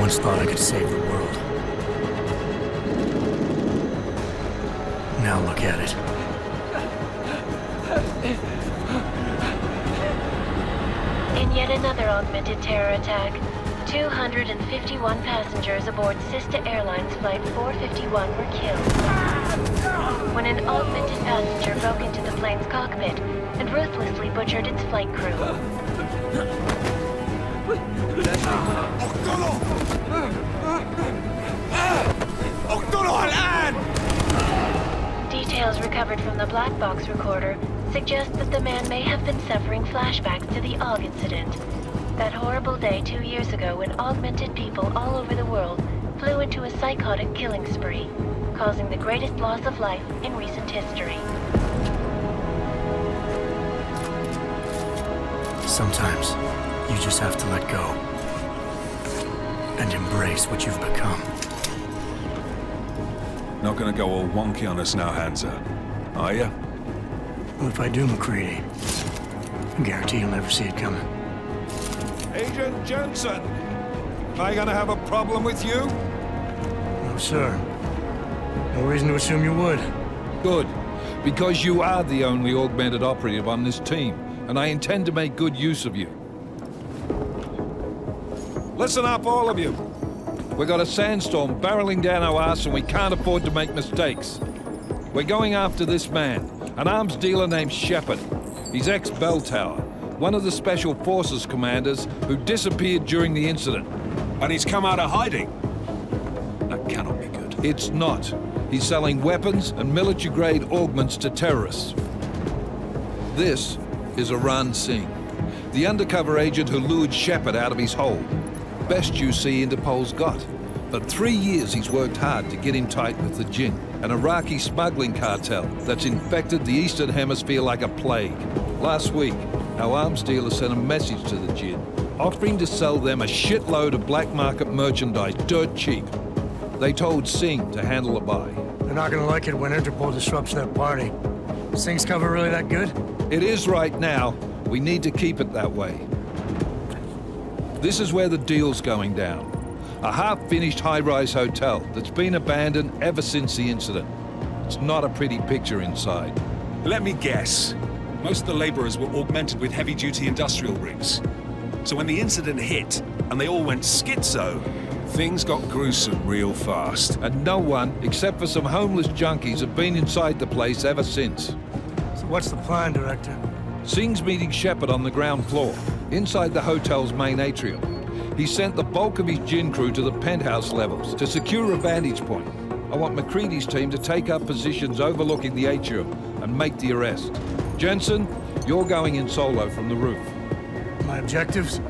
once thought I could save the world. Now look at it. In yet another augmented terror attack, 251 passengers aboard Sister Airlines Flight 451 were killed when an augmented passenger broke into the plane's cockpit and ruthlessly butchered its flight crew. Details recovered from the black box recorder suggest that the man may have been suffering flashbacks to the AUG incident. That horrible day 2 years ago when augmented people all over the world flew into a psychotic killing spree, causing the greatest loss of life in recent history. Sometimes, you just have to let go. And embrace what you've become. Not gonna go all wonky on us now, Hansa, are ya? Well, if I do, McCready, I guarantee you'll never see it coming. Agent Jensen! Am I gonna have a problem with you? No, sir. No reason to assume you would. Good. Because you are the only augmented operative on this team, and I intend to make good use of you. Listen up, all of you. We got a sandstorm barreling down our ass and we can't afford to make mistakes. We're going after this man, an arms dealer named Shepard. He's ex-Bell Tower, one of the Special Forces commanders who disappeared during the incident. And he's come out of hiding. That cannot be good. It's not. He's selling weapons and military-grade augments to terrorists. This is Aran Singh, the undercover agent who lured Shepard out of his hole. Best you see Interpol's got. For 3 years he's worked hard to get him tight with the Jinn, an Iraqi smuggling cartel that's infected the Eastern Hemisphere like a plague. Last week, our arms dealer sent a message to the Jinn, offering to sell them a shitload of black market merchandise dirt cheap. They told Singh to handle the buy. They're not gonna like it when Interpol disrupts their party. Is Singh's cover really that good? It is right now. We need to keep it that way. This is where the deal's going down. A half-finished high-rise hotel that's been abandoned ever since the incident. It's not a pretty picture inside. Let me guess. Most of the laborers were augmented with heavy-duty industrial rigs. So when the incident hit, and they all went schizo, things got gruesome real fast. And no one, except for some homeless junkies, have been inside the place ever since. So what's the plan, Director? Singh's meeting Shepard on the ground floor, inside the hotel's main atrium. He sent the bulk of his Jinn crew to the penthouse levels to secure a vantage point. I want McCready's team to take up positions overlooking the atrium and make the arrest. Jensen, you're going in solo from the roof. My objectives?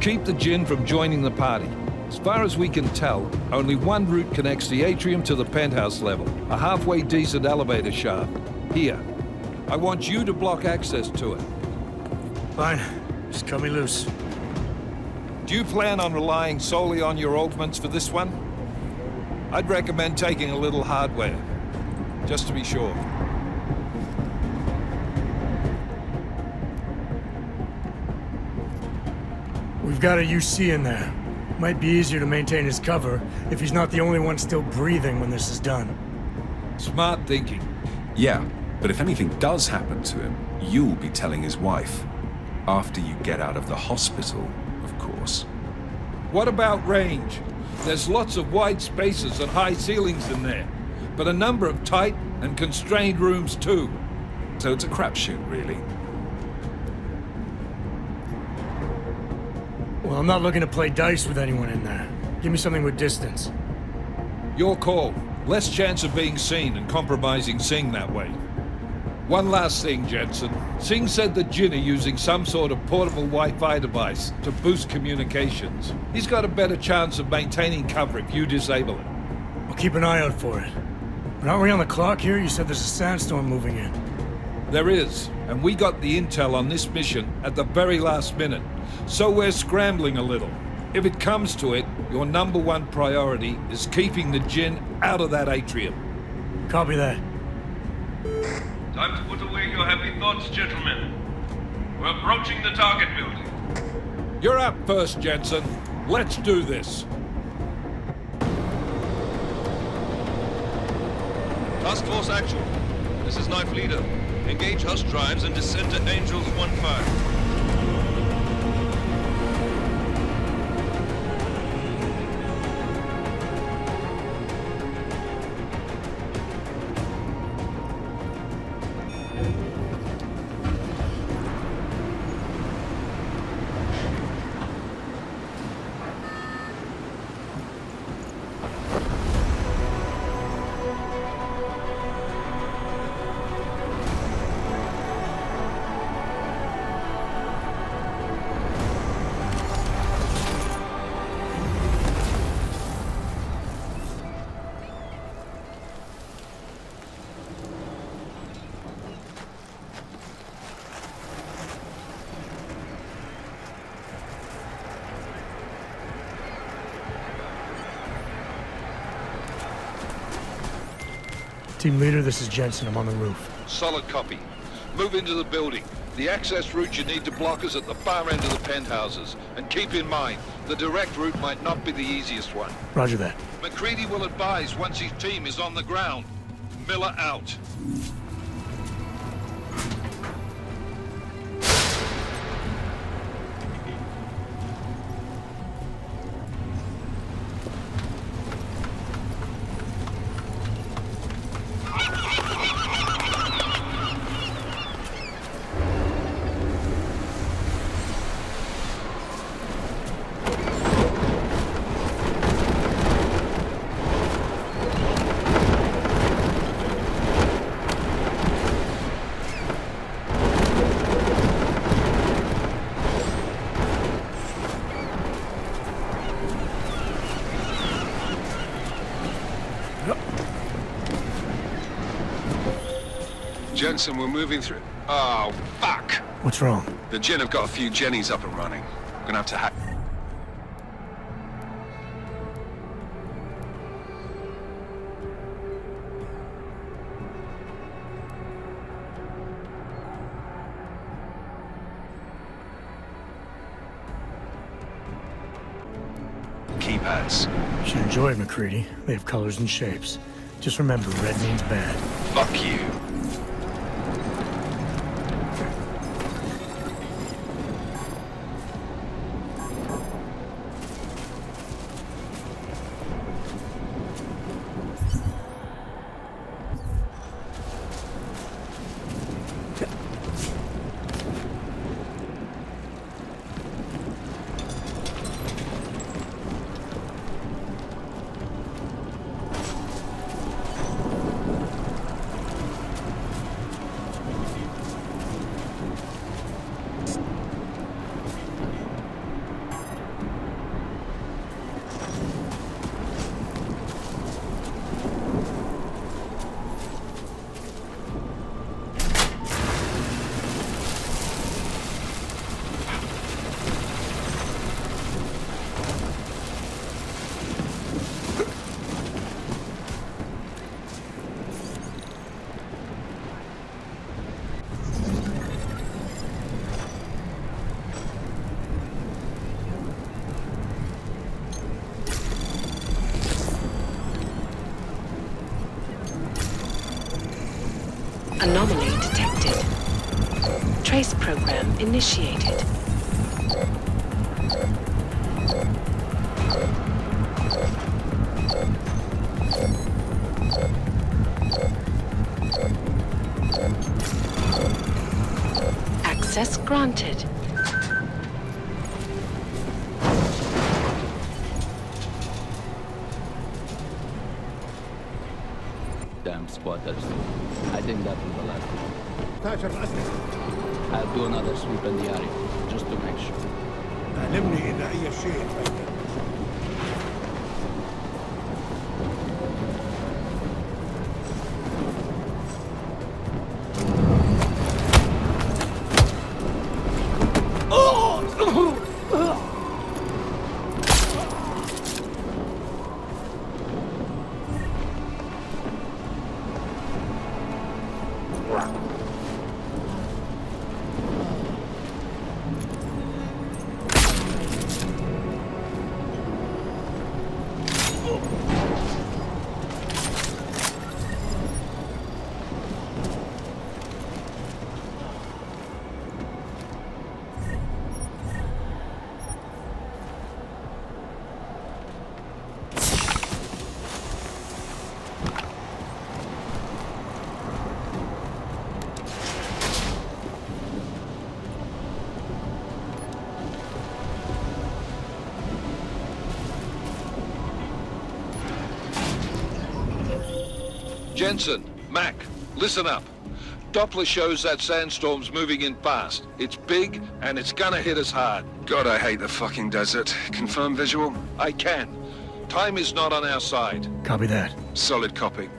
Keep the Jinn from joining the party. As far as we can tell, only one route connects the atrium to the penthouse level, a halfway decent elevator shaft. Here. I want you to block access to it. Fine. Just cut me loose. Do you plan on relying solely on your augments for this one? I'd recommend taking a little hardware, just to be sure. We've got a UC in there. Might be easier to maintain his cover if he's not the only one still breathing when this is done. Smart thinking. Yeah, but if anything does happen to him, you'll be telling his wife. After you get out of the hospital, of course. What about range? There's lots of wide spaces and high ceilings in there, but a number of tight and constrained rooms too. So it's a crapshoot, really. Well, I'm not looking to play dice with anyone in there. Give me something with distance. Your call. Less chance of being seen and compromising Singh that way. One last thing, Jensen. Singh said the Jinn are using some sort of portable Wi-Fi device to boost communications. He's got a better chance of maintaining cover if you disable it. I'll keep an eye out for it. But aren't we on the clock here? You said there's a sandstorm moving in. There is, and we got the intel on this mission at the very last minute. So we're scrambling a little. If it comes to it, your #1 priority is keeping the Jinn out of that atrium. Copy that. Time to put away your happy thoughts, gentlemen. We're approaching the target building. You're up first, Jensen. Let's do this. Task Force Actual. This is Knife Leader. Engage Hush drives and descend to Angels 1-5. Team leader, this is Jensen. I'm on the roof. Solid copy. Move into the building. The access route you need to block is at the far end of the penthouses. And keep in mind, the direct route might not be the easiest one. Roger that. McCready will advise once his team is on the ground. Miller out. Jensen, we're moving through... Oh, fuck! What's wrong? The Jinn have got a few Jennies up and running. We're gonna have to hack... Keypads. You should enjoy it, McCready. They have colors and shapes. Just remember, red means bad. Fuck you. Anomaly detected. Trace program initiated. Access granted. Damn squatters. I think that was the last one. I'll do another sweep in the area, just to make sure. علمني إذا أي شيء Jensen, Mac, listen up. Doppler shows that sandstorm's moving in fast. It's big, and it's gonna hit us hard. God, I hate the fucking desert. Confirm visual? I can. Time is not on our side. Copy that. Solid copy.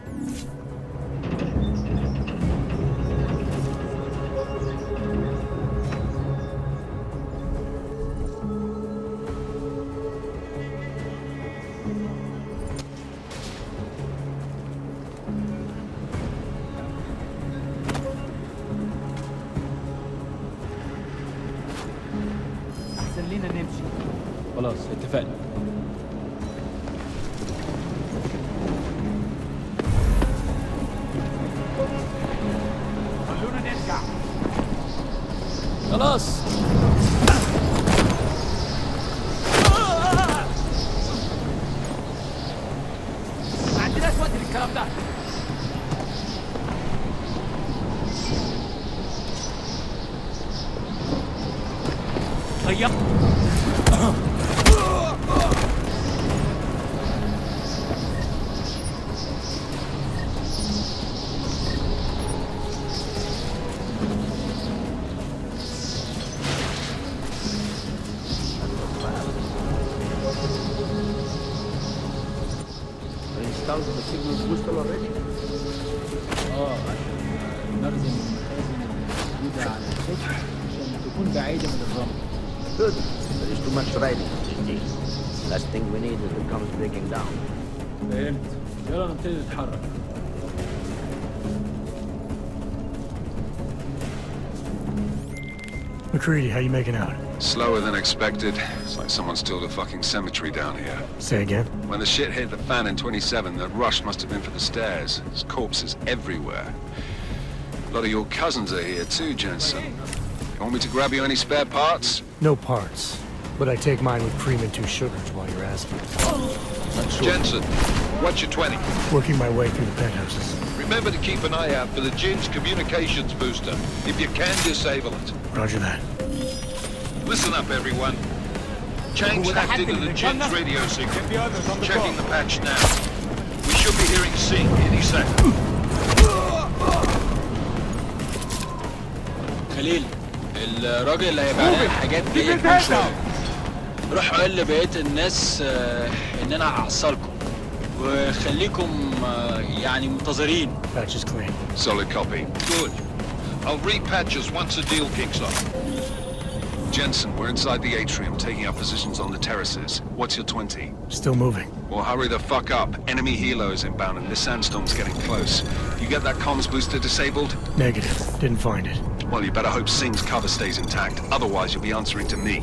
خلينا نمشي. خلاص اتفقنا. خلونا نرجع. خلاص. ما عندناش وقت للكلام ده. طيب. installed the signal booster already? عشان نخزن المخازن الموجودة على الشبكة عشان تكون بعيدة من الرمل. Good. There is too much riding on this deal. Last thing we need is the comms breaking down. فهمت. يلا نبتدي نتحرك. McCready, how you making out? Slower than expected. It's like someone stilled a fucking cemetery down here. Say again? When the shit hit the fan in 27, the rush must have been for the stairs. There's corpses everywhere. A lot of your cousins are here too, Jensen. You want me to grab you any spare parts? No parts. But I take mine with cream and 2 sugars while you're asking. Jensen, what's your 20? Working my way through the penthouses. Remember to keep an eye out for the Jin's communications booster. If you can, disable it. Roger that. Listen up, everyone. Chang's hacked into the Jin's radio signal. Checking the patch now. We should be hearing Sing any second. خليل الراجل اللي هيبقى لنا حاجات جايه كل شويه. روح قول لبقيه الناس ان انا هعصركم وخليكم يعني منتظرين. Patch is clean. Solid copy. Good. I'll repatch us once the deal kicks off. Jensen, we're inside the atrium, taking up positions on the terraces. What's your 20? Still moving. Well, hurry the fuck up. Enemy helos inbound and this sandstorm's getting close. You get that comms booster disabled? Negative. Didn't find it. Well, you better hope Singh's cover stays intact. Otherwise, you'll be answering to me.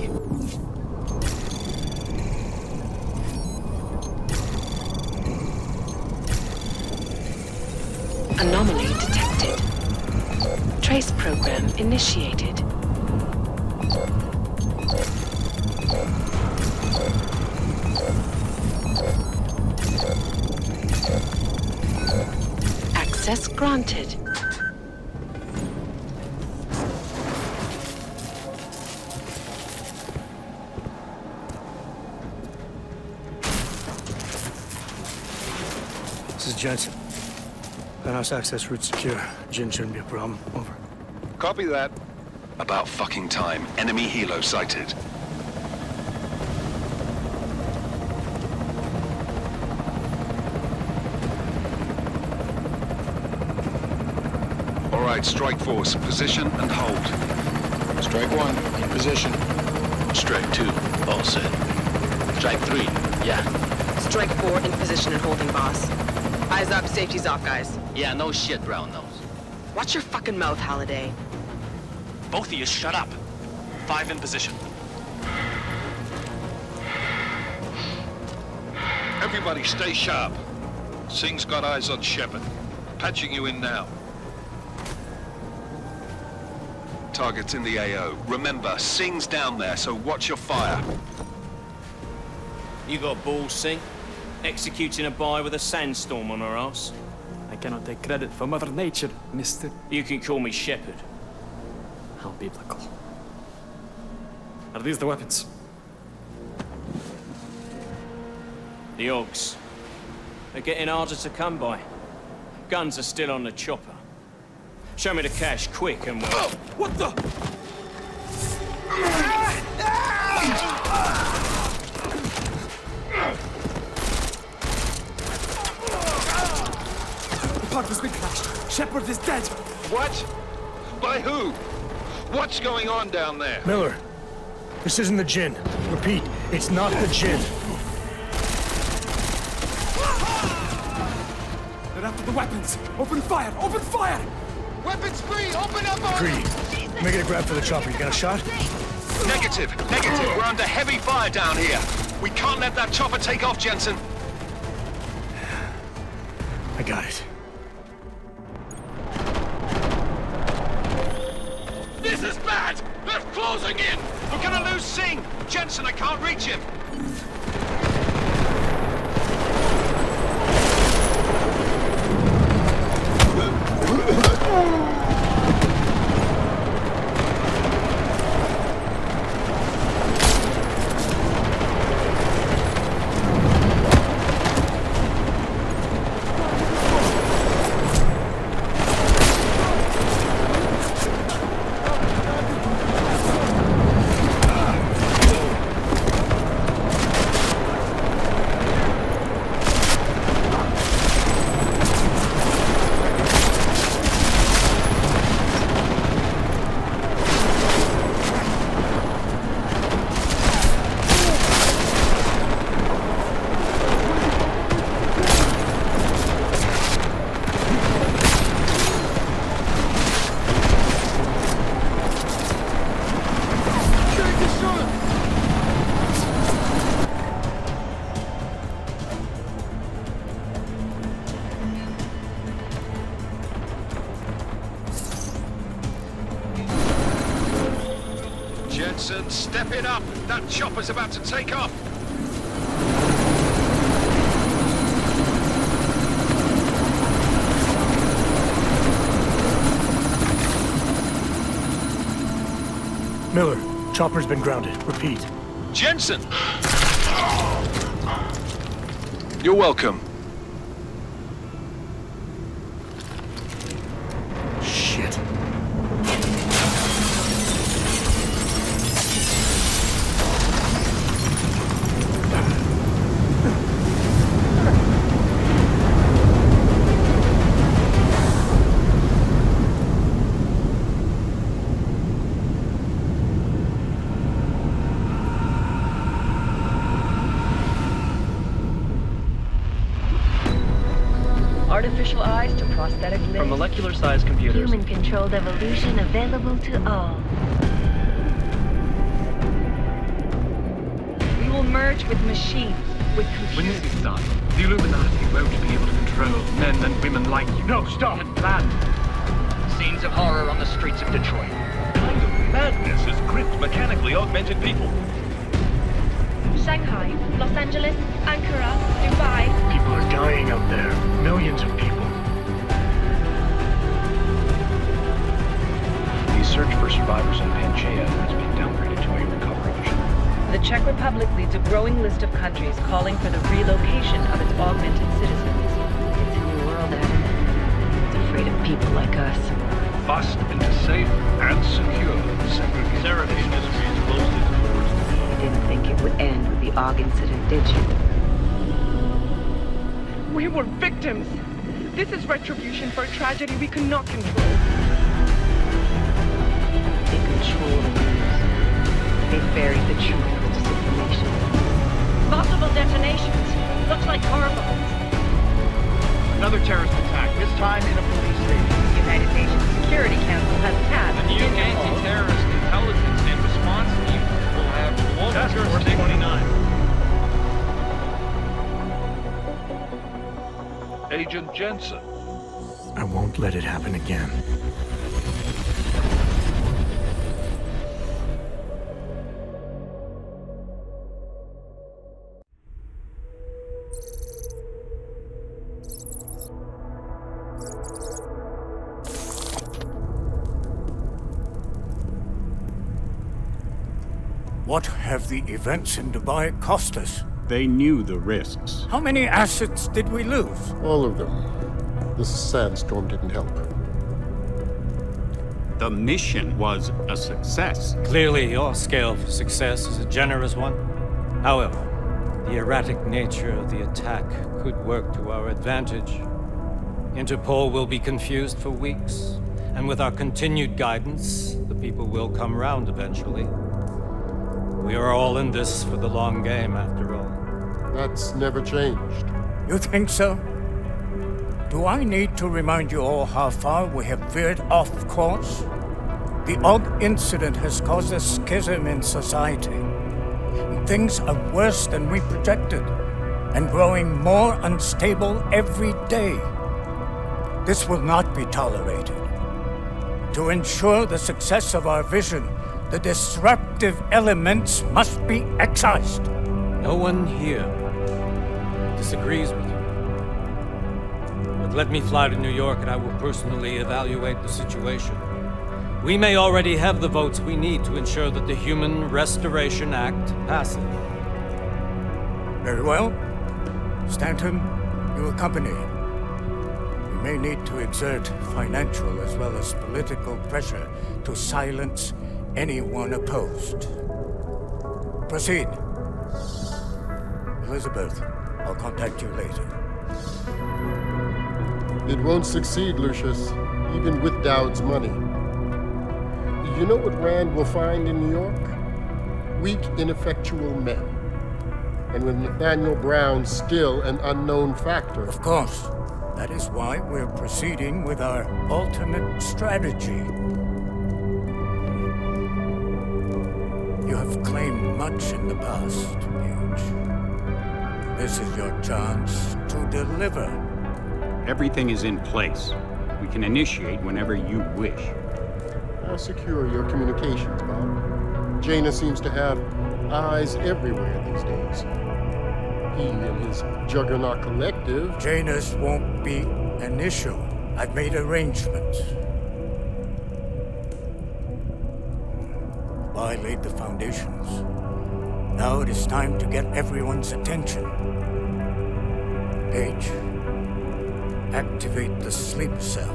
Anomaly detected. Trace program initiated. Access granted. This is Jensen. Penthouse access route secure. Jin shouldn't be a problem. Over. Copy that. About fucking time. Enemy helo sighted. All right, strike force. Position and hold. Strike 1 in position. Strike 2, all set. Strike 3, yeah. Strike 4 in position and holding, boss. Eyes up, safety's off, guys. Yeah, no shit, brown nose. Watch your fucking mouth, Halliday. Both of you shut up. 5 in position. Everybody stay sharp. Singh's got eyes on Shepard. Patching you in now. Target's in the AO. Remember, Singh's down there, so watch your fire. You got balls, Singh? Executing a buy with a sandstorm on our ass? I cannot take credit for Mother Nature, mister. You can call me Shepard. How biblical. Are these the weapons? The Ogs. They're getting harder to come by. Guns are still on the chopper. Show me the cash, quick, and we'll... Oh, what the? The park has been crashed. Shepard is dead. What? By who? What's going on down there? Miller, this isn't the Jinn. Repeat, it's not the Jinn. They're after the weapons. Open fire! Open fire! Weapons free! Open up on... Greedy, making a grab for the chopper. You got a shot? Negative. We're under heavy fire down here. We can't let that chopper take off, Jensen. I got it. This is bad! They're closing in! We're gonna lose Singh! Jensen, I can't reach him! Jensen, step it up! That chopper's about to take off! Miller, chopper's been grounded. Repeat. Jensen! You're welcome. Shit. Artificial eyes to prosthetic limbs. From molecular-sized computers. Human-controlled evolution available to all. We will merge with machines, with computers. When this is done, the Illuminati won't be able to control men and women like you. No, stop! And planned. Scenes of horror on the streets of Detroit. Kind of madness has gripped mechanically augmented people. Shanghai, Los Angeles, Ankara, Dubai. People are dying out there. Millions of people. The search for survivors in Panchaea has been downgraded to a recovery mission. The Czech Republic leads a growing list of countries calling for the relocation of its augmented citizens. It's a new world, Adam. It's afraid of people like us. Bust into safe and secure segregation. Seraphine Industries closed its doors. You didn't think it would end with the AUG incident, did you? We were victims. This is retribution for a tragedy we cannot control. They control the news. They buried the truth with disinformation. Multiple detonations. Looks like car bombs. Another terrorist attack, this time in a police station. The United Nations Security Council has tabbed The new anti-terrorist intelligence and response team will have global jurisdiction. 29. Agent Jensen. I won't let it happen again. What have the events in Dubai cost us? They knew the risks. How many assets did we lose? All of them. The sandstorm didn't help. The mission was a success. Clearly, your scale for success is a generous one. However, the erratic nature of the attack could work to our advantage. Interpol will be confused for weeks, and with our continued guidance, the people will come round eventually. We are all in this for the long game, after all. That's never changed. You think so? Do I need to remind you all how far we have veered off course? The Og incident has caused a schism in society. Things are worse than we projected, and growing more unstable every day. This will not be tolerated. To ensure the success of our vision, the disruptive elements must be excised. No one here disagrees with you. But let me fly to New York and I will personally evaluate the situation. We may already have the votes we need to ensure that the Human Restoration Act passes. Very well. Stanton, you accompany. We may need to exert financial as well as political pressure to silence anyone opposed. Proceed. Elizabeth, I'll contact you later. It won't succeed, Lucius, even with Dowd's money. You know what Rand will find in New York? Weak, ineffectual men. And with Nathaniel Brown still an unknown factor. Of course. That is why we're proceeding with our alternate strategy. You have claimed much in the past, Paige. This is your chance to deliver. Everything is in place. We can initiate whenever you wish. How secure are your communications, Bob? Jaina seems to have eyes everywhere these days. He and his Juggernaut Collective... Jaina's won't be an issue. I've made arrangements. I laid the foundations. Now it is time to get everyone's attention. Paige, activate the sleep cell.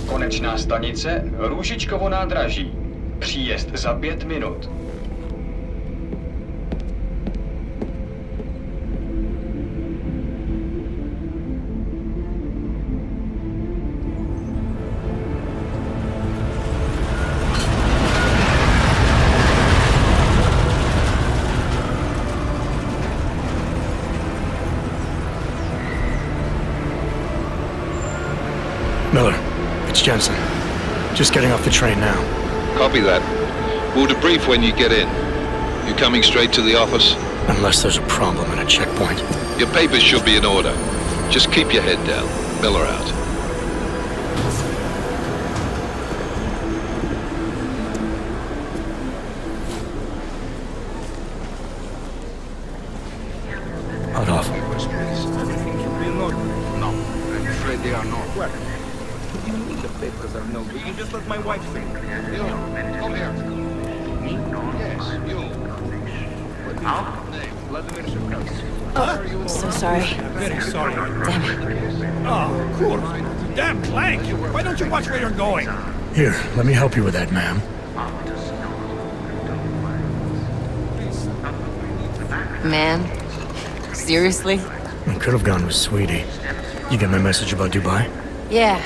Konečná stanice Růžičkovo nádraží. Příjezd za 5 minut. Miller, it's Jensen. Just getting off the train now. Copy that. We'll debrief when you get in. You coming straight to the office? Unless there's a problem at a checkpoint. Your papers should be in order. Just keep your head down. Miller out. Hot off. No, I'm afraid they are not. What? You mean the papers are no good? You just let my wife think. You, come here. Me? Yes, you. What is your name? Vladimir Shirrako. Oh, so sorry. Very sorry. Damn it. Oh, of course. Damn Clank! Why don't you watch where you're going? Here, let me help you with that, ma'am. Man? Seriously? I could have gone with Sweetie. You get my message about Dubai? Yeah.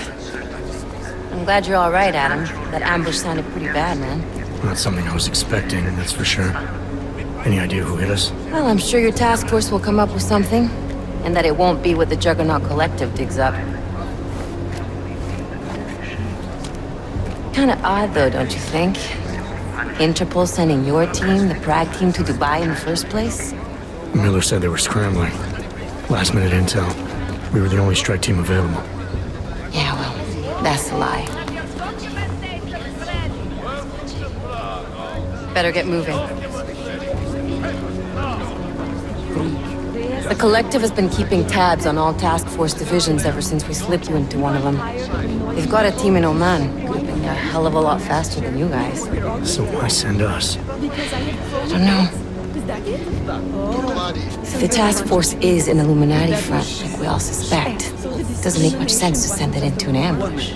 I'm glad you're all right, Adam. That ambush sounded pretty bad, man. Not something I was expecting, that's for sure. Any idea who hit us? Well, I'm sure your task force will come up with something. And that it won't be what the Juggernaut Collective digs up. Kinda odd, though, don't you think? Interpol sending your team, the Prague team, to Dubai in the first place? Miller said they were scrambling. Last minute intel. We were the only strike team available. Yeah, well, that's a lie. Better get moving. The Collective has been keeping tabs on all task force divisions ever since we slipped you into one of them. They've got a team in Oman, moving a hell of a lot faster than you guys. So why send us? I don't know. If the task force is an Illuminati front, like we all suspect, it doesn't make much sense to send it into an ambush.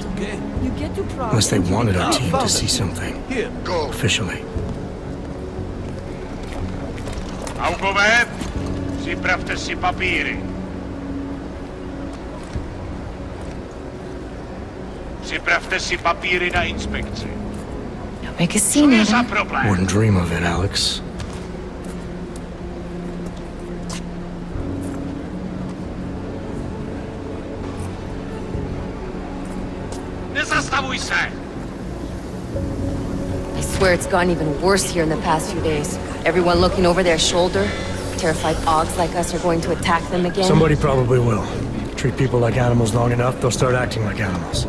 Unless they wanted our team to see something. Officially. Augover, připravte si papíry. Připravte si papíry na inspekci. Don't make a scene, Adam. Wouldn't dream of it, Alex. Nezastavuj se! I swear it's gotten even worse here in the past few days. Everyone looking over their shoulder. Terrified Augs like us are going to attack them again. Somebody probably will. Treat people like animals long enough, they'll start acting like animals.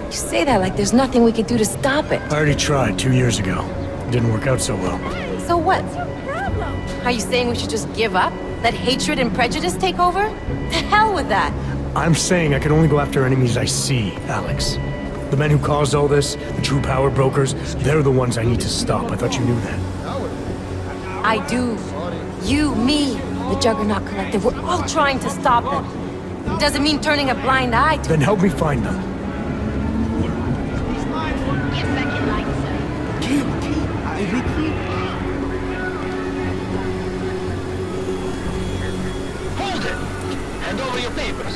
You say that like there's nothing we could do to stop it. I already tried 2 years ago. Didn't work out so well. So what? Are you saying we should just give up? Let hatred and prejudice take over? To hell with that! I'm saying I can only go after enemies I see, Alex. The men who caused all this, the true power brokers, they're the ones I need to stop. I thought you knew that. I do. You, me, the Juggernaut Collective, we're all trying to stop them. It doesn't mean turning a blind eye to... Then help me find them. Hold it! Hand over your papers.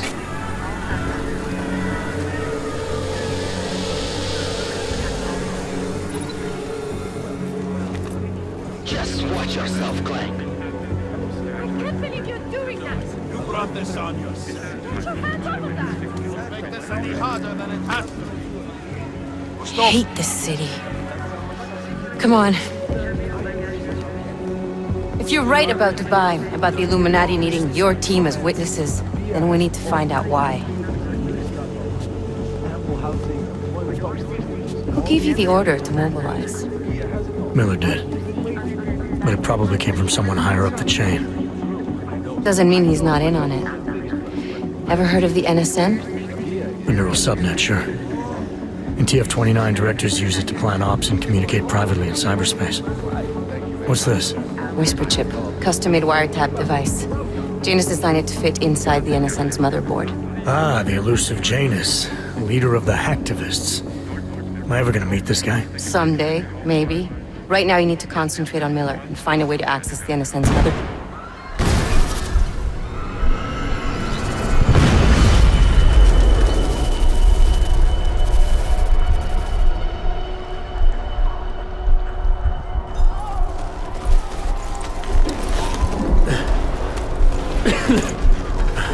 Just watch yourself, Clank. I can't believe you're doing that! You brought this on yourself. Put your hands up on that! Don't make this any harder than it has to be. I hate this city. Come on. If you're right about Dubai, about the Illuminati needing your team as witnesses, then we need to find out why. Who gave you the order to mobilize? Miller did. But it probably came from someone higher up the chain. Doesn't mean he's not in on it. Ever heard of the NSN? The neural subnet, sure. In TF-29, directors use it to plan ops and communicate privately in cyberspace. What's this? Whisper chip. Custom-made wiretap device. Janus designed it to fit inside the NSN's motherboard. Ah, the elusive Janus. Leader of the hacktivists. Am I ever gonna meet this guy? Someday, maybe. Right now you need to concentrate on Miller and find a way to access the NSN's motherboard.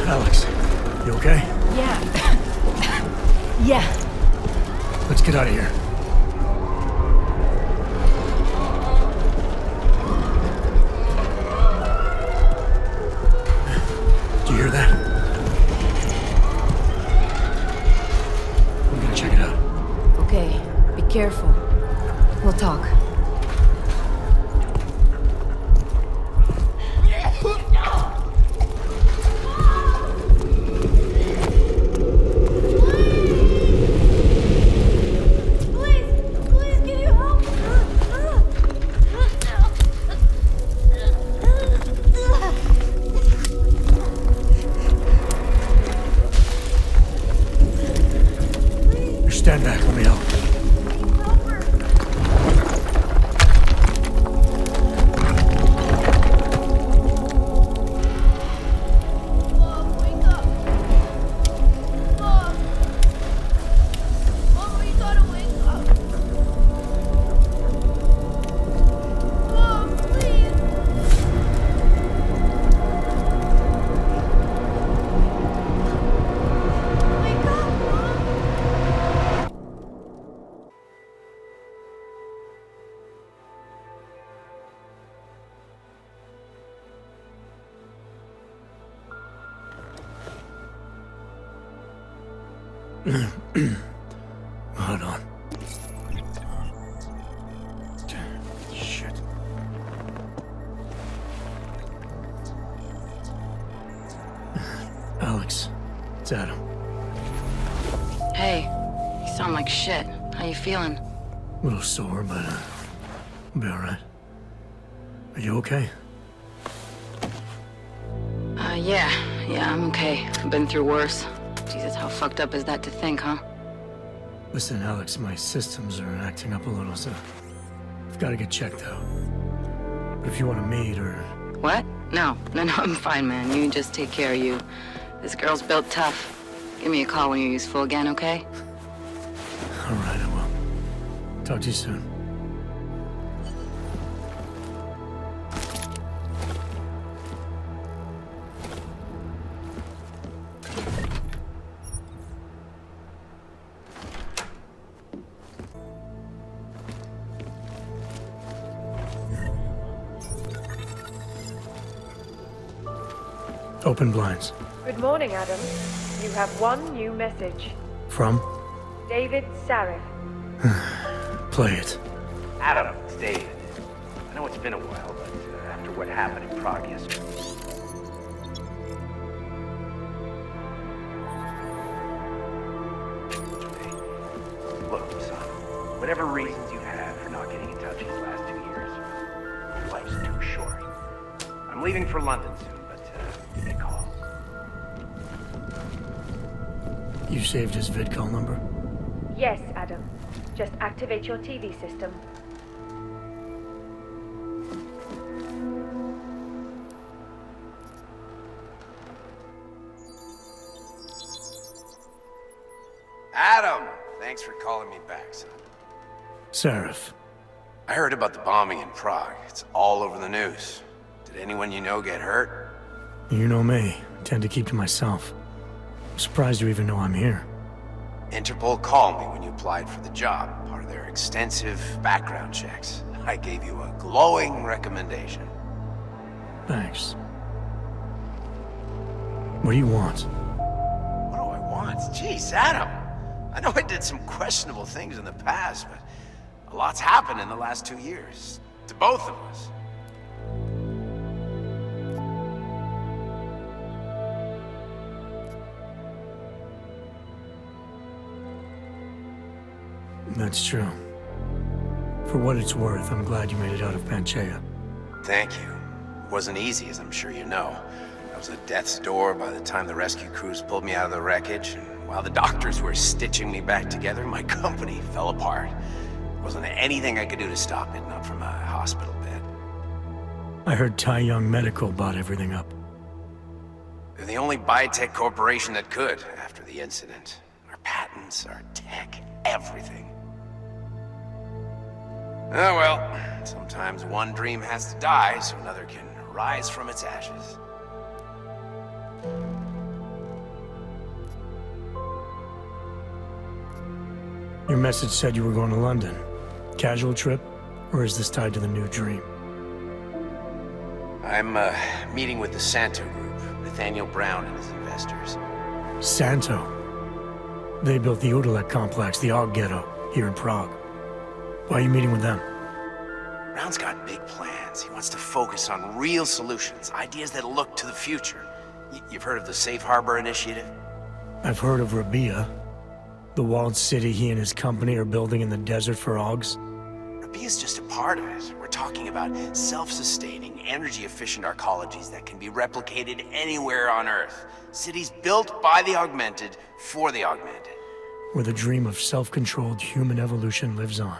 Alex, you okay? Yeah. Yeah. Let's get out of here. Do you hear that? I'm gonna check it out. Okay, be careful. We'll talk. Stand back, let me help. Hold on. Shit. Alex, it's Adam. Hey, you sound like shit. How you feeling? A little sore, but I'll be alright. Are you okay? Yeah, I'm okay. I've been through worse. Jesus, how fucked up is that to think, huh? Listen, Alex, my systems are acting up a little, so I've got to get checked out. But if you want to meet or... What? No, I'm fine, man. You just take care of you. This girl's built tough. Give me a call when you're useful again, okay? Alright, I will. Talk to you soon. Open blinds. Good morning, Adam. You have one new message. From? David Sarif. Play it. Adam, it's David. I know it's been a while, but after what happened in Prague yesterday... Look, son, whatever reasons you had for not getting in touch these last 2 years, life's too short. I'm leaving for London soon. Give me a call. You saved his vidcall number? Yes, Adam. Just activate your TV system. Adam! Thanks for calling me back, son. Sarif. I heard about the bombing in Prague. It's all over the news. Did anyone you know get hurt? You know me. I tend to keep to myself. I'm surprised you even know I'm here. Interpol called me when you applied for the job, part of their extensive background checks. I gave you a glowing recommendation. Thanks. What do you want? What do I want? Jeez, Adam! I know I did some questionable things in the past, but a lot's happened in the last 2 years. To both of us. That's true. For what it's worth, I'm glad you made it out of Panchea. Thank you. It wasn't easy, as I'm sure you know. I was at death's door by the time the rescue crews pulled me out of the wreckage, and while the doctors were stitching me back together, my company fell apart. There wasn't anything I could do to stop it, not from a hospital bed. I heard Tai Young Medical bought everything up. They're the only biotech corporation that could, after the incident. Our patents, our tech, everything. Oh well, sometimes one dream has to die so another can rise from its ashes. Your message said you were going to London. Casual trip? Or is this tied to the new dream? I'm meeting with the Santo Group, Nathaniel Brown and his investors. Santo? They built the Udalek complex, the Og Ghetto, here in Prague. Why are you meeting with them? Brown's got big plans. He wants to focus on real solutions, ideas that look to the future. You've heard of the Safe Harbor Initiative? I've heard of Rabia, the walled city he and his company are building in the desert for Augs. Rabia's just a part of it. We're talking about self-sustaining, energy-efficient arcologies that can be replicated anywhere on Earth. Cities built by the augmented, for the augmented. Where the dream of self-controlled human evolution lives on.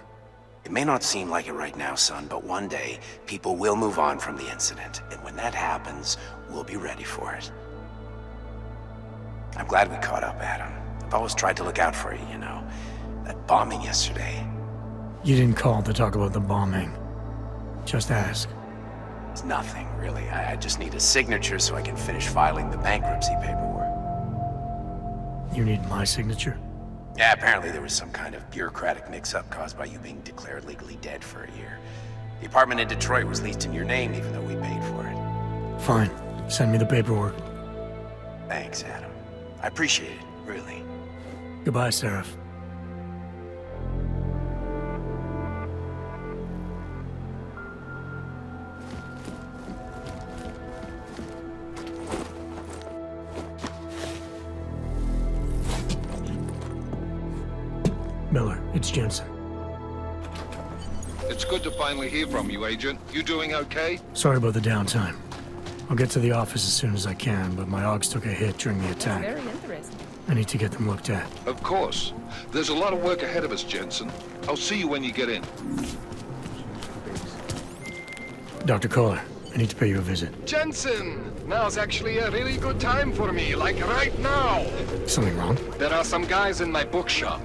It may not seem like it right now, son, but one day, people will move on from the incident. And when that happens, we'll be ready for it. I'm glad we caught up, Adam. I've always tried to look out for you, you know. That bombing yesterday. You didn't call to talk about the bombing. Just ask. It's nothing, really. I just need a signature so I can finish filing the bankruptcy paperwork. You need my signature? Yeah, apparently there was some kind of bureaucratic mix-up caused by you being declared legally dead for a year. The apartment in Detroit was leased in your name even though we paid for it. Fine. Send me the paperwork. Thanks, Adam. I appreciate it, really. Goodbye, Sarif. Miller, it's Jensen. It's good to finally hear from you, Agent. You doing okay? Sorry about the downtime. I'll get to the office as soon as I can, but my Augs took a hit during the attack. Very interesting. I need to get them looked at. Of course. There's a lot of work ahead of us, Jensen. I'll see you when you get in. Dr. Kohler, I need to pay you a visit. Jensen! Now's actually a really good time for me, like right now! Something wrong? There are some guys in my bookshop.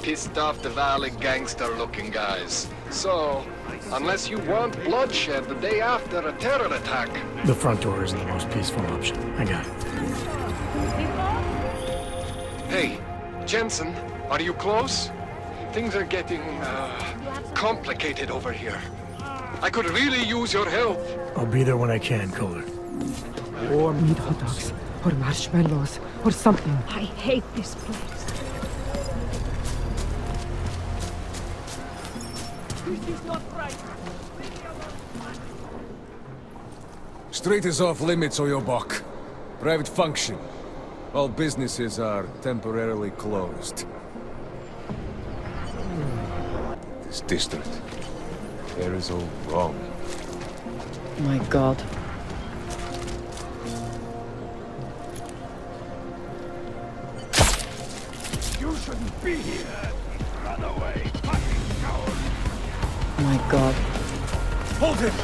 Pissed off the Valley gangster-looking guys. So, unless you want bloodshed the day after a terror attack... The front door isn't the most peaceful option. I got it. Hey, Jensen, are you close? Things are getting, complicated over here. I could really use your help. I'll be there when I can, Kohler. Or meat hot dogs, or marshmallows, or something. I hate this place. This is not right. Street is off limits, Oyobok. Private function. All businesses are temporarily closed. This district. There is all wrong. My God. You shouldn't be here. Run away, fucking coward. My God. Hold him!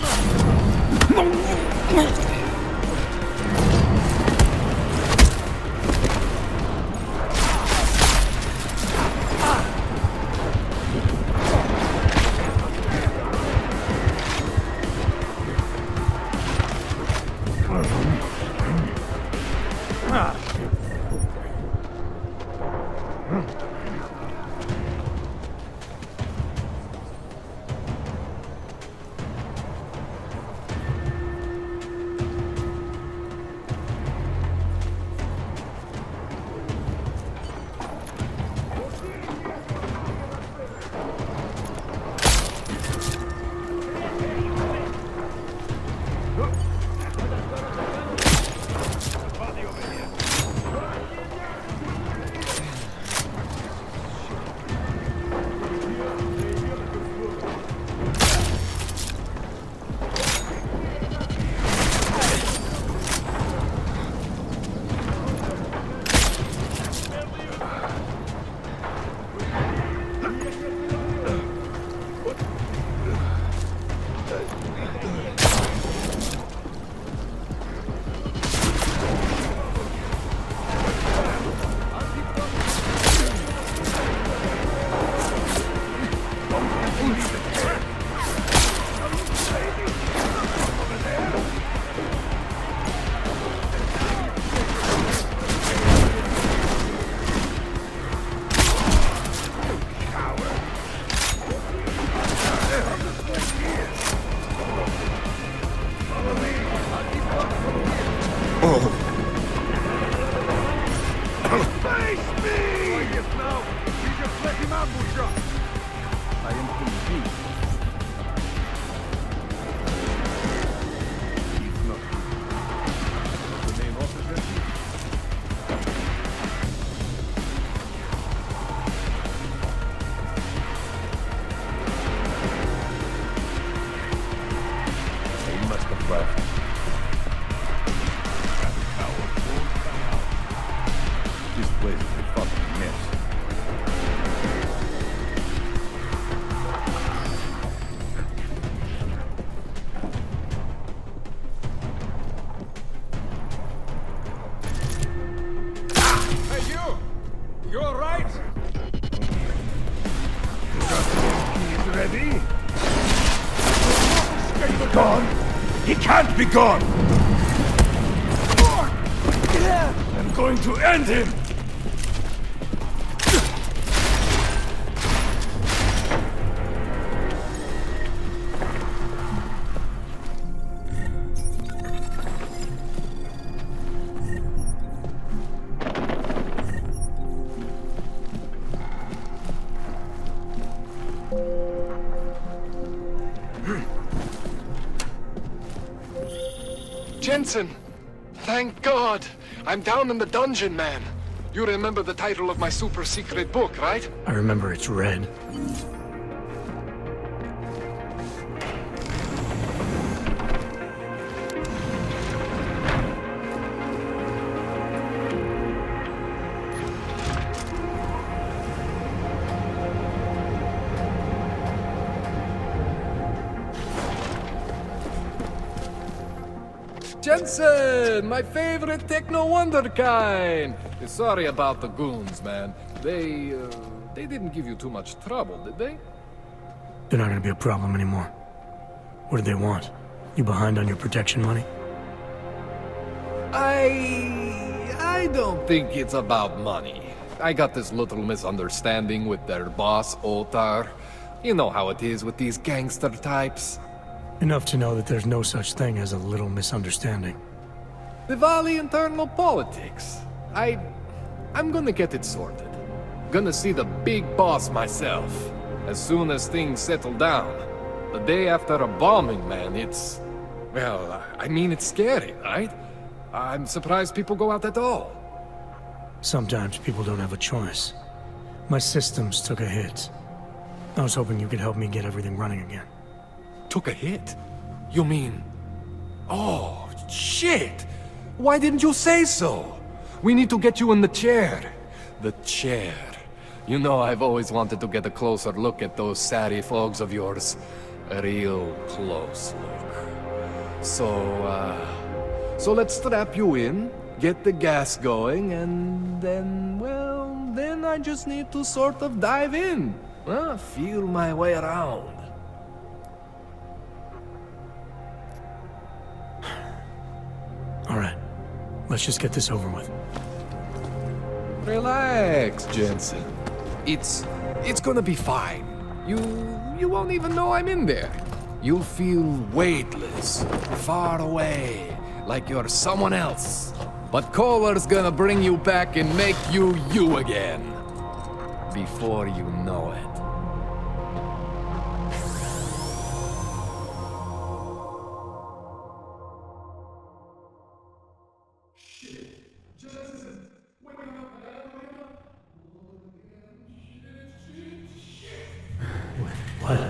Be gone! I'm going to end him! Jensen! Thank God! I'm down in the dungeon, man. You remember the title of my super secret book, right? I remember it's red. Jensen, my favorite techno wonderkind. Sorry about the goons, man. They didn't give you too much trouble, did they? They're not gonna be a problem anymore. What do they want? You behind on your protection money? I don't think it's about money. I got this little misunderstanding with their boss, Otar. You know how it is with these gangster types. Enough to know that there's no such thing as a little misunderstanding. The Valley internal politics. I'm gonna get it sorted. Gonna see the big boss myself. As soon as things settle down. The day after a bombing, man, it's... Well, I mean, it's scary, right? I'm surprised people go out at all. Sometimes people don't have a choice. My systems took a hit. I was hoping you could help me get everything running again. Took a hit? You mean... Oh, shit! Why didn't you say so? We need to get you in the chair. The chair. You know, I've always wanted to get a closer look at those satty folks of yours. A real close look. So let's strap you in, get the gas going, and then, well, then I just need to sort of dive in. Feel my way around. All right, let's just get this over with. Relax, Jensen. It's gonna be fine. You won't even know I'm in there. You'll feel weightless, far away, like you're someone else. But Kohler's gonna bring you back and make you you again. Before you know it.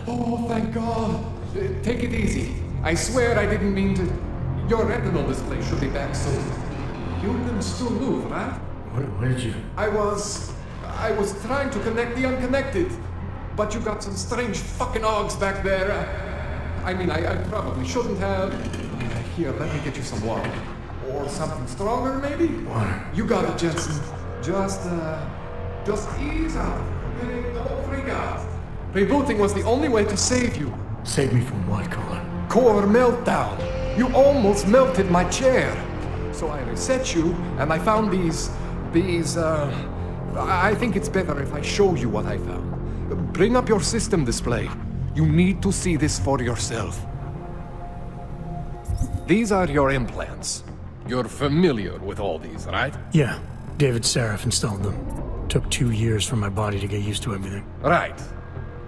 Oh, thank God. Take it easy. I swear I didn't mean to... Your retinal display should be back soon. You can still move, right? Where did you... I was trying to connect the unconnected. But you got some strange fucking ogs back there. I mean, I probably shouldn't have... Here, let me get you some water. Or something stronger, maybe? Water. You got it, Jensen. Just ease out. Don't freak out. Rebooting was the only way to save you. Save me from what, Kohler? Core meltdown. You almost melted my chair. So I reset you, and I found these... I think it's better if I show you what I found. Bring up your system display. You need to see this for yourself. These are your implants. You're familiar with all these, right? Yeah. David Sarif installed them. Took 2 years for my body to get used to everything. Right.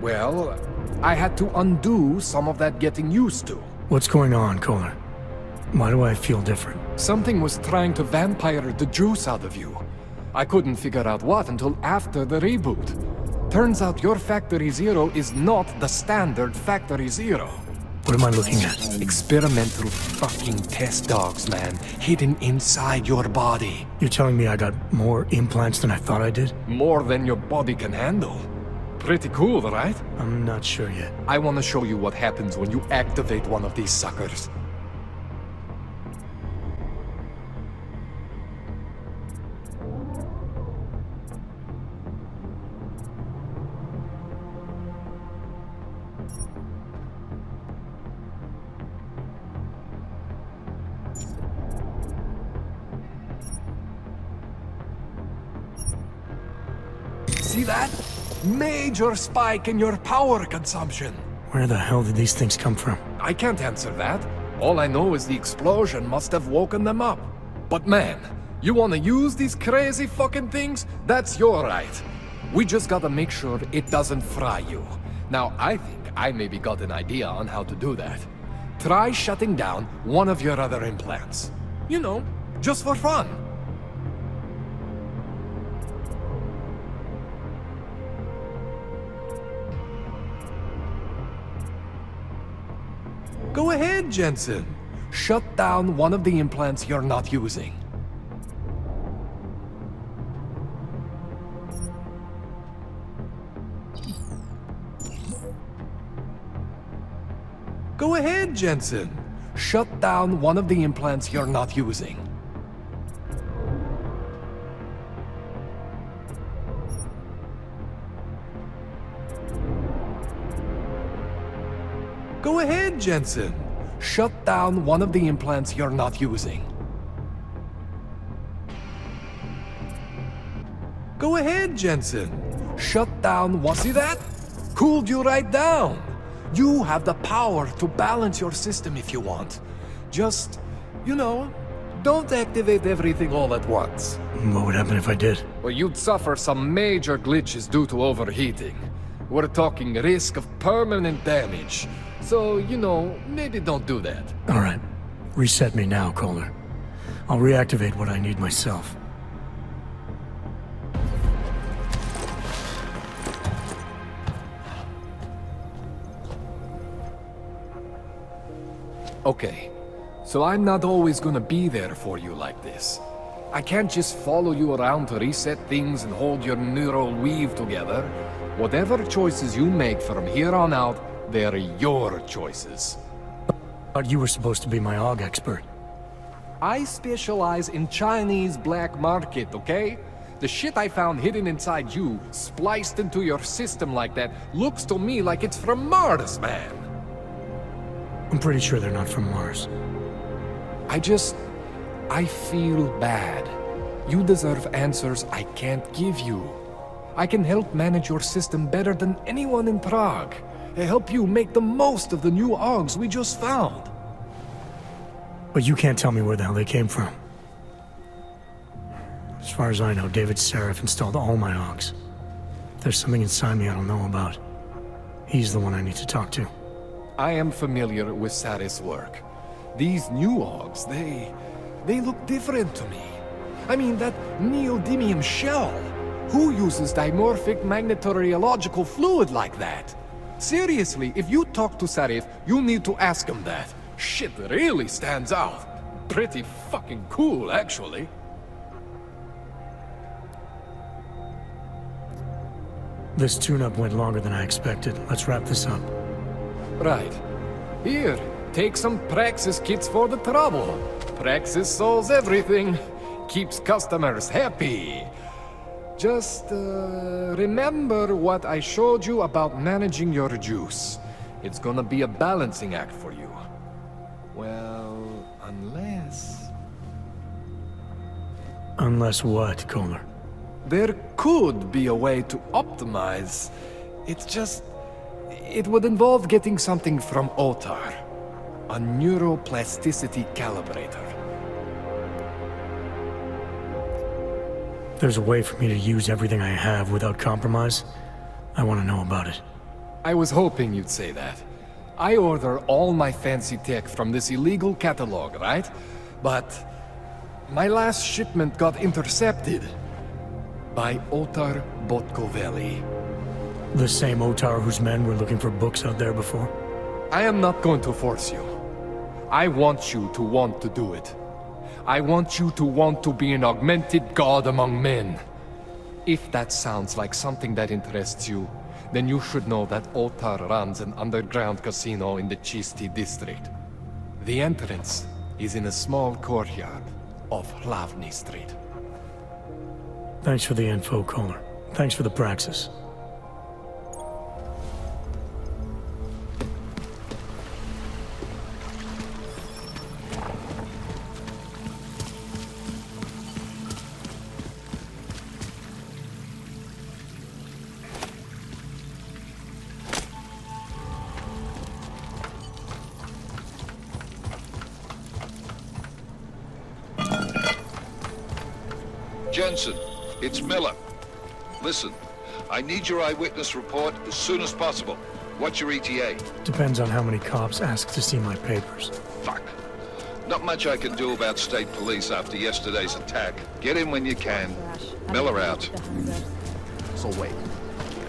Well, I had to undo some of that getting used to. What's going on, Kohler? Why do I feel different? Something was trying to vampire the juice out of you. I couldn't figure out what until after the reboot. Turns out your Factory Zero is not the standard Factory Zero. What am I looking at? Experimental fucking test dogs, man. Hidden inside your body. You're telling me I got more implants than I thought I did? More than your body can handle. Pretty cool, right? I'm not sure yet. I want to show you what happens when you activate one of these suckers. See that? Major spike in your power consumption. Where the hell did these things come from? I can't answer that. All I know is the explosion must have woken them up. But man, you wanna use these crazy fucking things? That's your right. We just gotta make sure it doesn't fry you. Now, I think I maybe got an idea on how to do that. Try shutting down one of your other implants. You know, just for fun. Go ahead, Jensen. Shut down one of the implants you're not using. Go ahead, Jensen. Shut down one of the implants you're not using. Go ahead, Jensen. Shut down one of the implants you're not using. Go ahead, Jensen. Shut down one. See that? Cooled you right down. You have the power to balance your system if you want. Just, you know, don't activate everything all at once. What would happen if I did? Well, you'd suffer some major glitches due to overheating. We're talking risk of permanent damage. So, you know, maybe don't do that. All right. Reset me now, Kohler. I'll reactivate what I need myself. Okay, so I'm not always gonna be there for you like this. I can't just follow you around to reset things and hold your neural weave together. Whatever choices you make from here on out, they're your choices. But you were supposed to be my AUG expert. I specialize in Chinese black market, okay? The shit I found hidden inside you, spliced into your system like that, looks to me like it's from Mars, man. I'm pretty sure they're not from Mars. I feel bad. You deserve answers I can't give you. I can help manage your system better than anyone in Prague. I help you make the most of the new AUGs we just found. But you can't tell me where the hell they came from. As far as I know, David Seraph installed all my AUGs. There's something inside me I don't know about. He's the one I need to talk to. I am familiar with Sarah's work. These new AUGs, they look different to me. I mean, that neodymium shell. Who uses dimorphic magnetorheological fluid like that? Seriously, if you talk to Sarif, you need to ask him that. Shit really stands out. Pretty fucking cool, actually. This tune-up went longer than I expected. Let's wrap this up. Right. Here, take some Praxis kits for the trouble. Praxis solves everything. Keeps customers happy. Just, remember what I showed you about managing your juice. It's gonna be a balancing act for you. Well, unless... Unless what, Kohler? There could be a way to optimize. It's just... It would involve getting something from Otar. A neuroplasticity calibrator. There's a way for me to use everything I have without compromise. I want to know about it. I was hoping you'd say that. I order all my fancy tech from this illegal catalog, right? But my last shipment got intercepted by Otar Botkoveli. The same Otar whose men were looking for books out there before? I am not going to force you. I want you to want to do it. I want you to want to be an augmented god among men. If that sounds like something that interests you, then you should know that Otar runs an underground casino in the Chisti district. The entrance is in a small courtyard off Hlavny Street. Thanks for the info, Kohler. Thanks for the praxis. Jensen, it's Miller. Listen, I need your eyewitness report as soon as possible. What's your ETA? Depends on how many cops ask to see my papers. Fuck. Not much I can do about state police after yesterday's attack. Get in when you can. Miller out. So wait.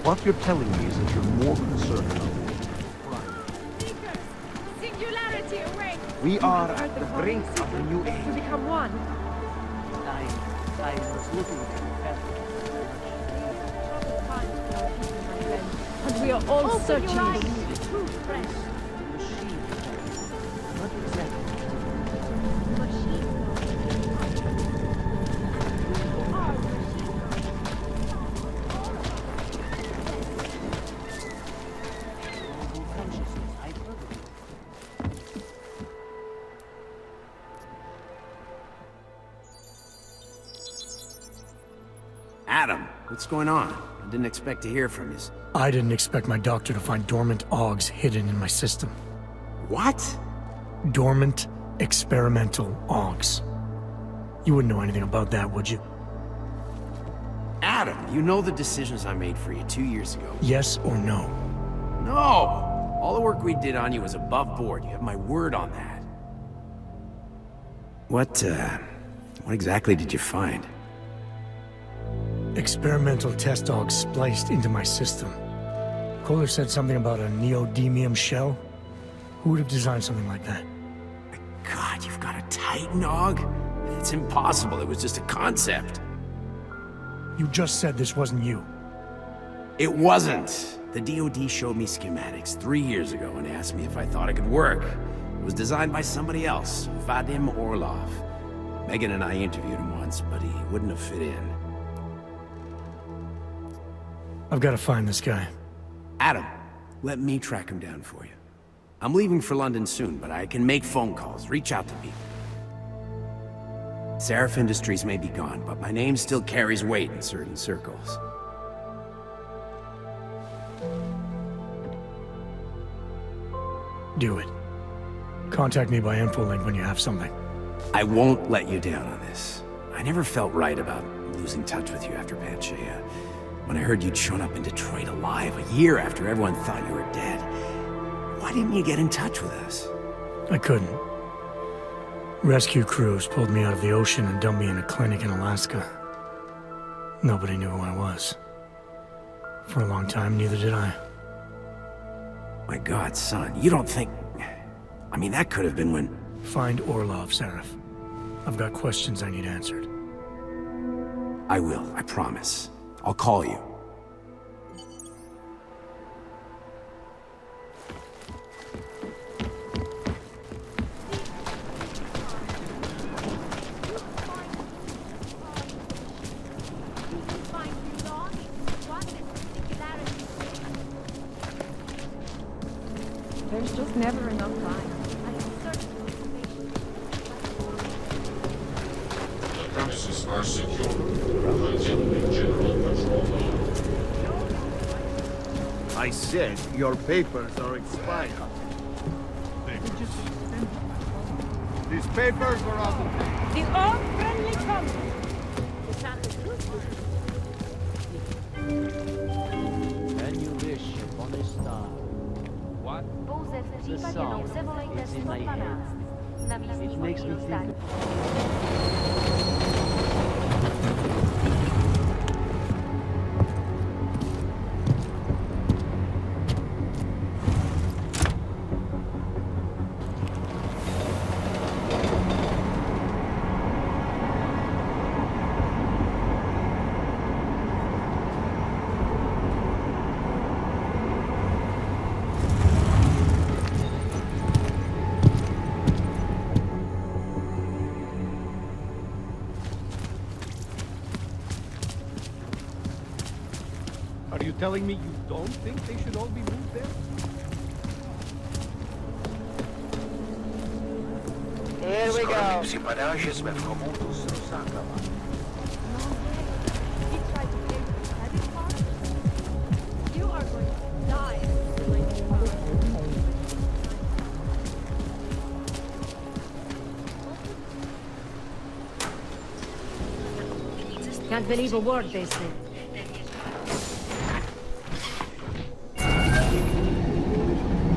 What you're telling me is that you're more concerned about... Singularity! We are at the brink of a new age. To become one. I was looking at And we are all searching. Adam, what's going on? I didn't expect to hear from you. I didn't expect my doctor to find dormant augs hidden in my system. What? Dormant, experimental augs. You wouldn't know anything about that, would you? Adam, you know the decisions I made for you 2 years ago. Yes or no? No! All the work we did on you was above board. You have my word on that. What exactly did you find? Experimental test augs spliced into my system. Kohler said something about a neodymium shell. Who would have designed something like that? God, you've got a Titan aug? It's impossible. It was just a concept. You just said this wasn't you. It wasn't. The DoD showed me schematics 3 years ago and asked me if I thought it could work. It was designed by somebody else, Vadim Orlov. Megan and I interviewed him once, but he wouldn't have fit in. I've got to find this guy. Adam, let me track him down for you. I'm leaving for London soon, but I can make phone calls, reach out to people. Seraph Industries may be gone, but my name still carries weight in certain circles. Do it. Contact me by infolink when you have something. I won't let you down on this. I never felt right about losing touch with you after Panchea. When I heard you'd shown up in Detroit alive a year after everyone thought you were dead. Why didn't you get in touch with us? I couldn't. Rescue crews pulled me out of the ocean and dumped me in a clinic in Alaska. Nobody knew who I was. For a long time, neither did I. My God, son, you don't think... I mean, that could have been when... Find Orlov, Seraph. I've got questions I need answered. I will, I promise. I'll call you. There's just never enough time. Premises are secure until general patrol. I said your papers are expired. These papers are out of date. The all-friendly company. Can you wish upon a star? What? The song is in my head. It makes me think Are you telling me you don't think they should all be moved there? Here we go. You are going to die. Can't believe a word they say.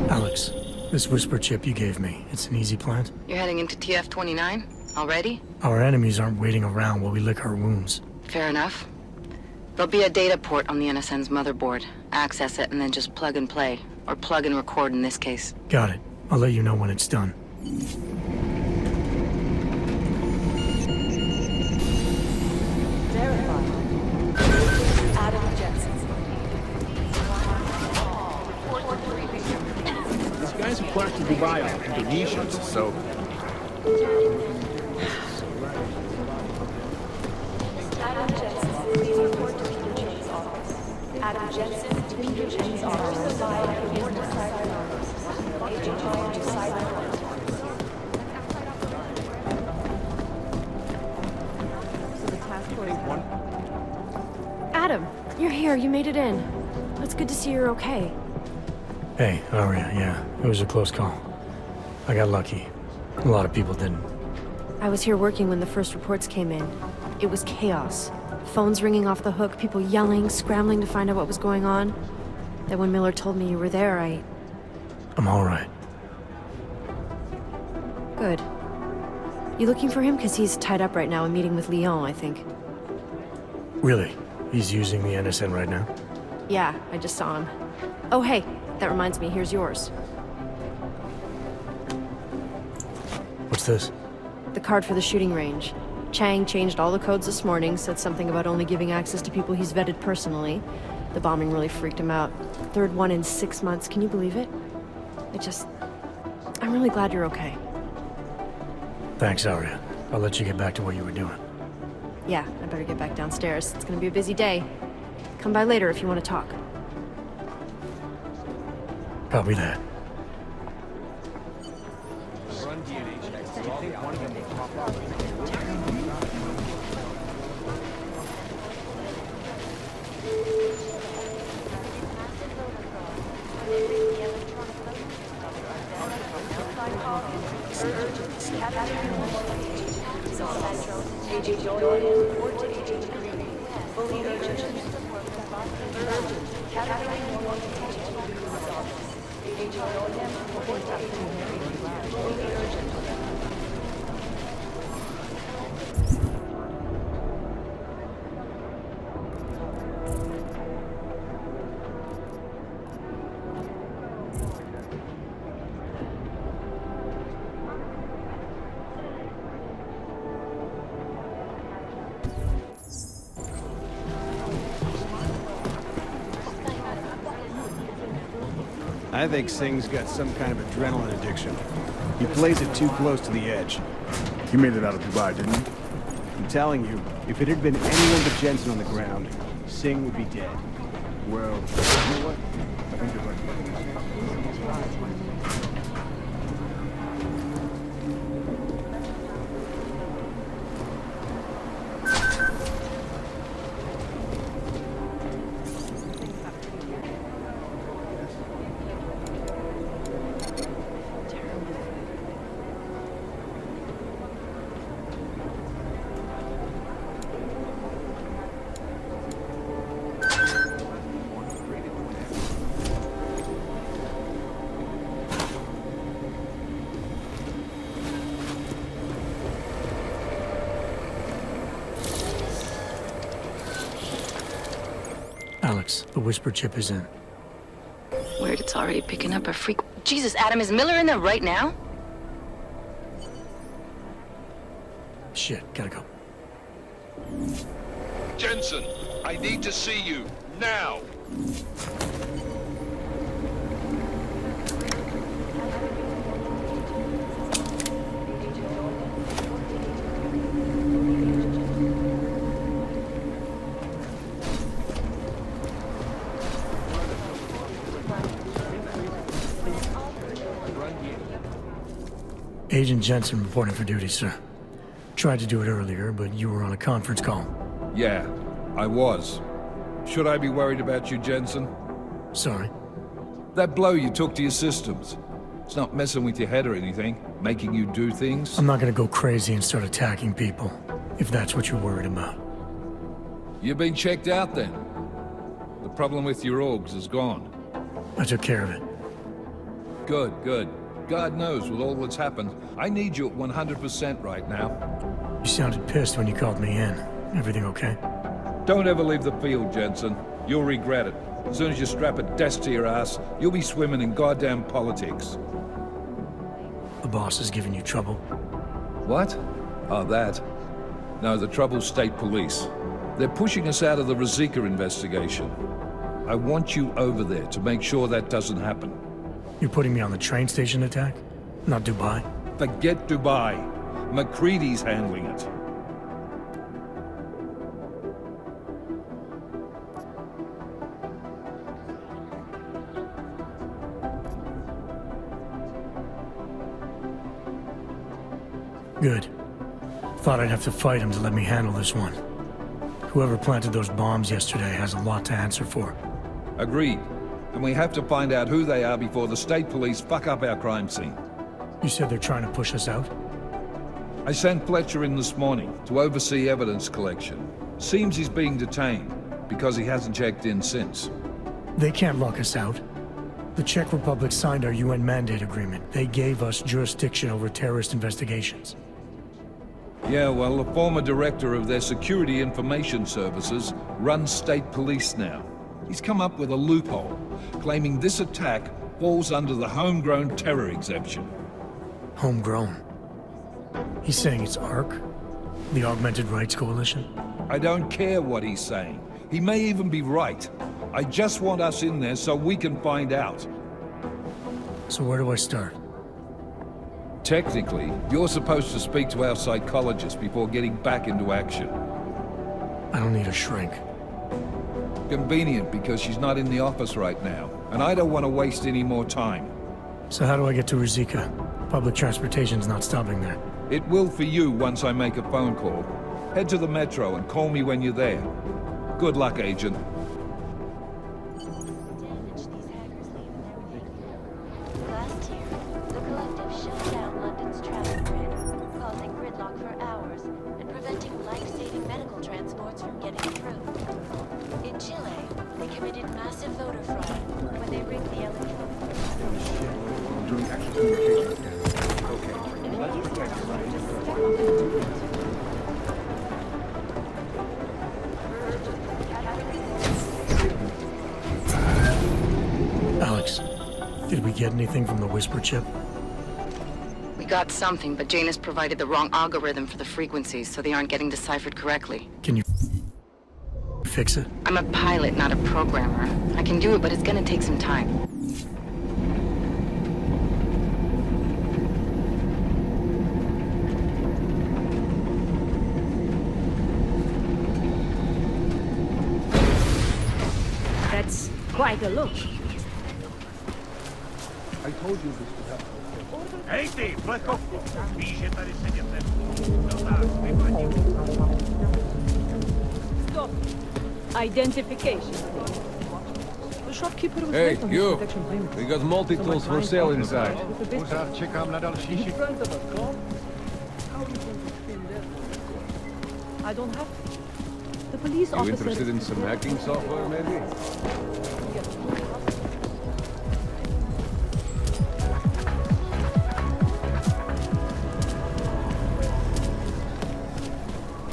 Alex, this whisper chip you gave me, it's an easy plant? You're heading into TF-29? Already? Our enemies aren't waiting around while we lick our wounds. Fair enough. There'll be a data port on the NSN's motherboard. Access it and then just plug and play. Or plug and record in this case. Got it. I'll let you know when it's done. These guys who flash to Dubai are Indonesians, so... Adam Jensen, please report to Peter Chen's office. Adam Jensen to Peter Chen's office. Report to Cyber Office. Agent Ryan to Cyber Office. Adam, you're here. You made it in. It's good to see you're okay. Hey, Aria, yeah. It was a close call. I got lucky. A lot of people didn't. I was here working when the first reports came in. It was chaos. Phones ringing off the hook, people yelling, scrambling to find out what was going on. Then when Miller told me you were there, I'm all right. Good. You looking for him? Because he's tied up right now and meeting with Lyon, I think. Really? He's using the NSN right now? Yeah, I just saw him. Oh, hey, that reminds me, here's yours. What's this? The card for the shooting range. Chang changed all the codes this morning, said something about only giving access to people he's vetted personally. The bombing really freaked him out. Third one in 6 months, can you believe it? I'm really glad you're okay. Thanks, Aria. I'll let you get back to what you were doing. Yeah, I better get back downstairs. It's gonna be a busy day. Come by later if you want to talk. Copy that. I think Singh's got some kind of adrenaline addiction. He plays it too close to the edge. He made it out of Dubai, didn't he? I'm telling you, if it had been anyone but Jensen on the ground, Singh would be dead. Well, you know what? I think you're right. Alex, the whisper chip is in. Weird, it's already picking up a freak. Jesus, Adam, is Miller in there right now? Shit, gotta go. Jensen, I need to see you, now! Agent Jensen reporting for duty, sir. Tried to do it earlier, but you were on a conference call. Yeah, I was. Should I be worried about you, Jensen? Sorry? That blow you took to your systems. It's not messing with your head or anything, making you do things? I'm not gonna go crazy and start attacking people, if that's what you're worried about. You've been checked out then. The problem with your orgs is gone. I took care of it. Good, good. God knows, with all that's happened, I need you at 100% right now. You sounded pissed when you called me in. Everything okay? Don't ever leave the field, Jensen. You'll regret it. As soon as you strap a desk to your ass, you'll be swimming in goddamn politics. The boss is giving you trouble. What? Oh, that. No, the trouble's state police. They're pushing us out of the Ruzicka investigation. I want you over there to make sure that doesn't happen. You're putting me on the train station attack? Not Dubai? Forget Dubai. McCready's handling it. Good. Thought I'd have to fight him to let me handle this one. Whoever planted those bombs yesterday has a lot to answer for. Agreed. And we have to find out who they are before the state police fuck up our crime scene. You said they're trying to push us out? I sent Fletcher in this morning to oversee evidence collection. Seems he's being detained, because he hasn't checked in since. They can't lock us out. The Czech Republic signed our UN mandate agreement. They gave us jurisdiction over terrorist investigations. Yeah, well, the former director of their security information services runs state police now. He's come up with a loophole, claiming this attack falls under the homegrown terror exemption. Homegrown? He's saying it's ARC? The Augmented Rights Coalition? I don't care what he's saying. He may even be right. I just want us in there so we can find out. So where do I start? Technically, you're supposed to speak to our psychologist before getting back into action. I don't need a shrink. Convenient, because she's not in the office right now, and I don't want to waste any more time. So how do I get to Ruzicka? Public transportation's not stopping there. It will for you once I make a phone call. Head to the metro and call me when you're there. Good luck, Agent. Last year, the collective shut down London's traffic grid, causing gridlock for hours and preventing life-saving medical transports from getting through. In Chile, they committed massive voter fraud when they rigged the electoral. Alex, did we get anything from the Whisper chip? We got something, but Janus provided the wrong algorithm for the frequencies, so they aren't getting deciphered correctly. Can you fix it? I'm a pilot, not a programmer. I can do it, but it's gonna take some time. That's quite a look. I told you this would happen. Эй ты, Блэков! Ищет на ресурсе. Stop. Identification. The shopkeeper was Hey, late on his you! protection payment. We got multi-tools for sale inside. Pořád čekám na další šik. I don't have to. The police You officer... interested in some hacking software, maybe?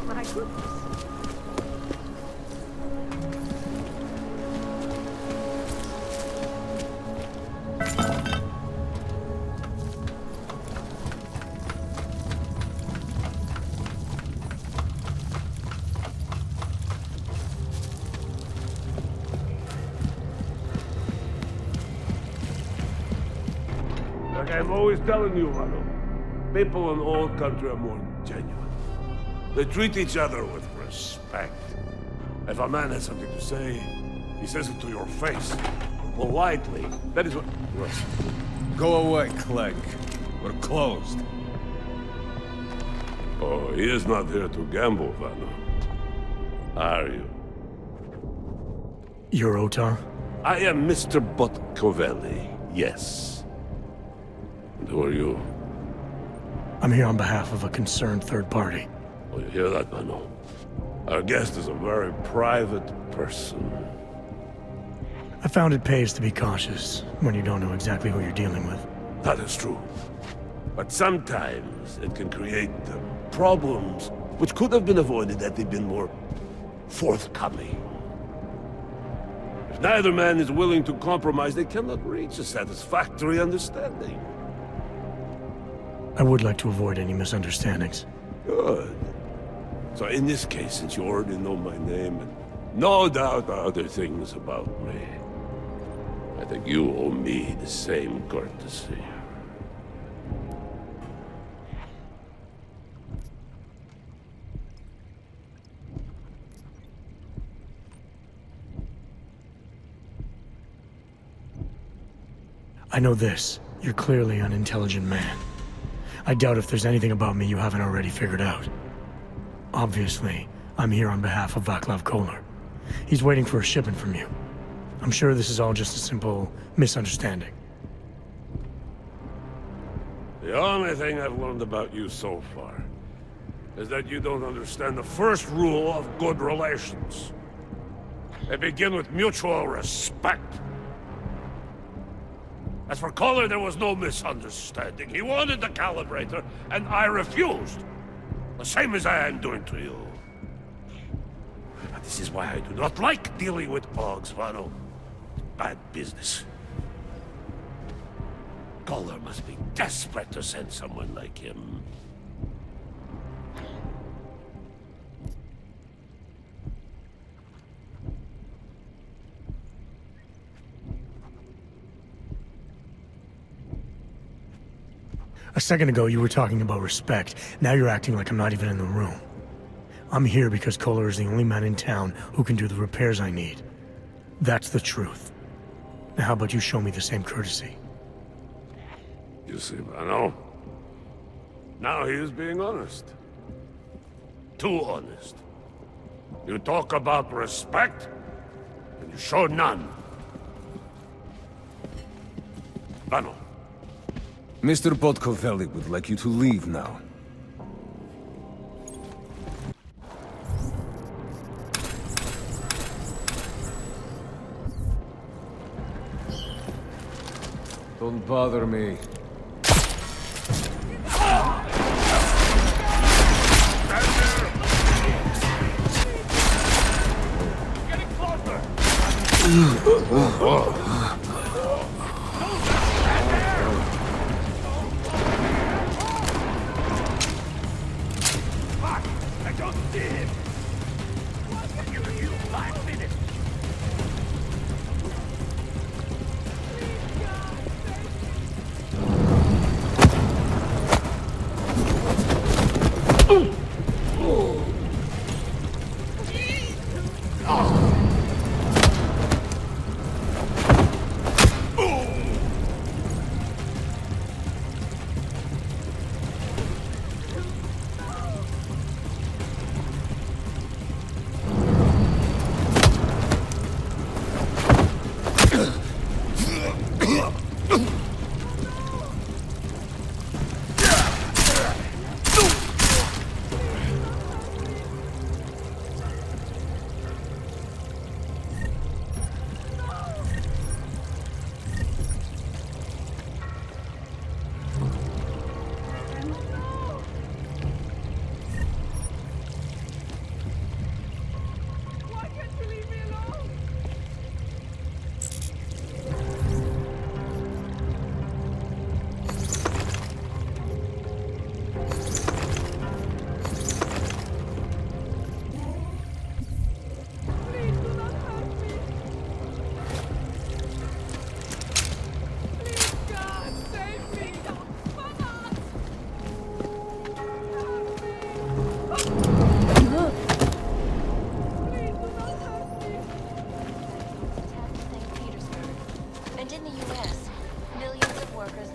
My goodness. Like I'm always telling you, Rado, people in all country are more genuine. They treat each other with respect. If a man has something to say, he says it to your face. Politely. That is what... Listen. Go away, Clegg. We're closed. Oh, he is not here to gamble, Vano. Are you? You're Otar? I am Mr. Botkovelli, yes. And who are you? I'm here on behalf of a concerned third party. Oh, you hear that, Vano? Our guest is a very private person. I found it pays to be cautious when you don't know exactly who you're dealing with. That is true. But sometimes it can create problems which could have been avoided had they been more forthcoming. If neither man is willing to compromise, they cannot reach a satisfactory understanding. I would like to avoid any misunderstandings. Good. So in this case, since you already know my name, and no doubt other things about me, I think you owe me the same courtesy. I know this. You're clearly an intelligent man. I doubt if there's anything about me you haven't already figured out. Obviously, I'm here on behalf of Vaclav Kolar. He's waiting for a shipment from you. I'm sure this is all just a simple misunderstanding. The only thing I've learned about you so far is that you don't understand the first rule of good relations. They begin with mutual respect. As for Kolar, there was no misunderstanding. He wanted the calibrator, and I refused. The same as I am doing to you. This is why I do not like dealing with Pogs, Vano. Bad business. Kolar must be desperate to send someone like him. A second ago, you were talking about respect. Now you're acting like I'm not even in the room. I'm here because Kolar is the only man in town who can do the repairs I need. That's the truth. Now how about you show me the same courtesy? You see, Vano? Now he is being honest. Too honest. You talk about respect, and you show none. Vano. Mr. Podkoveli would like you to leave now. Don't bother me. Getting closer!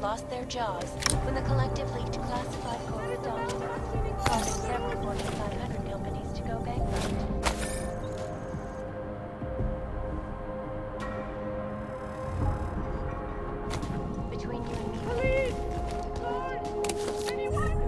Lost their jobs when the collective leaked classified corporate documents, causing several Fortune 500 companies to go bankrupt. Between you and me, police! Anyone?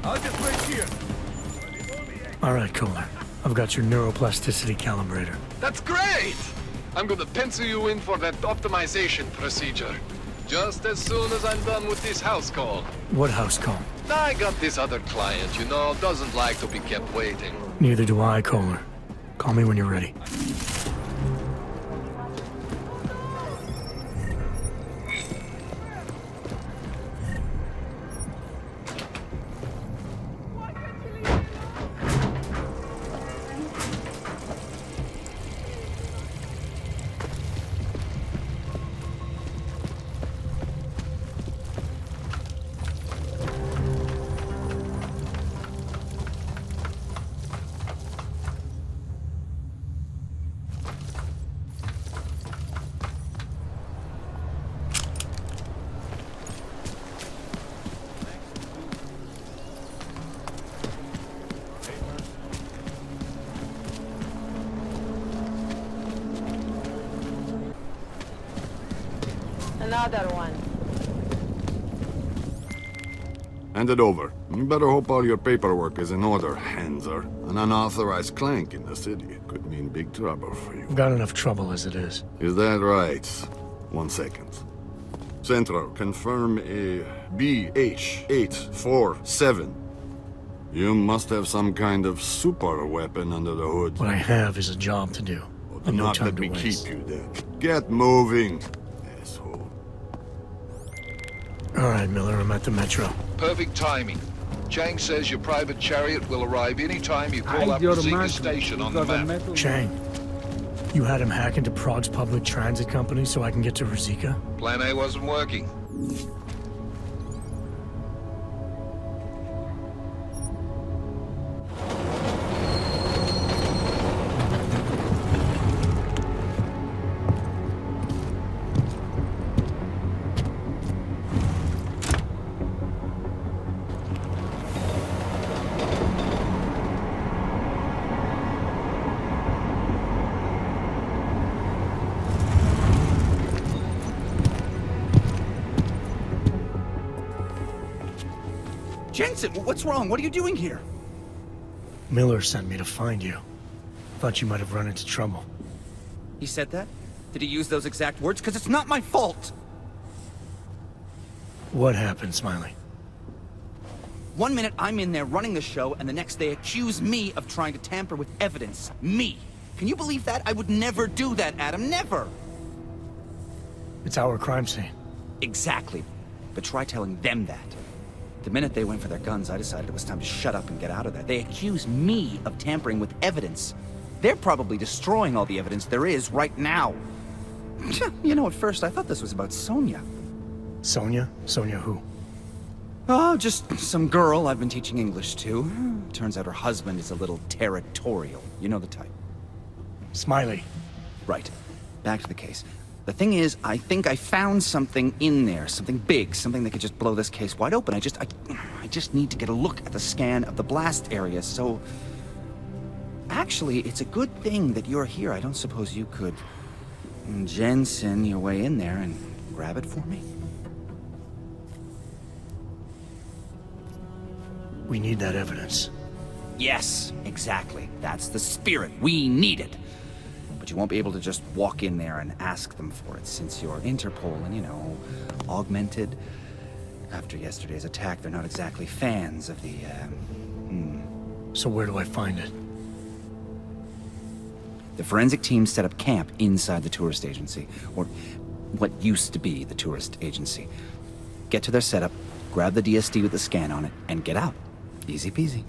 I'll just wait here. All right, Kolar. I've got your neuroplasticity calibrator. That's great! I'm gonna pencil you in for that optimization procedure. Just as soon as I'm done with this house call. What house call? I got this other client, you know, doesn't like to be kept waiting. Neither do I, Kohler. Call me when you're ready. Another one. Hand it over. You better hope all your paperwork is in order, Hanser. An unauthorized clank in the city could mean big trouble for you. Got enough trouble as it is. Is that right? 1 second. Central, confirm a BH-847. You must have some kind of super weapon under the hood. What I have is a job to do. And no Not time let to me waste. keep you then. Get moving, asshole. All right, Miller, I'm at the Metro. Perfect timing. Chang says your private chariot will arrive any time you call up Ruzicka station on the map. Chang, you had him hack into Prague's public transit company so I can get to Ruzicka? Plan A wasn't working. Jensen, what's wrong? What are you doing here? Miller sent me to find you. Thought you might have run into trouble. He said that? Did he use those exact words? Because it's not my fault! What happened, Smiley? 1 minute I'm in there running the show, and the next they accuse me of trying to tamper with evidence. Me! Can you believe that? I would never do that, Adam. Never! It's our crime scene. Exactly. But try telling them that. The minute they went for their guns, I decided it was time to shut up and get out of there. They accuse me of tampering with evidence. They're probably destroying all the evidence there is right now. You know, at first I thought this was about Sonia. Sonia? Sonia who? Oh, just some girl I've been teaching English to. Turns out her husband is a little territorial. You know the type. Smiley. Right. Back to the case. The thing is, I think I found something in there. Something big. Something that could just blow this case wide open. I just need to get a look at the scan of the blast area, so... Actually, it's a good thing that you're here. I don't suppose you could... Jensen your way in there and grab it for me? We need that evidence. Yes, exactly. That's the spirit. We need it. But you won't be able to just walk in there and ask them for it, since you're Interpol and, you know, augmented. After yesterday's attack, they're not exactly fans of the, So where do I find it? The forensic team set up camp inside the tourist agency, or what used to be the tourist agency. Get to their setup, grab the DSD with the scan on it, and get out. Easy peasy.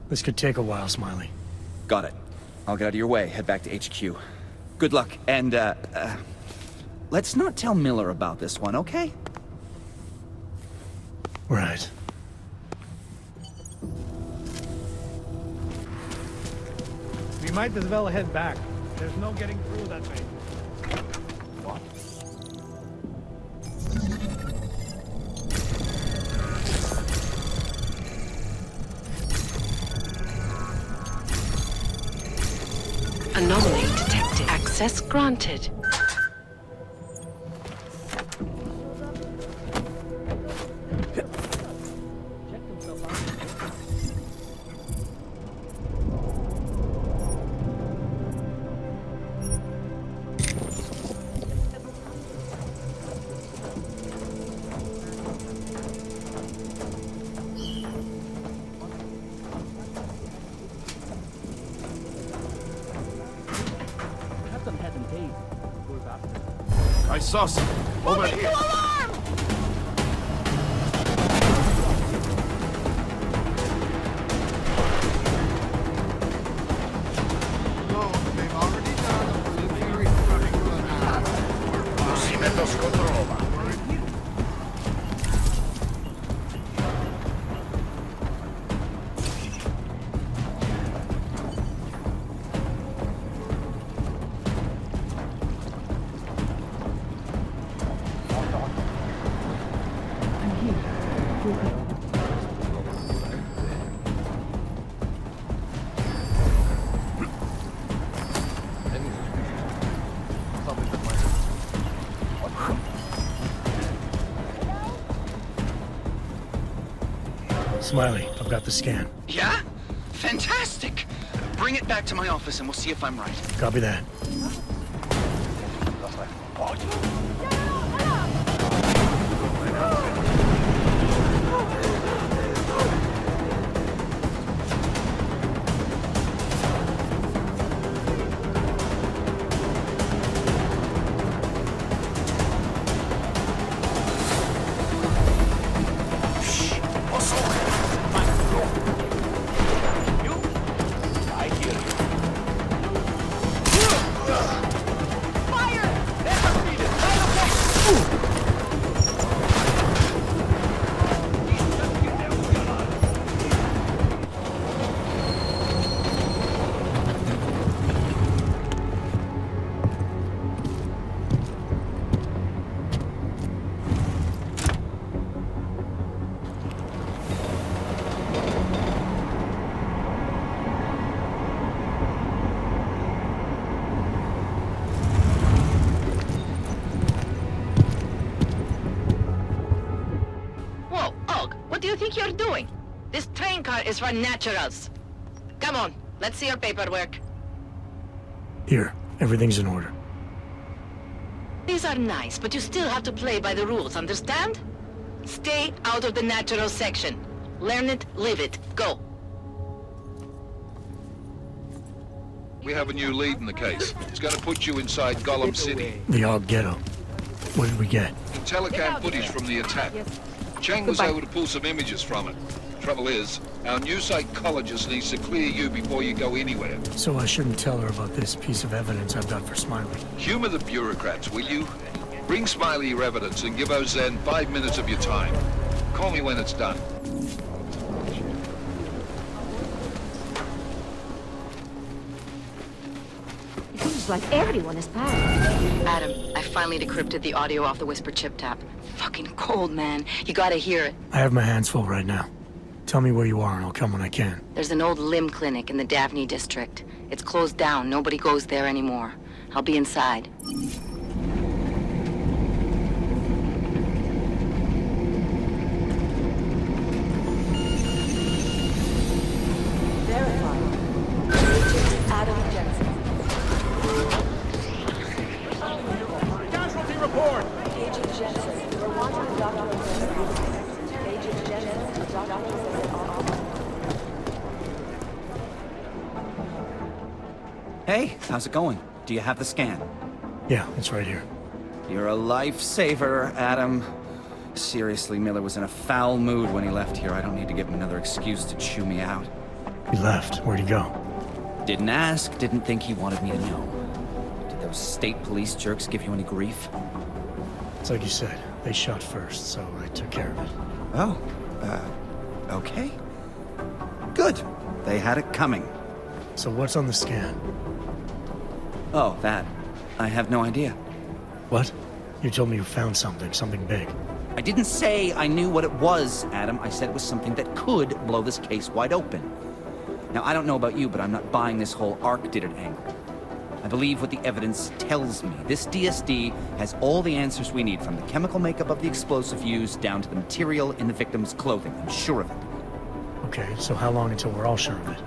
This could take a while, Smiley. Got it. I'll get out of your way, head back to HQ. Good luck, and, let's not tell Miller about this one, okay? Right. We might as well head back. There's no getting through that way. What? Anomaly detected. Access granted. I saw something. Over here. Smiley, I've got the scan. Yeah? Fantastic! Bring it back to my office and we'll see if I'm right. Copy that. You're doing? This train car is for naturals. Come on, let's see your paperwork. Here, everything's in order. These are nice, but you still have to play by the rules, understand? Stay out of the natural section. Learn it, live it. Go. We have a new lead in the case. It's going to put you inside Golem City. The Og Ghetto. What did we get? Telecam footage from the attack. Chang was able to pull some images from it. Trouble is, our new psychologist needs to clear you before you go anywhere. So I shouldn't tell her about this piece of evidence I've got for Smiley. Humor the bureaucrats, will you? Bring Smiley your evidence and give Ozen 5 minutes of your time. Call me when it's done. It seems like everyone is back. Adam, I finally decrypted the audio off the Whisper chip tap. Fucking cold, man. You gotta hear it. I have my hands full right now. Tell me where you are and I'll come when I can. There's an old limb clinic in the Daphne district. It's closed down. Nobody goes there anymore. I'll be inside. Adam Jensen. Casualty report! Agent Jensen, we're wanting Dr. Agent Jensen, a doctor. Hey, how's it going? Do you have the scan? Yeah, it's right here. You're a lifesaver, Adam. Seriously, Miller was in a foul mood when he left here. I don't need to give him another excuse to chew me out. He left. Where'd he go? Didn't ask, didn't think he wanted me to know. Did those state police jerks give you any grief? It's like you said. They shot first, so I took care of it. Oh, okay. Good. They had it coming. So what's on the scan? Oh, that. I have no idea. What? You told me you found something big. I didn't say I knew what it was, Adam. I said it was something that could blow this case wide open. Now, I don't know about you, but I'm not buying this whole Ark did it angle. I believe what the evidence tells me. This DSD has all the answers we need, from the chemical makeup of the explosive used down to the material in the victim's clothing. I'm sure of it. Okay, so how long until we're all sure of it?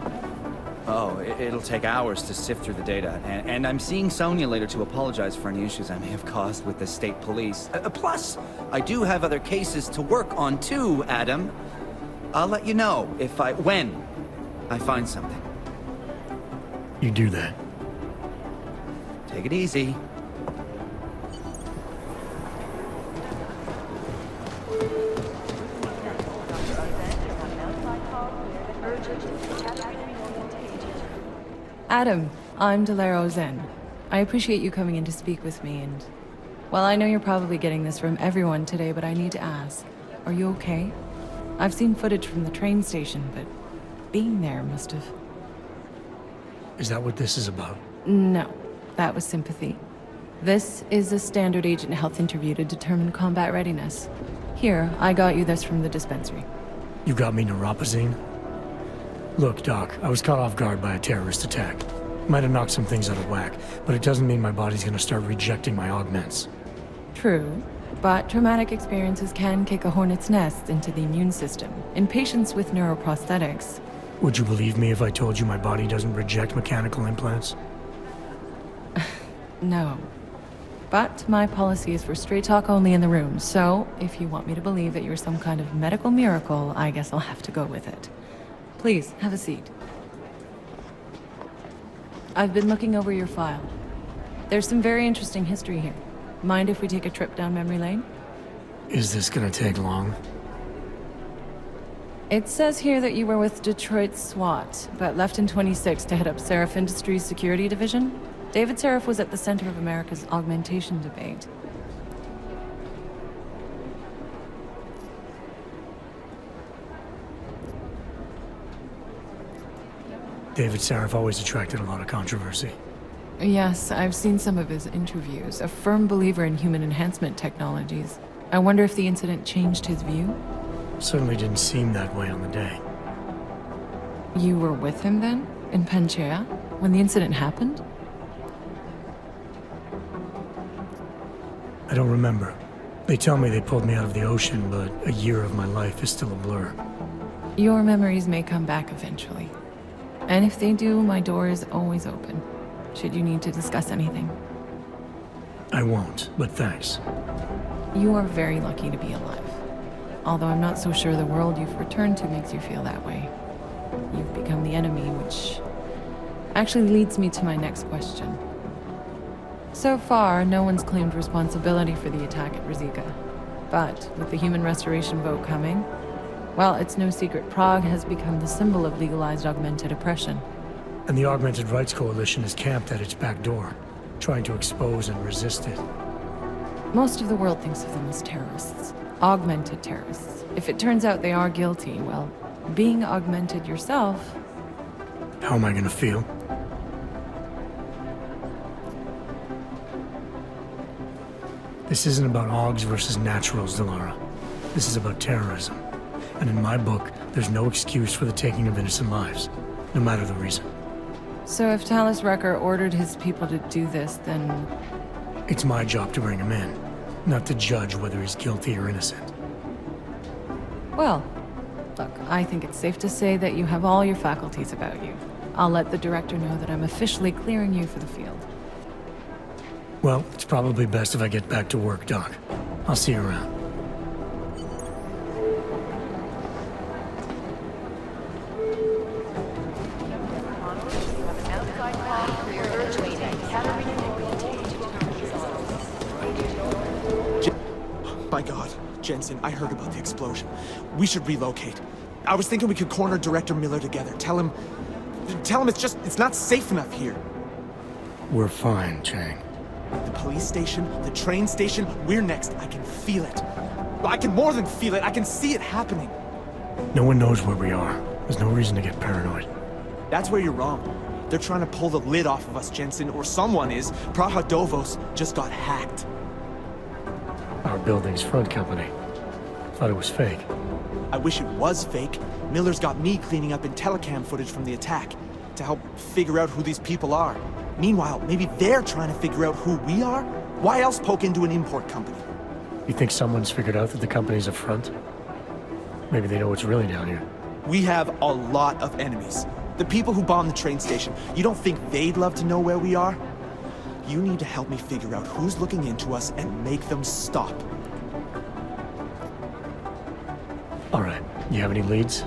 Oh, it'll take hours to sift through the data. And I'm seeing Sonia later to apologize for any issues I may have caused with the state police. Plus, I do have other cases to work on too, Adam. I'll let you know when I find something. You do that. Take it easy. Adam, I'm Delero Zen. I appreciate you coming in to speak with me, and... Well, I know you're probably getting this from everyone today, but I need to ask. Are you okay? I've seen footage from the train station, but being there must have... Is that what this is about? No, that was sympathy. This is a standard agent health interview to determine combat readiness. Here, I got you this from the dispensary. You got me neuropazine? Look, Doc, I was caught off guard by a terrorist attack. Might have knocked some things out of whack, but it doesn't mean my body's gonna start rejecting my augments. True, but traumatic experiences can kick a hornet's nest into the immune system. In patients with neuroprosthetics... Would you believe me if I told you my body doesn't reject mechanical implants? No. But my policy is for straight talk only in the room, so if you want me to believe that you're some kind of medical miracle, I guess I'll have to go with it. Please, have a seat. I've been looking over your file. There's some very interesting history here. Mind if we take a trip down memory lane? Is this gonna take long? It says here that you were with Detroit SWAT, but left in 26 to head up Seraph Industries' security division. David Seraph was at the center of America's augmentation debate. David Seraph always attracted a lot of controversy. Yes, I've seen some of his interviews. A firm believer in human enhancement technologies. I wonder if the incident changed his view? Certainly didn't seem that way on the day. You were with him then? In Panchea? When the incident happened? I don't remember. They tell me they pulled me out of the ocean, but a year of my life is still a blur. Your memories may come back eventually. And if they do, my door is always open, should you need to discuss anything. I won't, but thanks. You are very lucky to be alive. Although I'm not so sure the world you've returned to makes you feel that way. You've become the enemy, which actually leads me to my next question. So far, no one's claimed responsibility for the attack at Ruzicka. But with the human restoration vote coming, well, it's no secret Prague has become the symbol of legalized augmented oppression. And the Augmented Rights Coalition is camped at its back door, trying to expose and resist it. Most of the world thinks of them as terrorists. Augmented terrorists. If it turns out they are guilty, well, being augmented yourself... How am I gonna feel? This isn't about Augs versus Naturals, Delara. This is about terrorism. And in my book, there's no excuse for the taking of innocent lives, no matter the reason. So if Talus Rucker ordered his people to do this, then... It's my job to bring him in, not to judge whether he's guilty or innocent. Well, look, I think it's safe to say that you have all your faculties about you. I'll let the director know that I'm officially clearing you for the field. Well, it's probably best if I get back to work, Doc. I'll see you around. My God, Jensen, I heard about the explosion. We should relocate. I was thinking we could corner Director Miller together. Tell him it's not safe enough here. We're fine, Chang. The police station, the train station, we're next. I can feel it. I can more than feel it, I can see it happening. No one knows where we are. There's no reason to get paranoid. That's where you're wrong. They're trying to pull the lid off of us, Jensen, or someone is. Praha Dovos just got hacked. Our building's front company. Thought it was fake. I wish it was fake. Miller's got me cleaning up IntelliCam footage from the attack to help figure out who these people are. Meanwhile, maybe they're trying to figure out who we are? Why else poke into an import company? You think someone's figured out that the company's a front? Maybe they know what's really down here. We have a lot of enemies. The people who bombed the train station, you don't think they'd love to know where we are? You need to help me figure out who's looking into us and make them stop. All right. You have any leads?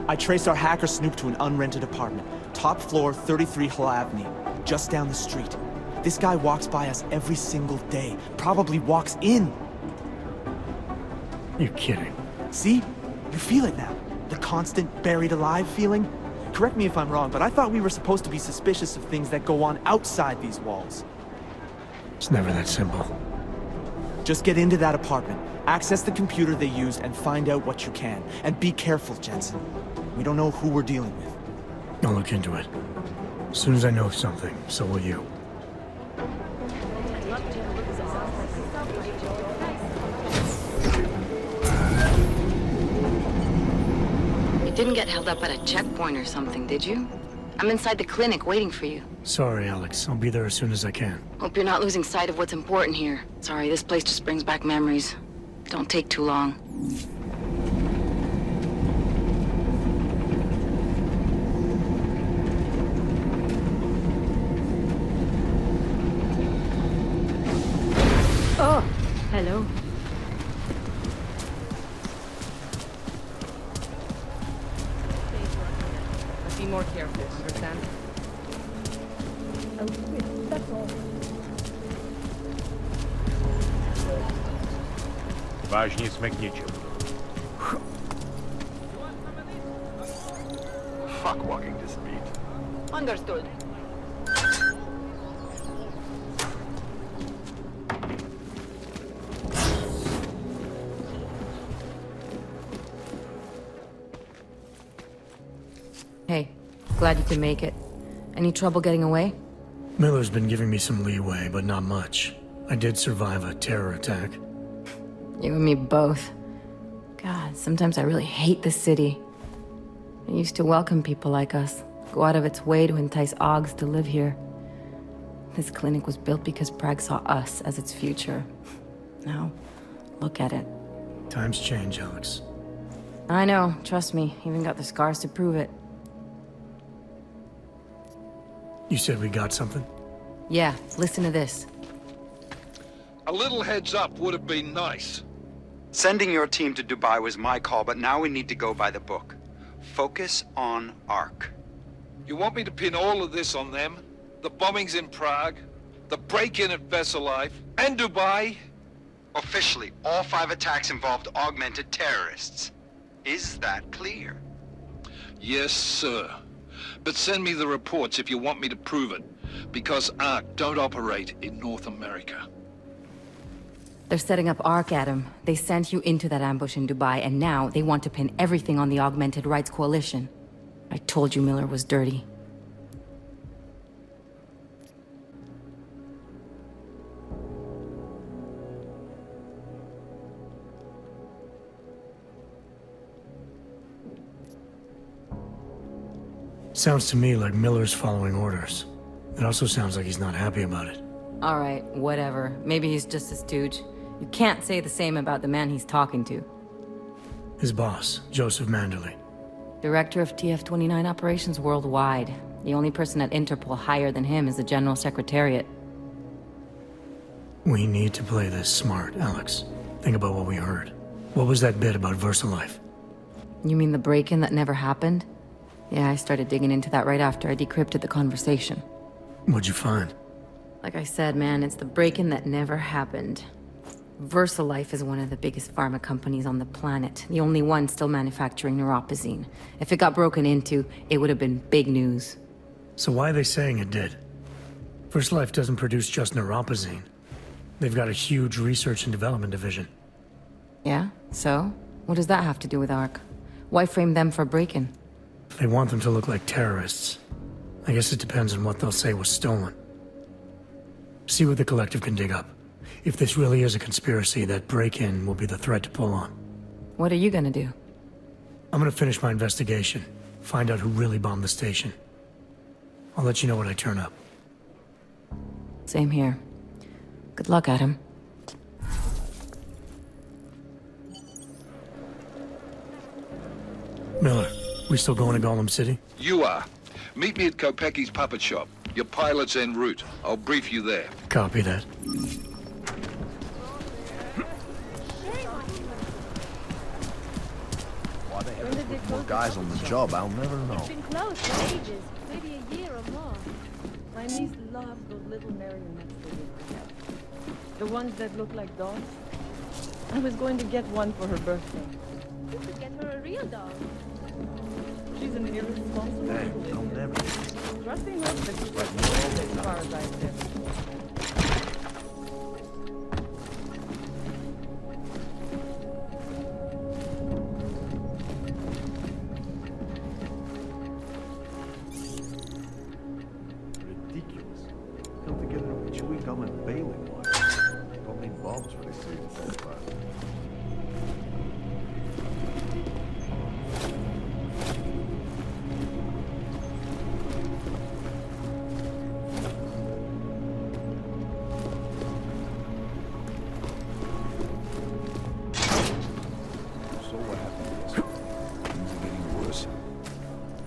I traced our hacker snoop to an unrented apartment. Top floor, 33 Hlavny, just down the street. This guy walks by us every single day. Probably walks in. You're kidding. See? You feel it now. The constant buried alive feeling? Correct me if I'm wrong, but I thought we were supposed to be suspicious of things that go on outside these walls. It's never that simple. Just get into that apartment, access the computer they used, and find out what you can. And be careful, Jensen. We don't know who we're dealing with. I'll look into it. As soon as I know something, so will you. You didn't get held up at a checkpoint or something, did you? I'm inside the clinic waiting for you. Sorry, Alex. I'll be there as soon as I can. Hope you're not losing sight of what's important here. Sorry, this place just brings back memories. Don't take too long. Oh, hello. Be more careful, understand? That's all. Важнее смекничу. Fuck walking this beat. Understood. Hey, glad you can make it. Any trouble getting away? Miller's been giving me some leeway, but not much. I did survive a terror attack. You and me both. God, sometimes I really hate this city. It used to welcome people like us, go out of its way to entice Augs to live here. This clinic was built because Prague saw us as its future. Now, look at it. Times change, Alex. I know, trust me, even got the scars to prove it. You said we got something? Yeah, listen to this. A little heads up would have been nice. Sending your team to Dubai was my call, but now we need to go by the book. Focus on Ark. You want me to pin all of this on them? The bombings in Prague, the break-in at Vesellife, and Dubai? Officially, all 5 attacks involved augmented terrorists. Is that clear? Yes, sir. But send me the reports if you want me to prove it, because Ark don't operate in North America. They're setting up Ark, Adam. They sent you into that ambush in Dubai, and now they want to pin everything on the Augmented Rights Coalition. I told you Miller was dirty. Sounds to me like Miller's following orders. It also sounds like he's not happy about it. All right, whatever. Maybe he's just a stooge. You can't say the same about the man he's talking to. His boss, Joseph Manderley. Director of TF-29 operations worldwide. The only person at Interpol higher than him is the General Secretariat. We need to play this smart, Alex. Think about what we heard. What was that bit about Versalife? You mean the break-in that never happened? Yeah, I started digging into that right after I decrypted the conversation. What'd you find? Like I said, man, it's the break-in that never happened. Versalife is one of the biggest pharma companies on the planet, the only one still manufacturing neuropozyne. If it got broken into, it would have been big news. So why are they saying it did? Versalife doesn't produce just neuropozyne. They've got a huge research and development division. Yeah? So? What does that have to do with Ark? Why frame them for break-in? They want them to look like terrorists. I guess it depends on what they'll say was stolen. See what the collective can dig up. If this really is a conspiracy, that break-in will be the thread to pull on. What are you gonna do? I'm gonna finish my investigation. Find out who really bombed the station. I'll let you know when I turn up. Same here. Good luck, Adam. Miller, we still going to Golem City? You are. Meet me at Kopecki's puppet shop. Your pilot's en route. I'll brief you there. Copy that. Why they haven't put more guys on the job, I'll never know. It's been closed for ages, maybe a year or more. My niece loves those little marionettes they did have. The ones that look like dolls. I was going to get one for her birthday. You could get her a real doll. She She's an irresponsible fool. I'll never. Trusting her with the as far as I said. Ridiculous. Come together with chewing gum and baling wire. Don't need bombs for this serious fire.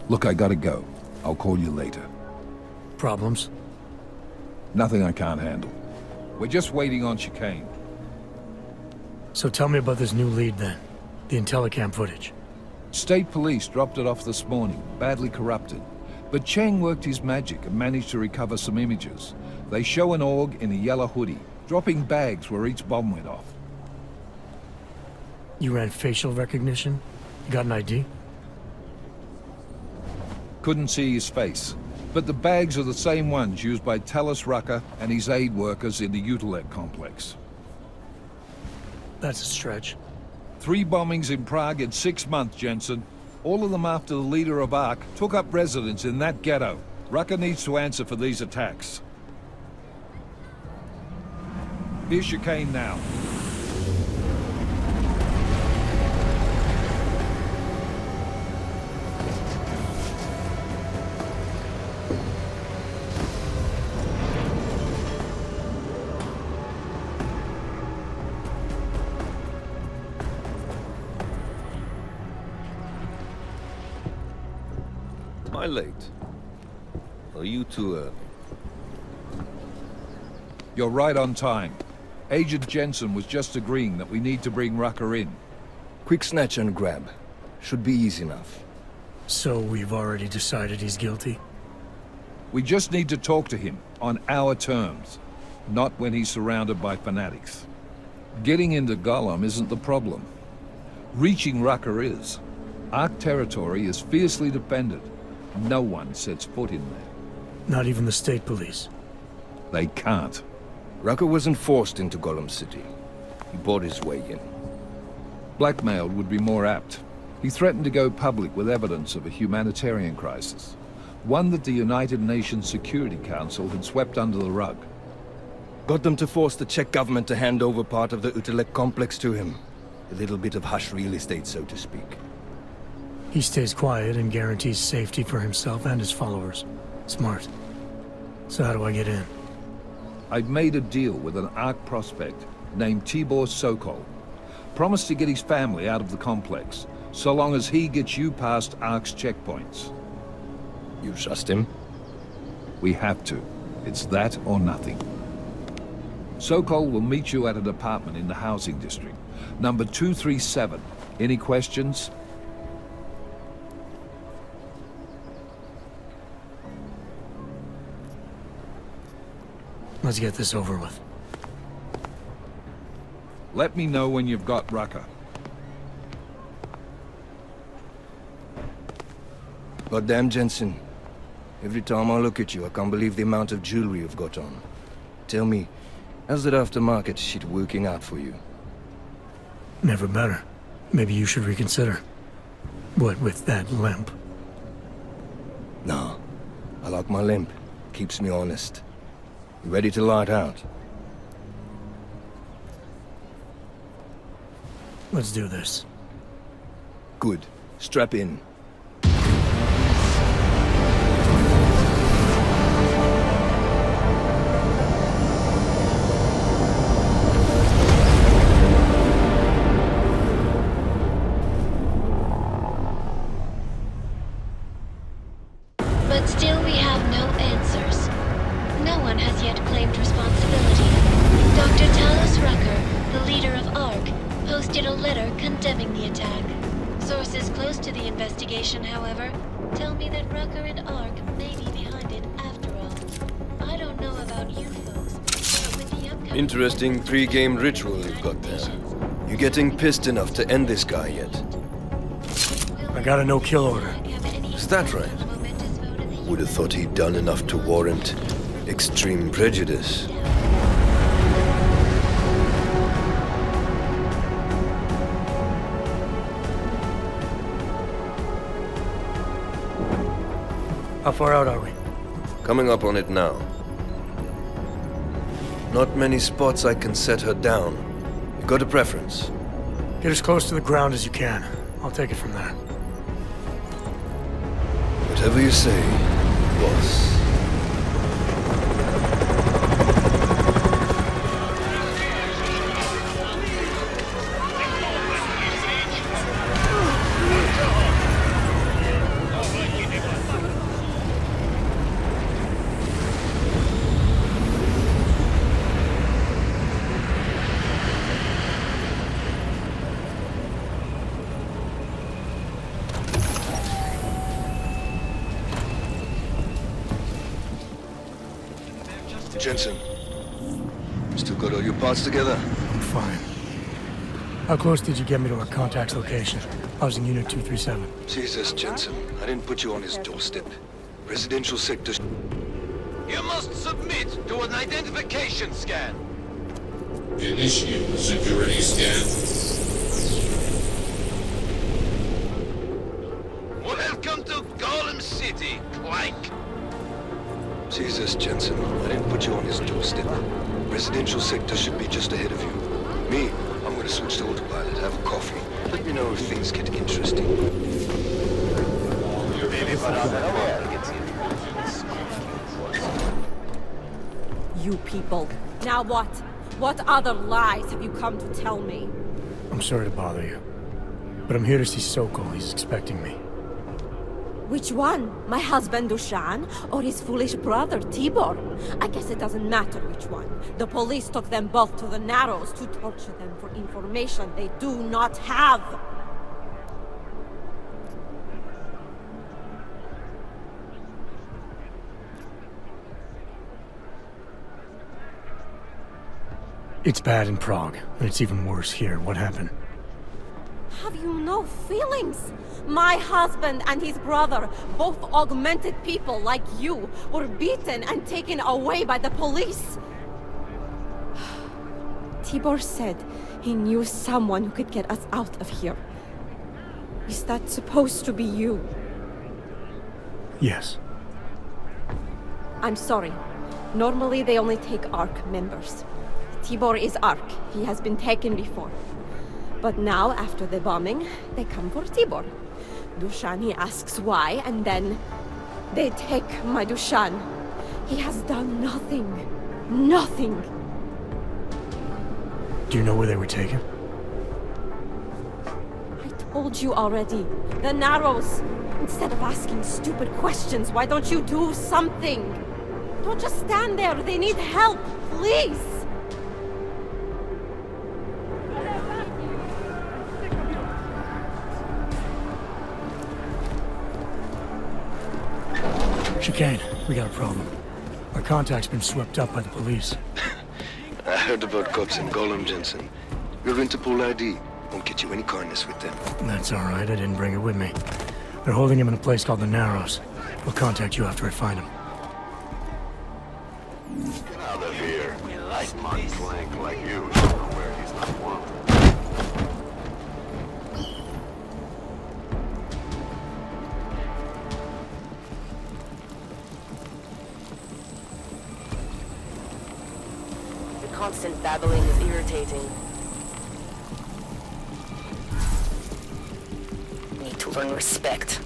Look, I gotta go. I'll call you later. Problems? Nothing I can't handle. We're just waiting on chicane. So tell me about this new lead then. The Intellicam footage. State police dropped it off this morning, badly corrupted. But Cheng worked his magic and managed to recover some images. They show an org in a yellow hoodie, dropping bags where each bomb went off. You ran facial recognition? You got an ID? Couldn't see his face, but the bags are the same ones used by Rucker and his aid workers in the Utilec complex. That's a stretch. 3 bombings in Prague in 6 months, Jensen. All of them after the leader of ARC took up residence in that ghetto. Rucker needs to answer for these attacks. Here's chicane now. Am I late? Are you too early? You're right on time. Agent Jensen was just agreeing that we need to bring Rucker in. Quick snatch and grab. Should be easy enough. So we've already decided he's guilty? We just need to talk to him on our terms, not when he's surrounded by fanatics. Getting into Golem isn't the problem. Reaching Rucker is. ARC territory is fiercely defended. No one sets foot in there. Not even the state police? They can't. Rucker wasn't forced into Golem City. He bought his way in. Blackmailed would be more apt. He threatened to go public with evidence of a humanitarian crisis. One that the United Nations Security Council had swept under the rug. Got them to force the Czech government to hand over part of the Utilec complex to him. A little bit of hush real estate, so to speak. He stays quiet and guarantees safety for himself and his followers. Smart. So how do I get in? I've made a deal with an ARC prospect named Tibor Sokol. Promised to get his family out of the complex, so long as he gets you past ARC's checkpoints. You trust him? We have to. It's that or nothing. Sokol will meet you at an apartment in the housing district. Number 237. Any questions? Let's get this over with. Let me know when you've got Rucker. Goddamn, Jensen. Every time I look at you, I can't believe the amount of jewelry you've got on. Tell me, how's that aftermarket shit working out for you? Never better. Maybe you should reconsider. What with that limp? No. I like my limp. Keeps me honest. You ready to light out? Let's do this. Good. Strap in. But still we have no answers. No one has yet claimed responsibility. Dr. Rucker, the leader of ARC, posted a letter condemning the attack. Sources close to the investigation, however, tell me that Rucker and ARC may be behind it after all. I don't know about you folks, but with the upcoming... Interesting pre-game ritual you've got there. You getting pissed enough to end this guy yet? I got a no-kill order. Is that right? Would have thought he'd done enough to warrant extreme prejudice. How far out are we? Coming up on it now. Not many spots I can set her down. You got a preference? Get as close to the ground as you can. I'll take it from there. Whatever you say, boss. Jensen, still got all your parts together? I'm fine. How close did you get me to our contact's location? I was in Unit 237. Jesus, Jensen. I didn't put you on his doorstep. Residential sector... You must submit to an identification scan. Initiate security scan. Welcome to Golem City, Clank. Jesus, Jensen. I didn't put you on his doorstep. Residential sector should be just ahead of you. Me, I'm gonna switch to autopilot, have a coffee. Let me know if things get interesting. You people. Now what? What other lies have you come to tell me? I'm sorry to bother you. But I'm here to see Sokol. He's expecting me. Which one? My husband Dushan or his foolish brother Tibor? I guess it doesn't matter which one. The police took them both to the Narrows to torture them for information they do not have. It's bad in Prague, and it's even worse here. What happened? Have you no feelings? My husband and his brother, both augmented people like you, were beaten and taken away by the police. Tibor said he knew someone who could get us out of here. Is that supposed to be you? Yes. I'm sorry. Normally they only take ARC members. Tibor is ARC. He has been taken before. But now, after the bombing, they come for Tibor. Dushan, he asks why, and then they take my Dushan. He has done nothing. Nothing. Do you know where they were taken? I told you already. The Narrows. Instead of asking stupid questions, why don't you do something? Don't just stand there. They need help. Please. Chicane, we got a problem. Our contact's been swept up by the police. I heard about cops in Golem, Jensen. Your Interpol ID won't get you any kindness with them. That's all right. I didn't bring it with me. They're holding him in a place called the Narrows. We'll contact you after I find him. Get out of here. Smart flank like you should know where he's not wanted. Constant babbling is irritating. Need to learn respect.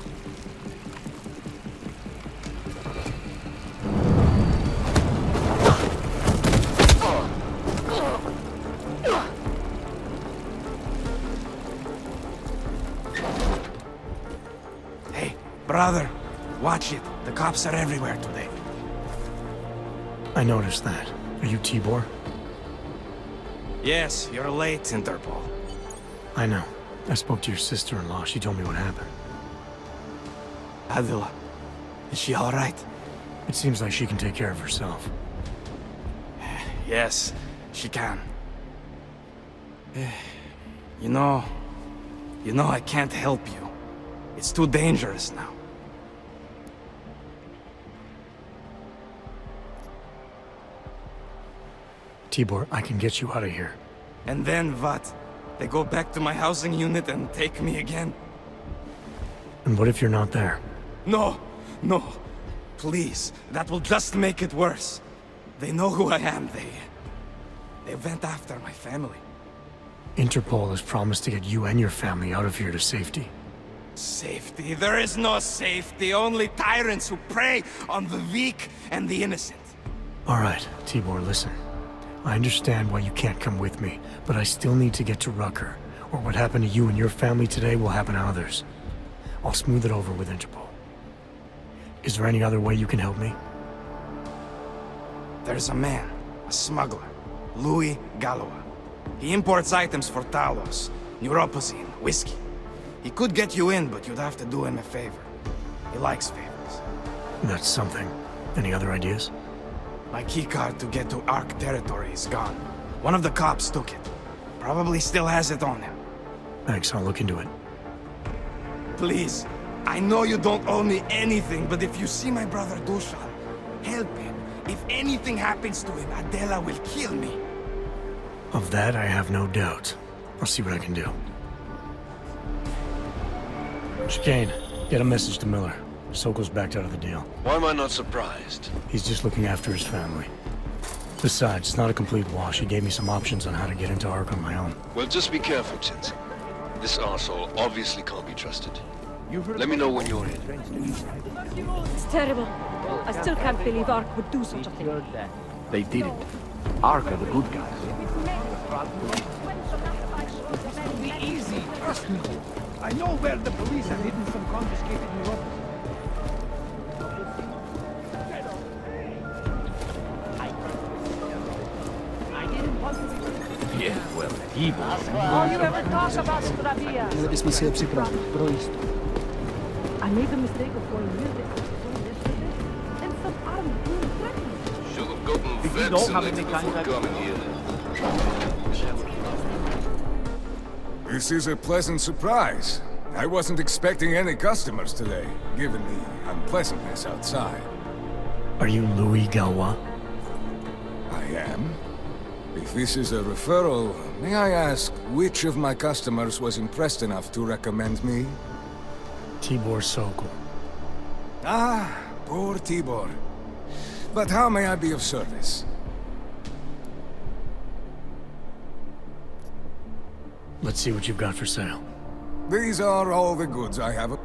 Hey, brother, watch it. The cops are everywhere today. I noticed that. Are you Tibor? Yes, you're late, Interpol. I know. I spoke to your sister-in-law. She told me what happened. Adila, is she all right? It seems like she can take care of herself. Yes, she can. You know, I can't help you. It's too dangerous now. Tibor, I can get you out of here. And then what? They go back to my housing unit and take me again? And what if you're not there? No, no. Please, that will just make it worse. They know who I am. They went after my family. Interpol has promised to get you and your family out of here to safety. Safety? There is no safety. Only tyrants who prey on the weak and the innocent. All right, Tibor, listen. I understand why you can't come with me, but I still need to get to Rucker, or what happened to you and your family today will happen to others. I'll smooth it over with Interpol. Is there any other way you can help me? There's a man, a smuggler, Louis Galois. He imports items for Talos, neuropozyne, whiskey. He could get you in, but you'd have to do him a favor. He likes favors. That's something. Any other ideas? My keycard to get to Ark territory is gone. One of the cops took it. Probably still has it on him. Thanks, I'll look into it. Please, I know you don't owe me anything, but if you see my brother Dusan, help him. If anything happens to him, Adela will kill me. Of that, I have no doubt. I'll see what I can do. Chicane, get a message to Miller. Sokol's backed out of the deal. Why am I not surprised? He's just looking after his family. Besides, it's not a complete wash. He gave me some options on how to get into Ark on my own. Well, just be careful, Jensen. This arsehole obviously can't be trusted. Let me know when you're in. It's terrible. I still can't believe Ark would do such a thing. They didn't. Ark are the good guys. Be easy, trust me. I know where the police have hidden some confiscated neuropozyne. Yeah, well, evil. All you ever talk about Stravia. I made the mistake of going near this. And some army being threatened. Should have gotten vaccinated before coming here. This is a pleasant surprise. I wasn't expecting any customers today, given the unpleasantness outside. Are you Louis Galois? I am. If this is a referral, may I ask which of my customers was impressed enough to recommend me? Tibor Sokol. Ah, poor Tibor. But how may I be of service? Let's see what you've got for sale. These are all the goods I have.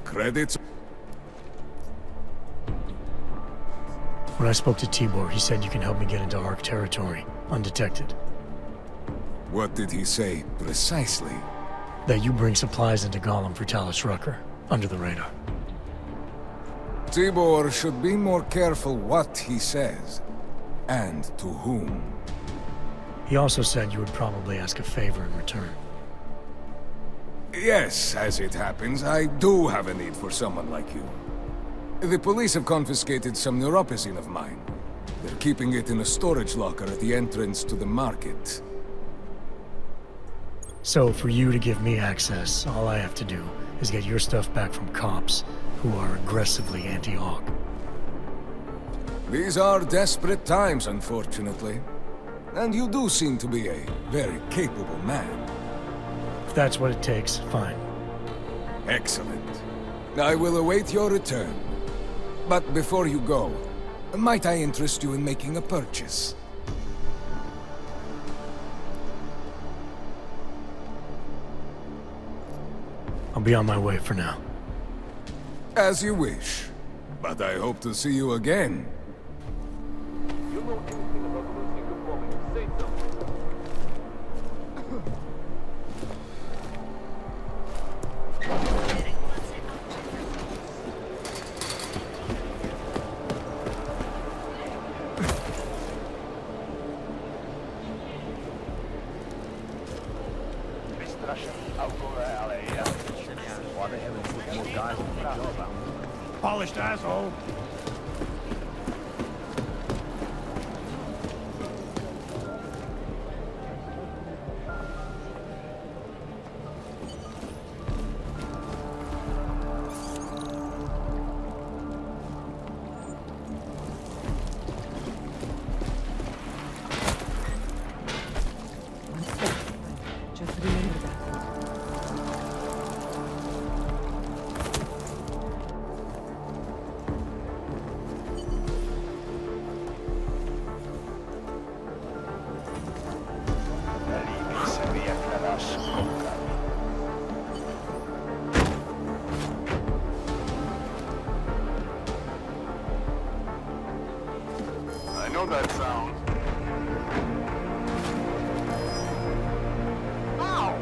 Credits? When I spoke to Tibor, he said you can help me get into Ark territory, undetected. What did he say, precisely? That you bring supplies into Golem for Talos Rucker, under the radar. Tibor should be more careful what he says, and to whom. He also said you would probably ask a favor in return. Yes, as it happens, I do have a need for someone like you. The police have confiscated some neuropozyne of mine. They're keeping it in a storage locker at the entrance to the market. So for you to give me access, all I have to do is get your stuff back from cops who are aggressively anti-Hawk. These are desperate times, unfortunately. And you do seem to be a very capable man. If that's what it takes, fine. Excellent. I will await your return. But before you go, might I interest you in making a purchase? I'll be on my way for now. As you wish. But I hope to see you again. You know anything about the Ruzicka bombing? Say so. Polished asshole. Just remember that. I know that sound. Ow!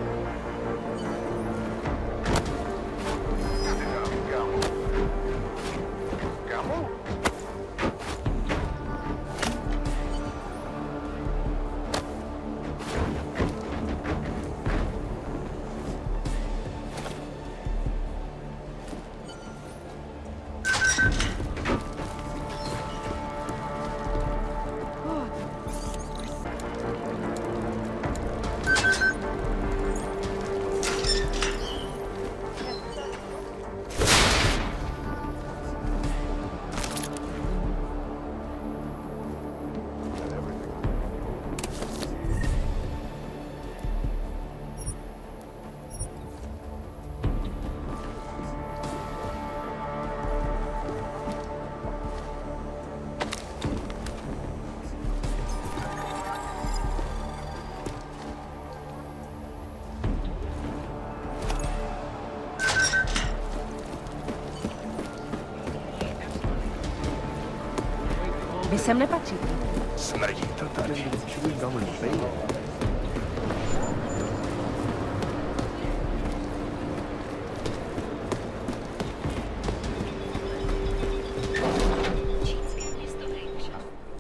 Gamble? Vy sem nepatříte. Smrdí to tady.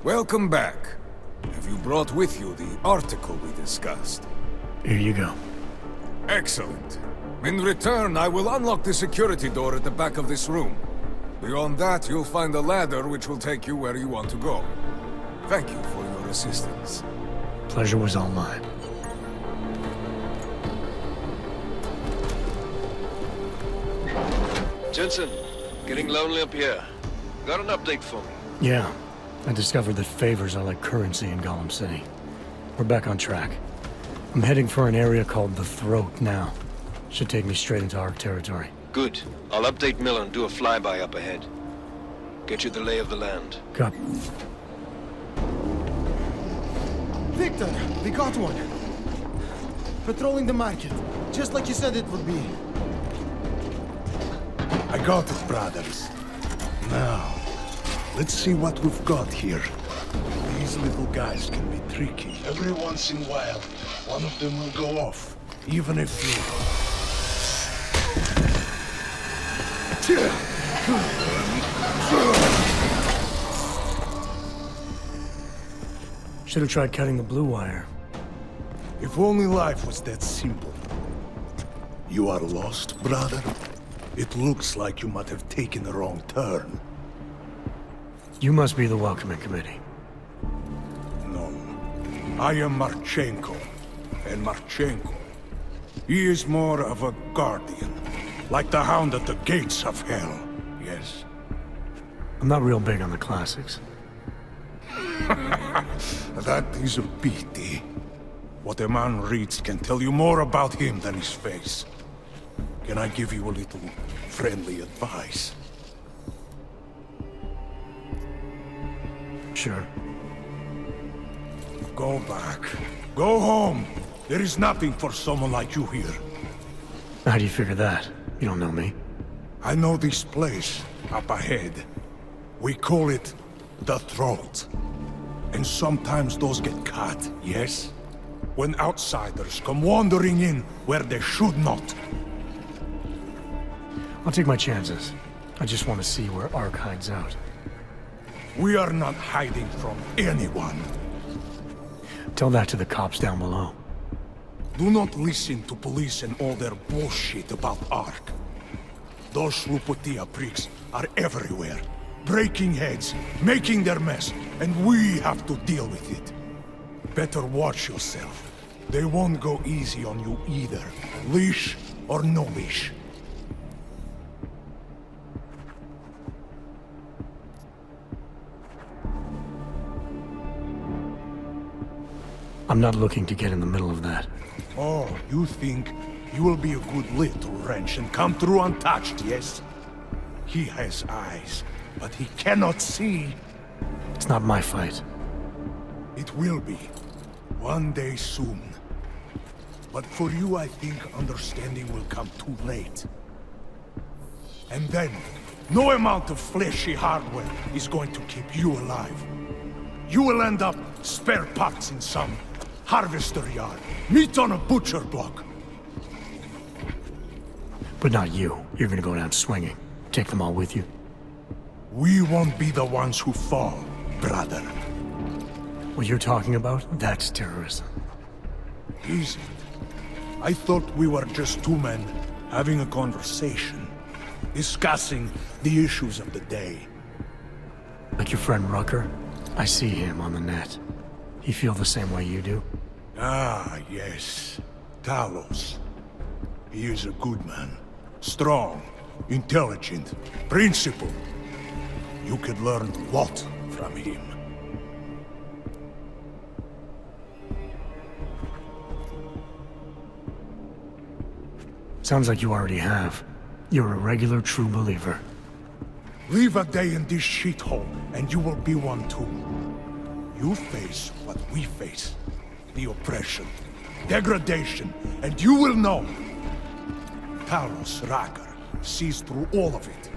Welcome back. Have you brought with you the article we discussed? Here you go. Excellent. In return, I will unlock the security door at the back of this room. Beyond that, you'll find a ladder which will take you where you want to go. Thank you for your assistance. Pleasure was all mine. Jensen, getting lonely up here. Got an update for me? Yeah, I discovered that favors are like currency in Golem City. We're back on track. I'm heading for an area called the Throat now. Should take me straight into Ark territory. Good. I'll update Miller and do a flyby up ahead. Get you the lay of the land. Copy. Victor, we got one. Patrolling the market, just like you said it would be. I got it, brothers. Now, let's see what we've got here. These little guys can be tricky. Every once in a while, one of them will go off, even if you... Should have tried cutting the blue wire. If only life was that simple. You are lost, brother? It looks like you might have taken the wrong turn. You must be the welcoming committee. No. I am Marchenko. And Marchenko, he is more of a guardian. Like the hound at the gates of hell. Yes. I'm not real big on the classics. That is a pity. What a man reads can tell you more about him than his face. Can I give you a little friendly advice? Sure. Go back. Go home. There is nothing for someone like you here. How do you figure that? You don't know me. I know this place, up ahead. We call it the Throat. And sometimes those get cut, yes? When outsiders come wandering in where they should not. I'll take my chances. I just want to see where Ark hides out. We are not hiding from anyone. Tell that to the cops down below. Do not listen to police and all their bullshit about Ark. Those Slupotia pricks are everywhere. Breaking heads, making their mess, and we have to deal with it. Better watch yourself. They won't go easy on you either. Leash or no leash. I'm not looking to get in the middle of that. Oh, you think you will be a good little wrench and come through untouched, yes? He has eyes, but he cannot see. It's not my fight. It will be. One day soon. But for you, I think understanding will come too late. And then, no amount of fleshy hardware is going to keep you alive. You will end up spare parts in some harvester yard, meat on a butcher block. But not you. You're gonna go down swinging. Take them all with you. We won't be the ones who fall, brother. What you're talking about, that's terrorism. Easy. I thought we were just two men having a conversation, discussing the issues of the day. Like your friend Rucker? I see him on the net. He feel the same way you do? Ah, yes. Talos. He is a good man. Strong, intelligent, principled. You could learn a lot from him. Sounds like you already have. You're a regular true believer. Live a day in this shithole, and you will be one too. You face what we face. The oppression, degradation, and you will know. Talos Rucker sees through all of it.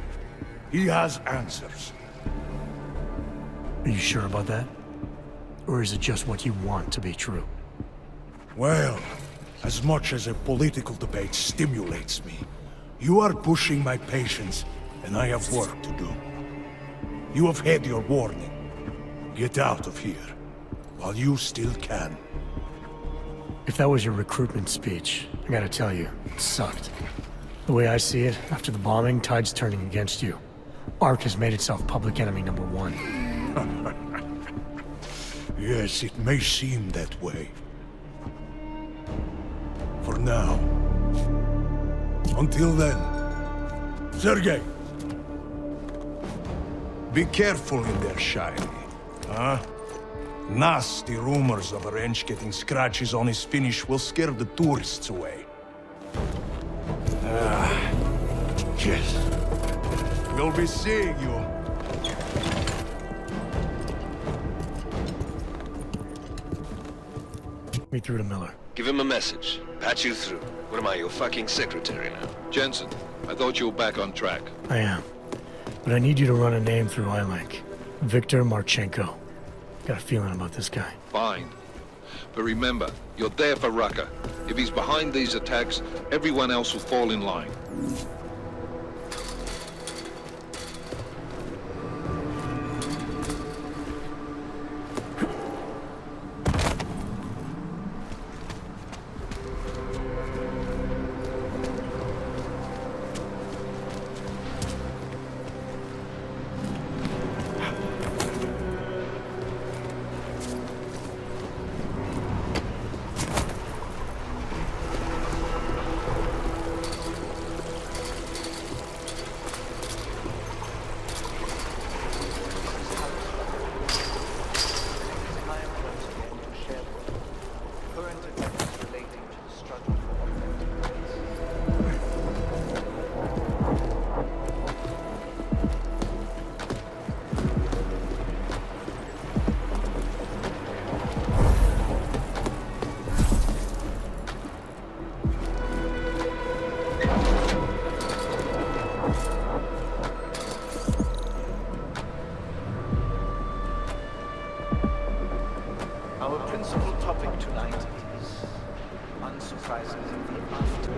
He has answers. Are you sure about that? Or is it just what you want to be true? Well, as much as a political debate stimulates me, you are pushing my patience, and I have work to do. You have had your warning. Get out of here, while you still can. If that was your recruitment speech, I gotta tell you, it sucked. The way I see it, after the bombing, tide's turning against you. Ark has made itself public enemy number one. Yes, it may seem that way. For now. Until then. Sergei! Be careful in there, Shiny. Huh? Nasty rumors of a wrench getting scratches on his finish will scare the tourists away. Ah, yes. We'll be seeing you. Me through to Miller. Give him a message. Patch you through. What am I, your fucking secretary now? Jensen, I thought you were back on track. I am. But I need you to run a name through iLink. Victor Marchenko. Got a feeling about this guy. Fine. But remember, you're there for Rucker. If he's behind these attacks, everyone else will fall in line. Our principal topic tonight is, unsurprisingly, the after.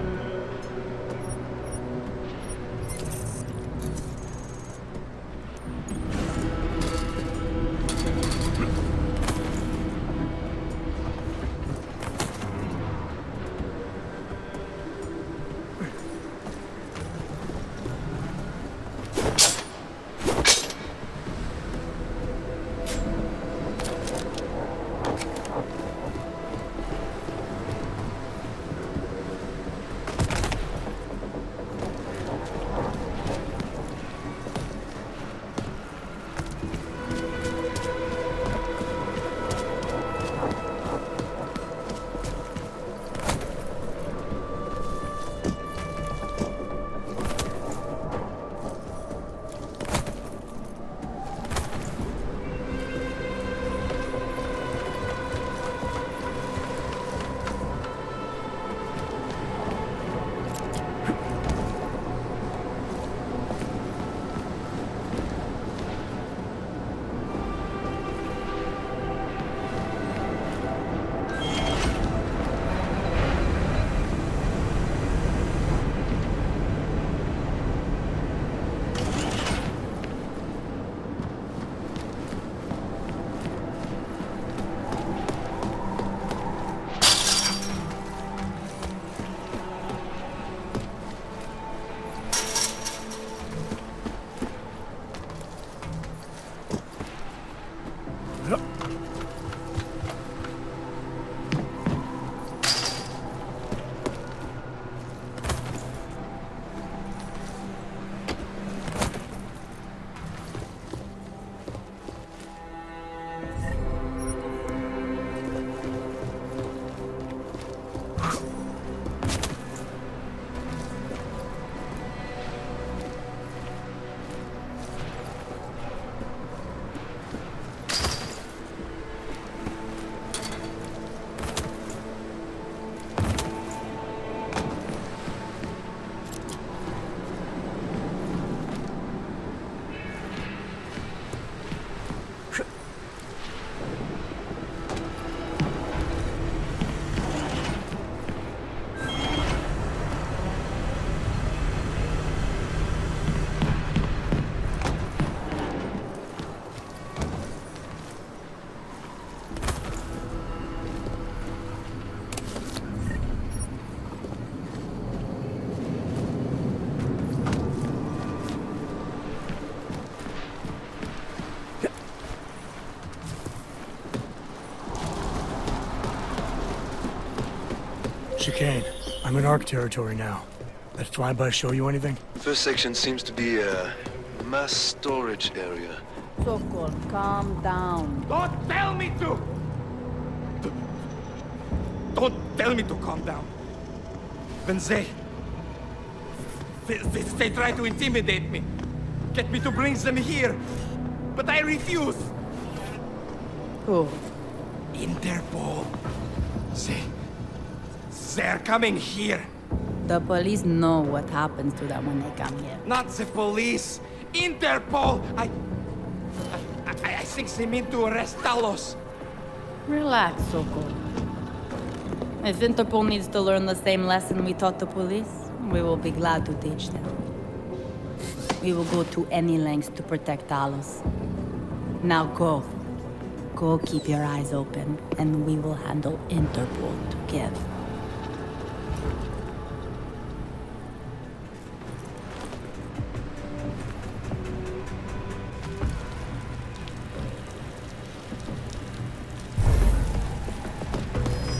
Chicane, I'm in ARC territory now. That flyby show you anything? First section seems to be a mass storage area. Sokol, calm down. Don't tell me to! Don't tell me to calm down. When they try to intimidate me, get me to bring them here, but I refuse. Who? Interpol. They're coming here. The police know what happens to them when they come here. Not the police. Interpol. I think they mean to arrest Talos. Relax, Sokol. If Interpol needs to learn the same lesson we taught the police, we will be glad to teach them. We will go to any lengths to protect Talos. Now go. Go keep your eyes open, and we will handle Interpol together.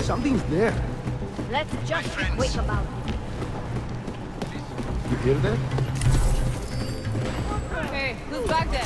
Something's there. Let's just be quick about it. You hear that? Hey, who's back there?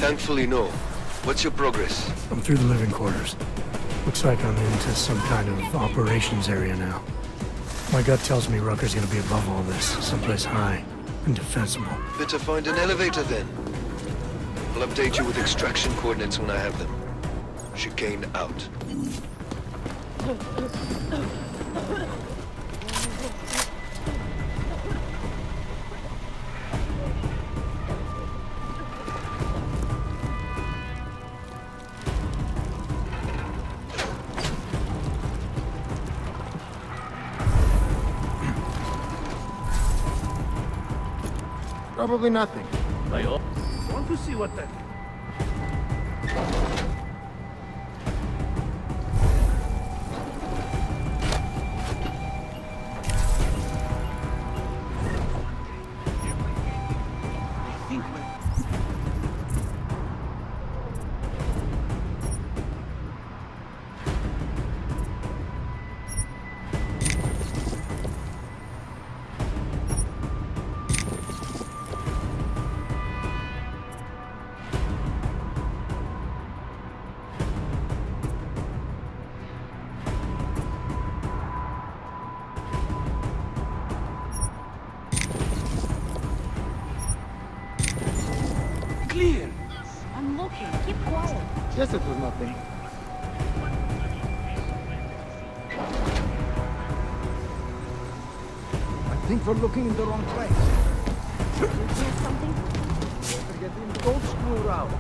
Thankfully, no. What's your progress? I'm through the living quarters. Looks like I'm into some kind of operations area now. My gut tells me Rucker's gonna be above all this, someplace high and defensible. Better find an elevator then. I'll update you with extraction coordinates when I have them. Chicane out. Probably nothing. Want to see what that... Clear! I'm looking. Keep quiet. Yes, it was nothing. I think we're looking in the wrong place. Did you hear something? Better get in. Don't screw around.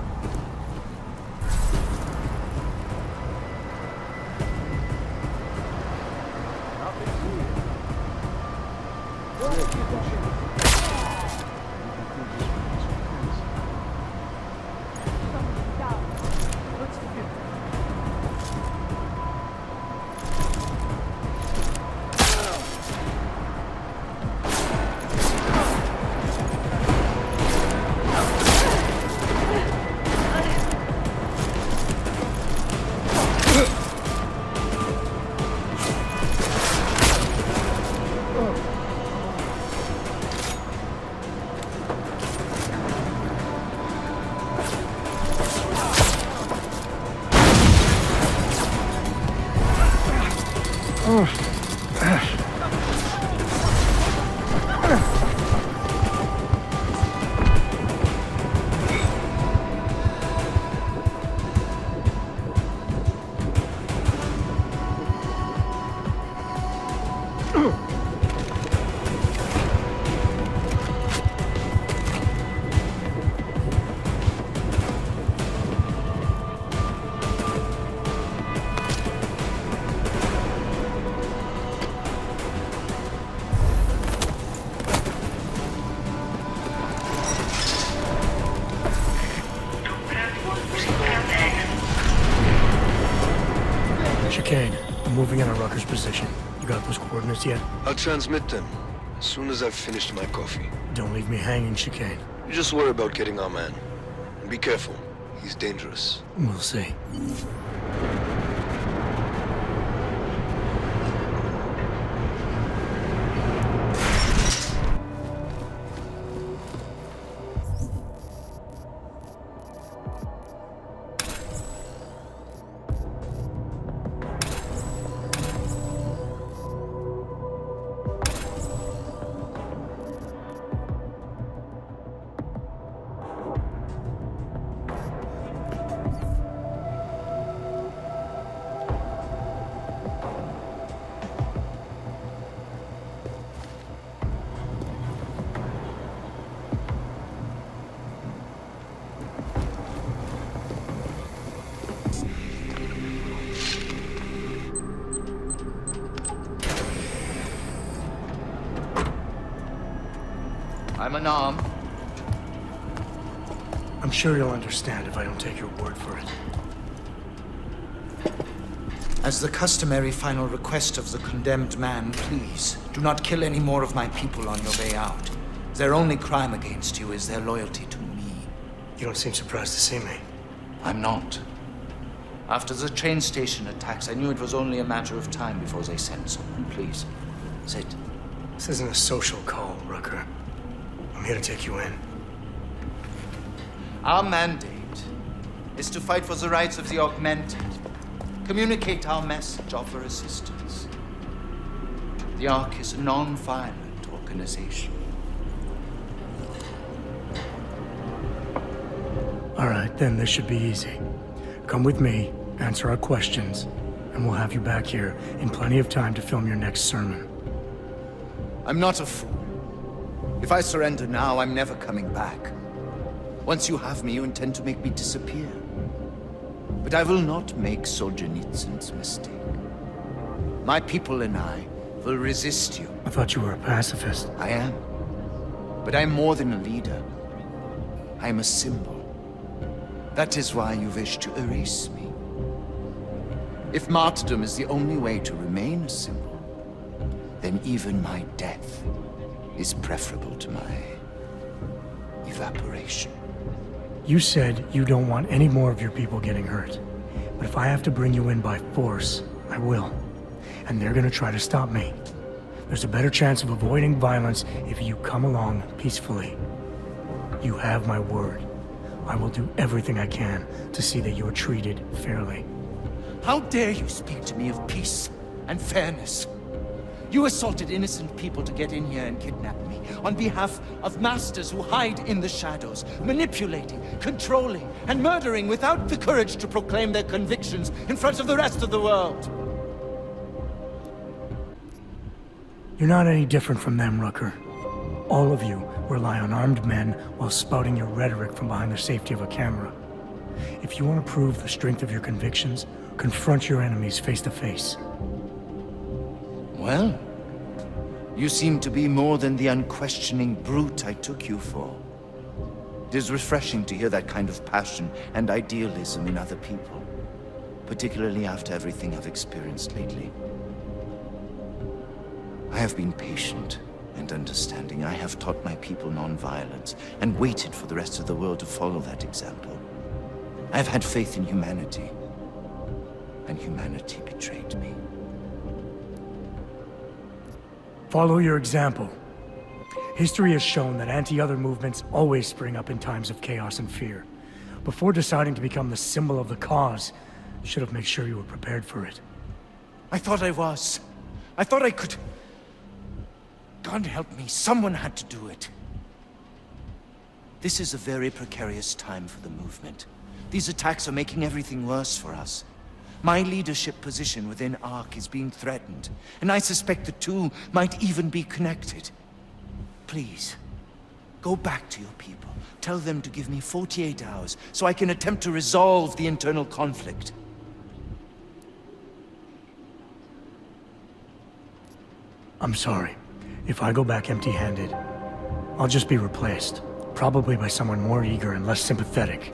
Chicane, I'm moving in on Rucker's position. You got those coordinates yet? I'll transmit them as soon as I've finished my coffee. Don't leave me hanging, Chicane. You just worry about getting our man. And be careful. He's dangerous. We'll see. I'm an arm. I'm sure you'll understand if I don't take your word for it. As the customary final request of the condemned man, please, do not kill any more of my people on your way out. Their only crime against you is their loyalty to me. You don't seem surprised to see me. I'm not. After the train station attacks, I knew it was only a matter of time before they sent someone. Please, sit. This isn't a social call, Rucker. I'm here to take you in. Our mandate is to fight for the rights of the augmented. Communicate our message, offer assistance. The Ark is a non-violent organization. All right, then this should be easy. Come with me, answer our questions, and we'll have you back here in plenty of time to film your next sermon. I'm not a fool. If I surrender now, I'm never coming back. Once you have me, you intend to make me disappear. But I will not make Solzhenitsyn's mistake. My people and I will resist you. I thought you were a pacifist. I am. But I'm more than a leader. I'm a symbol. That is why you wish to erase me. If martyrdom is the only way to remain a symbol, then even my death is preferable to my evaporation. You said you don't want any more of your people getting hurt. But if I have to bring you in by force, I will. And they're gonna try to stop me. There's a better chance of avoiding violence if you come along peacefully. You have my word. I will do everything I can to see that you are treated fairly. How dare you speak to me of peace and fairness? You assaulted innocent people to get in here and kidnap me on behalf of masters who hide in the shadows, manipulating, controlling, and murdering without the courage to proclaim their convictions in front of the rest of the world. You're not any different from them, Rucker. All of you rely on armed men while spouting your rhetoric from behind the safety of a camera. If you want to prove the strength of your convictions, confront your enemies face to face. Well, you seem to be more than the unquestioning brute I took you for. It is refreshing to hear that kind of passion and idealism in other people, particularly after everything I've experienced lately. I have been patient and understanding. I have taught my people non-violence and waited for the rest of the world to follow that example. I have had faith in humanity, and humanity betrayed me. Follow your example. History has shown that anti-other movements always spring up in times of chaos and fear. Before deciding to become the symbol of the cause, you should have made sure you were prepared for it. I thought I was. I thought I could. God help me, someone had to do it. This is a very precarious time for the movement. These attacks are making everything worse for us. My leadership position within ARC is being threatened, and I suspect the two might even be connected. Please, go back to your people. Tell them to give me 48 hours so I can attempt to resolve the internal conflict. I'm sorry. If I go back empty-handed, I'll just be replaced. Probably by someone more eager and less sympathetic.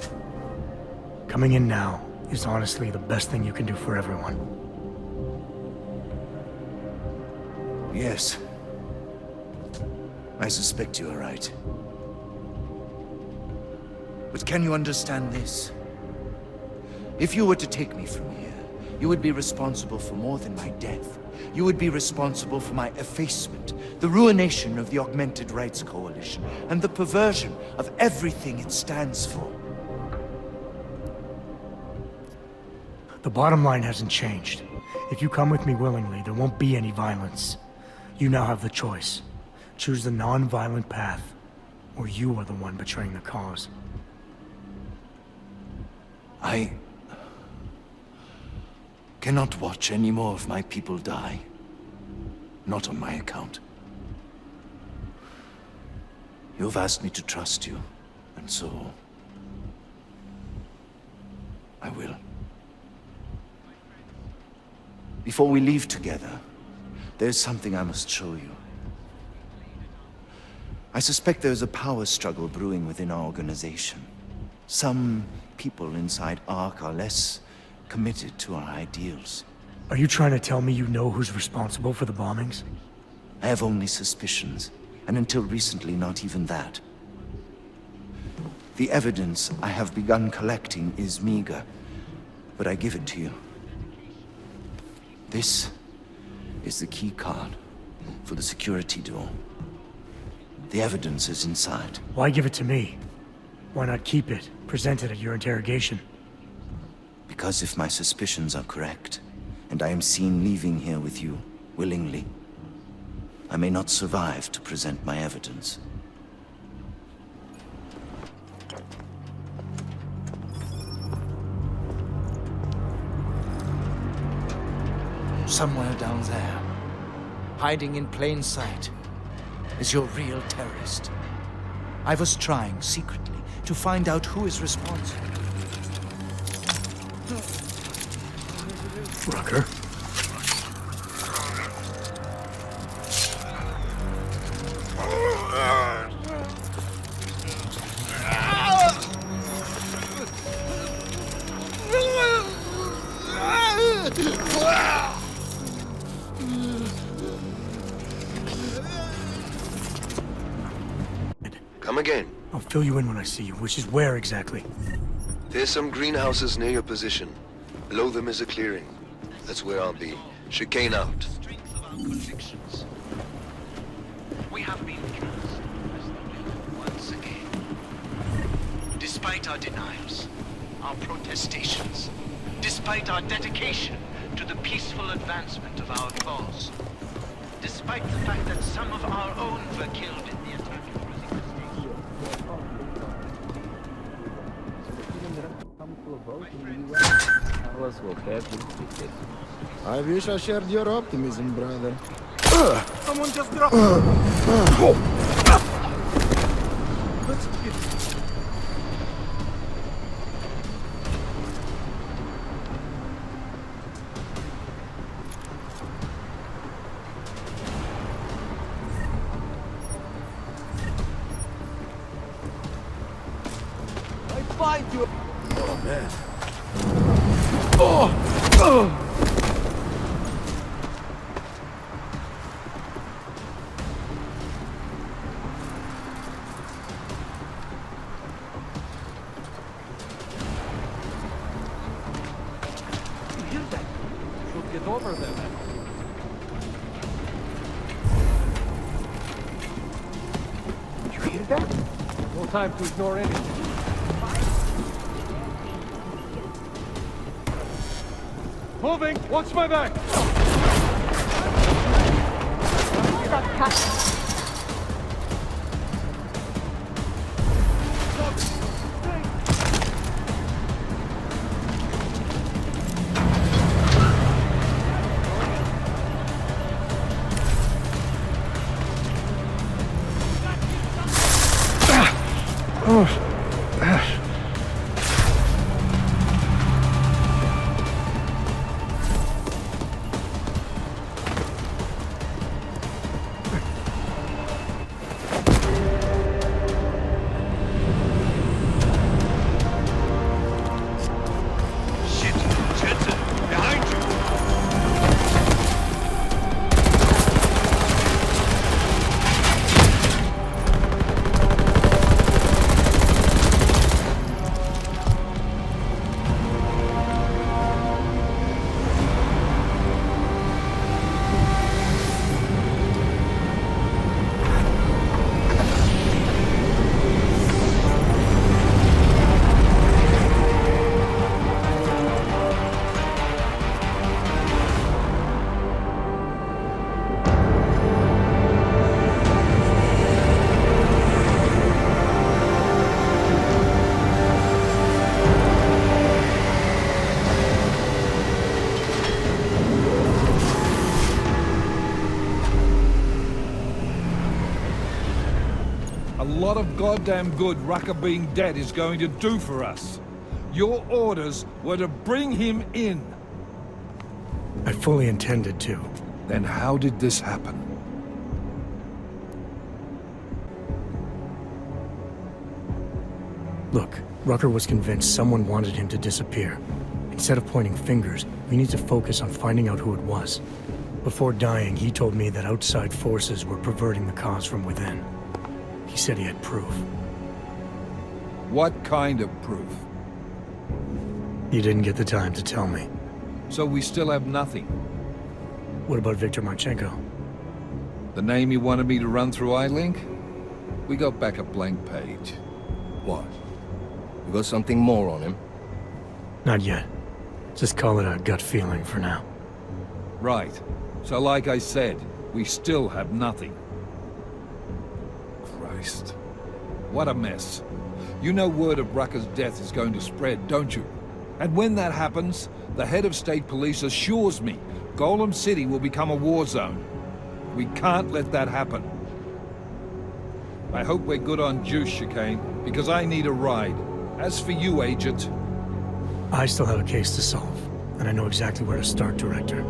Coming in now is honestly the best thing you can do for everyone. Yes. I suspect you are right. But can you understand this? If you were to take me from here, you would be responsible for more than my death. You would be responsible for my effacement, the ruination of the Augmented Rights Coalition, and the perversion of everything it stands for. The bottom line hasn't changed. If you come with me willingly, there won't be any violence. You now have the choice. Choose the non-violent path, or you are the one betraying the cause. I cannot watch any more of my people die. Not on my account. You've asked me to trust you, and so I will. Before we leave together, there's something I must show you. I suspect there's a power struggle brewing within our organization. Some people inside ARC are less committed to our ideals. Are you trying to tell me you know who's responsible for the bombings? I have only suspicions, and until recently, not even that. The evidence I have begun collecting is meager, but I give it to you. This is the key card for the security door. The evidence is inside. Why give it to me? Why not keep it, present it at your interrogation? Because if my suspicions are correct, and I am seen leaving here with you, willingly, I may not survive to present my evidence. Somewhere down there, hiding in plain sight, is your real terrorist. I was trying secretly to find out who is responsible. Rucker? Come again. I'll fill you in when I see you, which is where exactly? There's some greenhouses near your position. Below them is a clearing. That's where I'll be. Chicane out. We have been cast as the villain once again. Despite our denials, our protestations, despite our dedication to the peaceful advancement of our cause, despite the fact that some of our own were killed in the attack at Ruzicka Station. I wish I shared your optimism, brother. Someone just dropped. Let's get I find you. Oh man. Get over there, man. Did you hear that? No time to ignore anything. Moving! Watch my back! A lot of goddamn good Rucker being dead is going to do for us. Your orders were to bring him in. I fully intended to. Then how did this happen? Look, Rucker was convinced someone wanted him to disappear. Instead of pointing fingers, we need to focus on finding out who it was. Before dying, he told me that outside forces were perverting the cause from within. He said he had proof. What kind of proof? You didn't get the time to tell me. So we still have nothing. What about Victor Marchenko? The name you wanted me to run through iLink? We got back a blank page. What? You got something more on him? Not yet. Just call it a gut feeling for now. Right. So like I said, we still have nothing. Christ. What a mess. You know word of Rucker's death is going to spread, don't you? And when that happens, the head of state police assures me Golem City will become a war zone. We can't let that happen. I hope we're good on juice, Chicane, because I need a ride. As for you, Agent... I still have a case to solve, and I know exactly where to start, Director.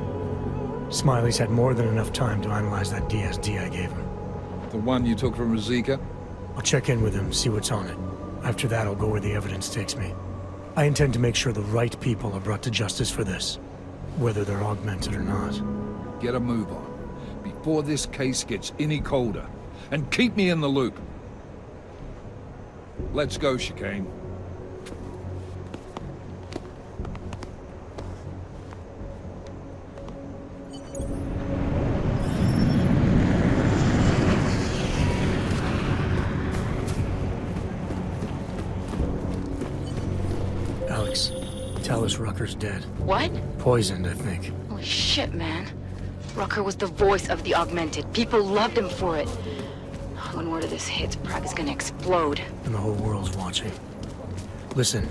Smiley's had more than enough time to analyze that DSD I gave him. The one you took from Ruzicka? I'll check in with him, see what's on it. After that, I'll go where the evidence takes me. I intend to make sure the right people are brought to justice for this, whether they're augmented or not. Get a move on, before this case gets any colder. And keep me in the loop. Let's go, Chicane. Alex, tell us Rucker's dead. What? Poisoned, I think. Holy shit, man. Rucker was the voice of the augmented. People loved him for it. When word of this hits, Prague is gonna explode. And the whole world's watching. Listen,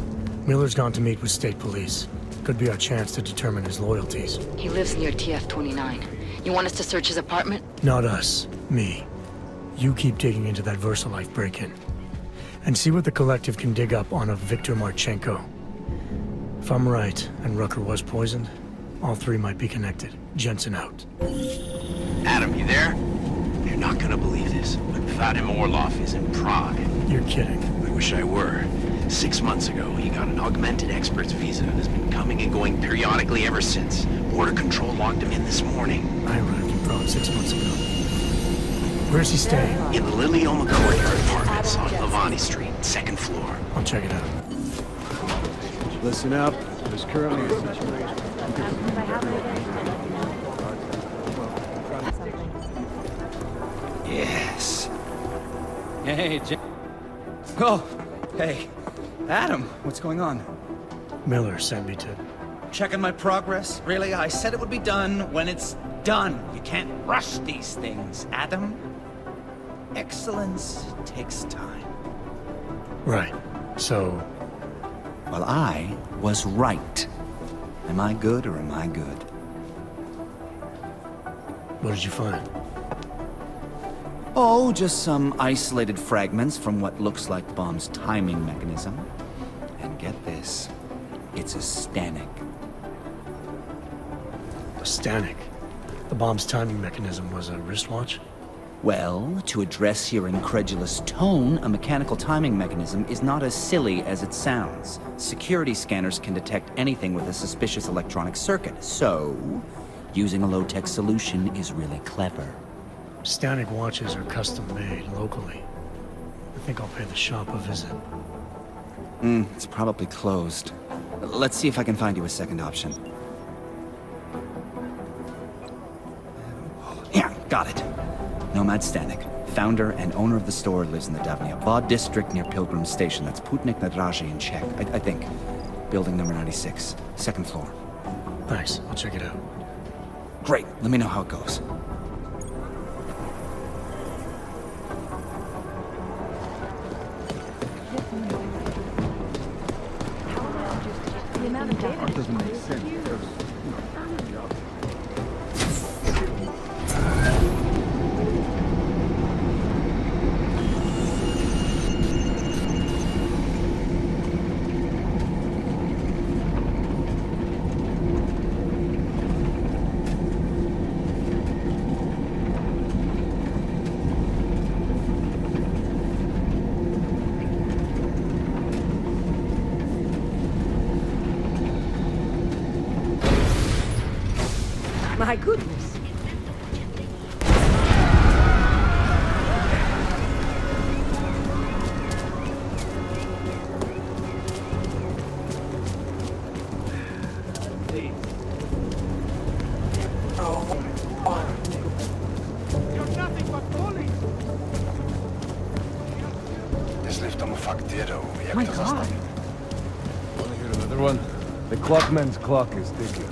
Miller's gone to meet with state police. Could be our chance to determine his loyalties. He lives near TF-29. You want us to search his apartment? Not us. Me. You keep digging into that VersaLife break-in. And see what the Collective can dig up on a Victor Marchenko. If I'm right, and Rucker was poisoned, all three might be connected. Jensen out. Adam, you there? You're not gonna believe this, but Vadim Orlov is in Prague. You're kidding. I wish I were. 6 months ago, he got an augmented expert's visa and has been coming and going periodically ever since. Border Control logged him in this morning. I arrived in Prague 6 months ago. Where's he staying? In the Lilioma Courtyard Apartments on Lavani Street, 2nd floor. I'll check it out. Listen up. There's currently a situation. Yes. Hey, Oh, hey. Adam, what's going on? Miller sent me to... Checking my progress? Really? I said it would be done when it's done. You can't rush these things, Adam. Excellence takes time. Right. So... Well, I was right. Am I good or am I good? What did you find? Oh, just some isolated fragments from what looks like Bomb's timing mechanism. And get this, it's a Stanek. A Stanek? The bomb's timing mechanism was a wristwatch? Well, to address your incredulous tone, a mechanical timing mechanism is not as silly as it sounds. Security scanners can detect anything with a suspicious electronic circuit, so using a low-tech solution is really clever. Stanek watches are custom-made locally. I think I'll pay the shop a visit. It's probably closed. Let's see if I can find you a second option. Yeah, got it. Nomad Stanek, founder and owner of the store, lives in the Davnia Vod district near Pilgrim Station. That's Putnik Nadraji in Czech, I think. Building number 96, 2nd floor. Thanks, I'll check it out. Great, let me know how it goes. That doesn't make sense. My goodness. This lift on the fuck ditto. My God. Want to hear another one? The clockman's clock is ticking.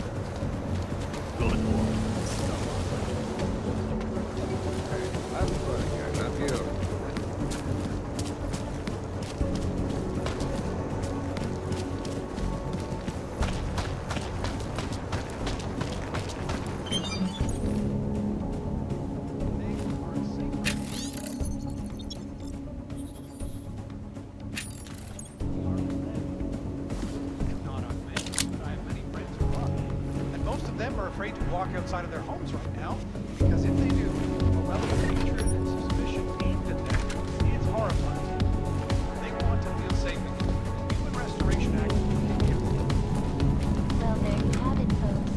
Outside of their homes right now, because if they do, a level of hatred and suspicion aimed at them, it's horrifying. They want to feel safe again. The Human Restoration Act will give them. Well, there you have it, folks.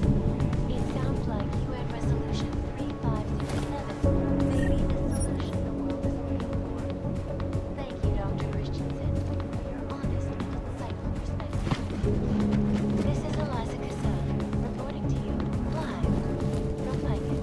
It sounds like UN Resolution 3567 may be the solution the world is waiting for. Thank you, Dr. Christensen, for your honest and insightful perspective. This is Eliza Cassell, reporting to you live from Viking.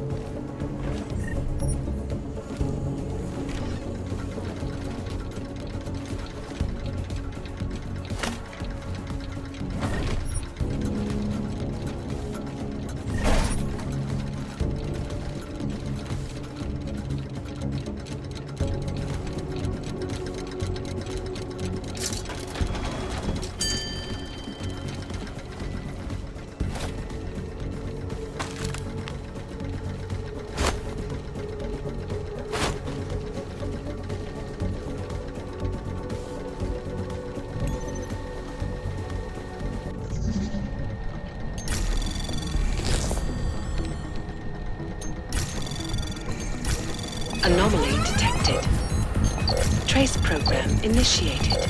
Anomaly detected. Trace program initiated.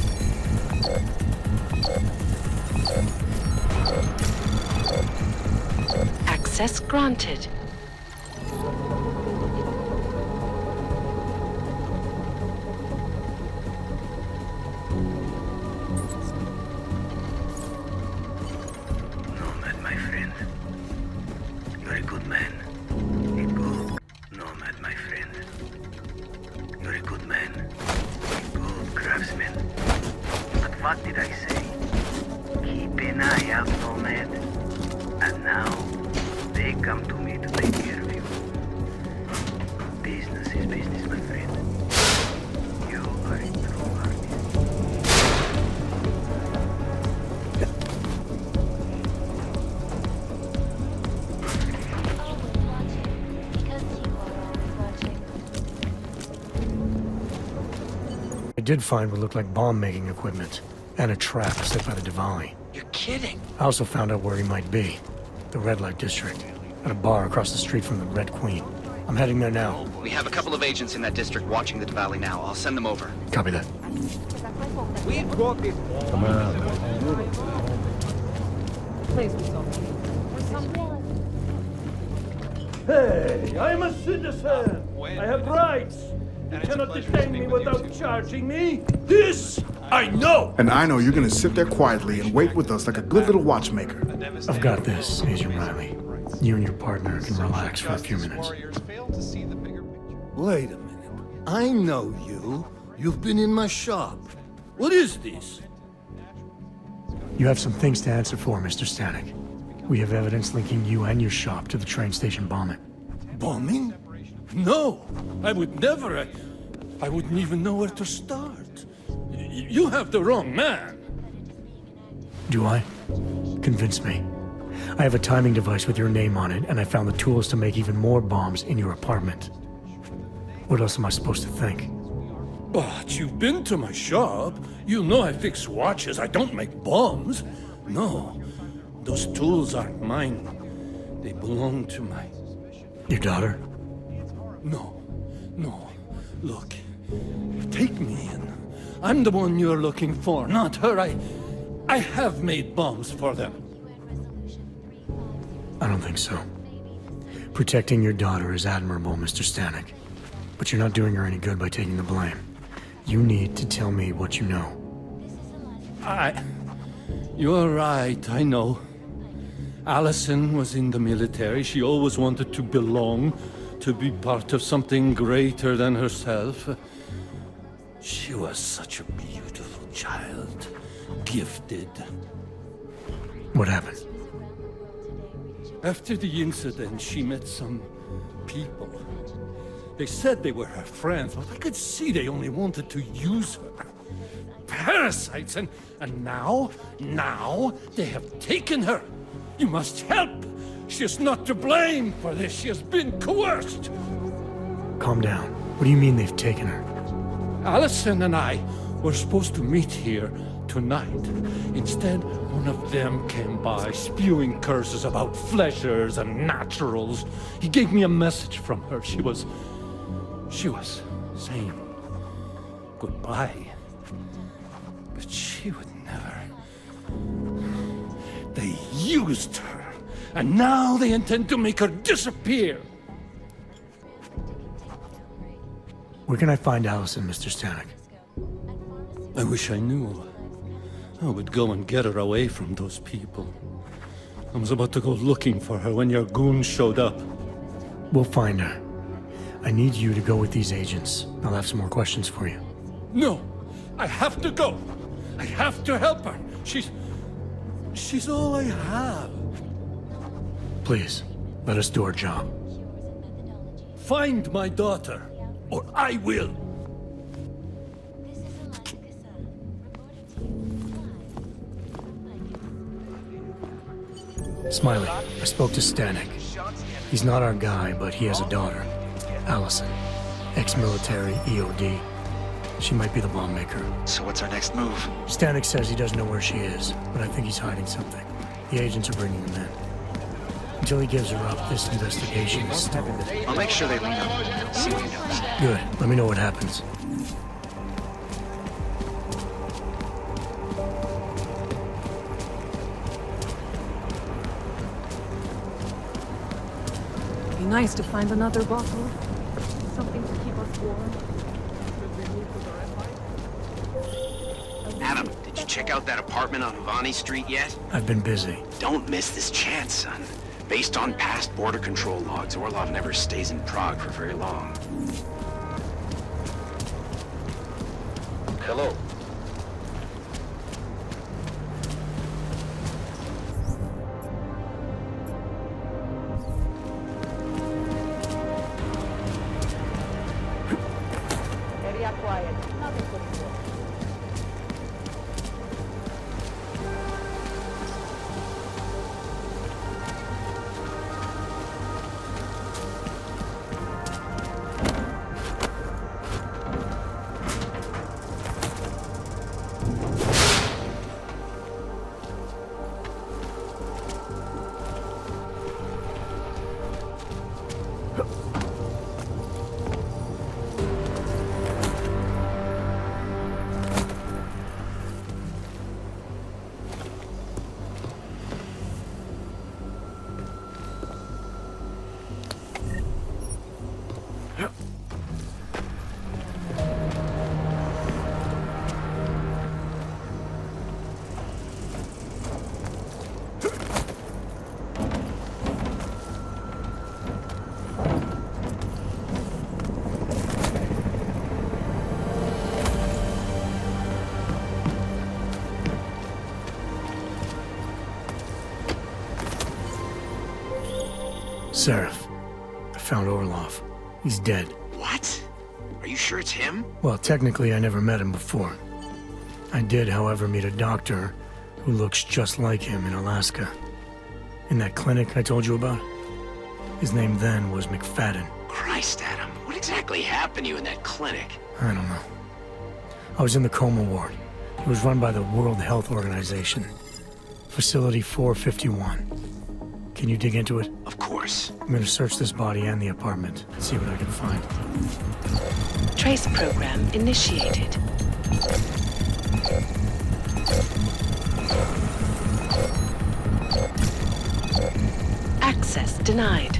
Access granted. Nomad, my friend. You're a good man. A good nomad, my friend. You're a good man. A good craftsman. But what did I say? Keep an eye out, nomad. And now, they come to me to take care of you. Business is business, my friend. You are a true artist. I did find what looked like bomb-making equipment, and a trap set by the Diwali. You're kidding. I also found out where he might be. The Red Light District, at a bar across the street from the Red Queen. I'm heading there now. We have a couple of agents in that district watching the Diwali now. I'll send them over. Copy that. We brought this. Come on. Please be something. Hey, I'm a citizen. I have rights. You cannot detain me without charging me. This I know. And I know you're gonna sit there quietly and wait with us like a good little watchmaker. I've got this, Agent Riley. You and your partner can relax for a few minutes. Wait a minute. I know you. You've been in my shop. What is this? You have some things to answer for, Mr. Stanek. We have evidence linking you and your shop to the train station bombing. Bombing? No, I would never. I wouldn't even know where to start. You have the wrong man. Do I? Convince me. I have a timing device with your name on it, and I found the tools to make even more bombs in your apartment. What else am I supposed to think? But you've been to my shop. You know I fix watches. I don't make bombs. No, those tools aren't mine. They belong to my... Your daughter? No, no. Look, take me in. I'm the one you're looking for, not her. I have made bombs for them. I don't think so. Protecting your daughter is admirable, Mr. Stanek. But you're not doing her any good by taking the blame. You need to tell me what you know. You're right, I know. Allison was in the military. She always wanted to belong, to be part of something greater than herself. She was such a beautiful child. Gifted. What happened? After the incident, she met some people. They said they were her friends, but I could see they only wanted to use her. Parasites, and now they have taken her. You must help. She is not to blame for this. She has been coerced. Calm down. What do you mean they've taken her? Allison and I were supposed to meet here tonight. Instead, one of them came by, spewing curses about fleshers and naturals. He gave me a message from her. She was saying goodbye. But she would never. They used her, and now they intend to make her disappear. Where can I find Allison, Mr. Stanek? I wish I knew. I would go and get her away from those people. I was about to go looking for her when your goons showed up. We'll find her. I need you to go with these agents. I'll have some more questions for you. No! I have to go! I have to help her! She's all I have. Please, let us do our job. Find my daughter, or I will! Smiley, I spoke to Stanek. He's not our guy, but he has a daughter, Allison. Ex-military, EOD. She might be the bomb maker. So what's our next move? Stanek says he doesn't know where she is, but I think he's hiding something. The agents are bringing him in. Until he gives her up, this investigation is stalled. I'll make sure they lean on him. See what he knows. Good. Let me know what happens. Be nice to find another bottle. Something to keep us warm. Adam, did you check out that apartment on Havani Street yet? I've been busy. Don't miss this chance, son. Based on past border control logs, Orlov never stays in Prague for very long. Hello. Area quiet. Nothing to report. Seraph, I found Orlov. He's dead. What? Are you sure it's him? Well, technically, I never met him before. I did, however, meet a doctor who looks just like him in Alaska. In that clinic I told you about? His name then was McFadden. Christ, Adam, what exactly happened to you in that clinic? I don't know. I was in the coma ward. It was run by the World Health Organization. Facility 451. Can you dig into it? Of course. I'm gonna search this body and the apartment and see what I can find. Trace program initiated. Access denied.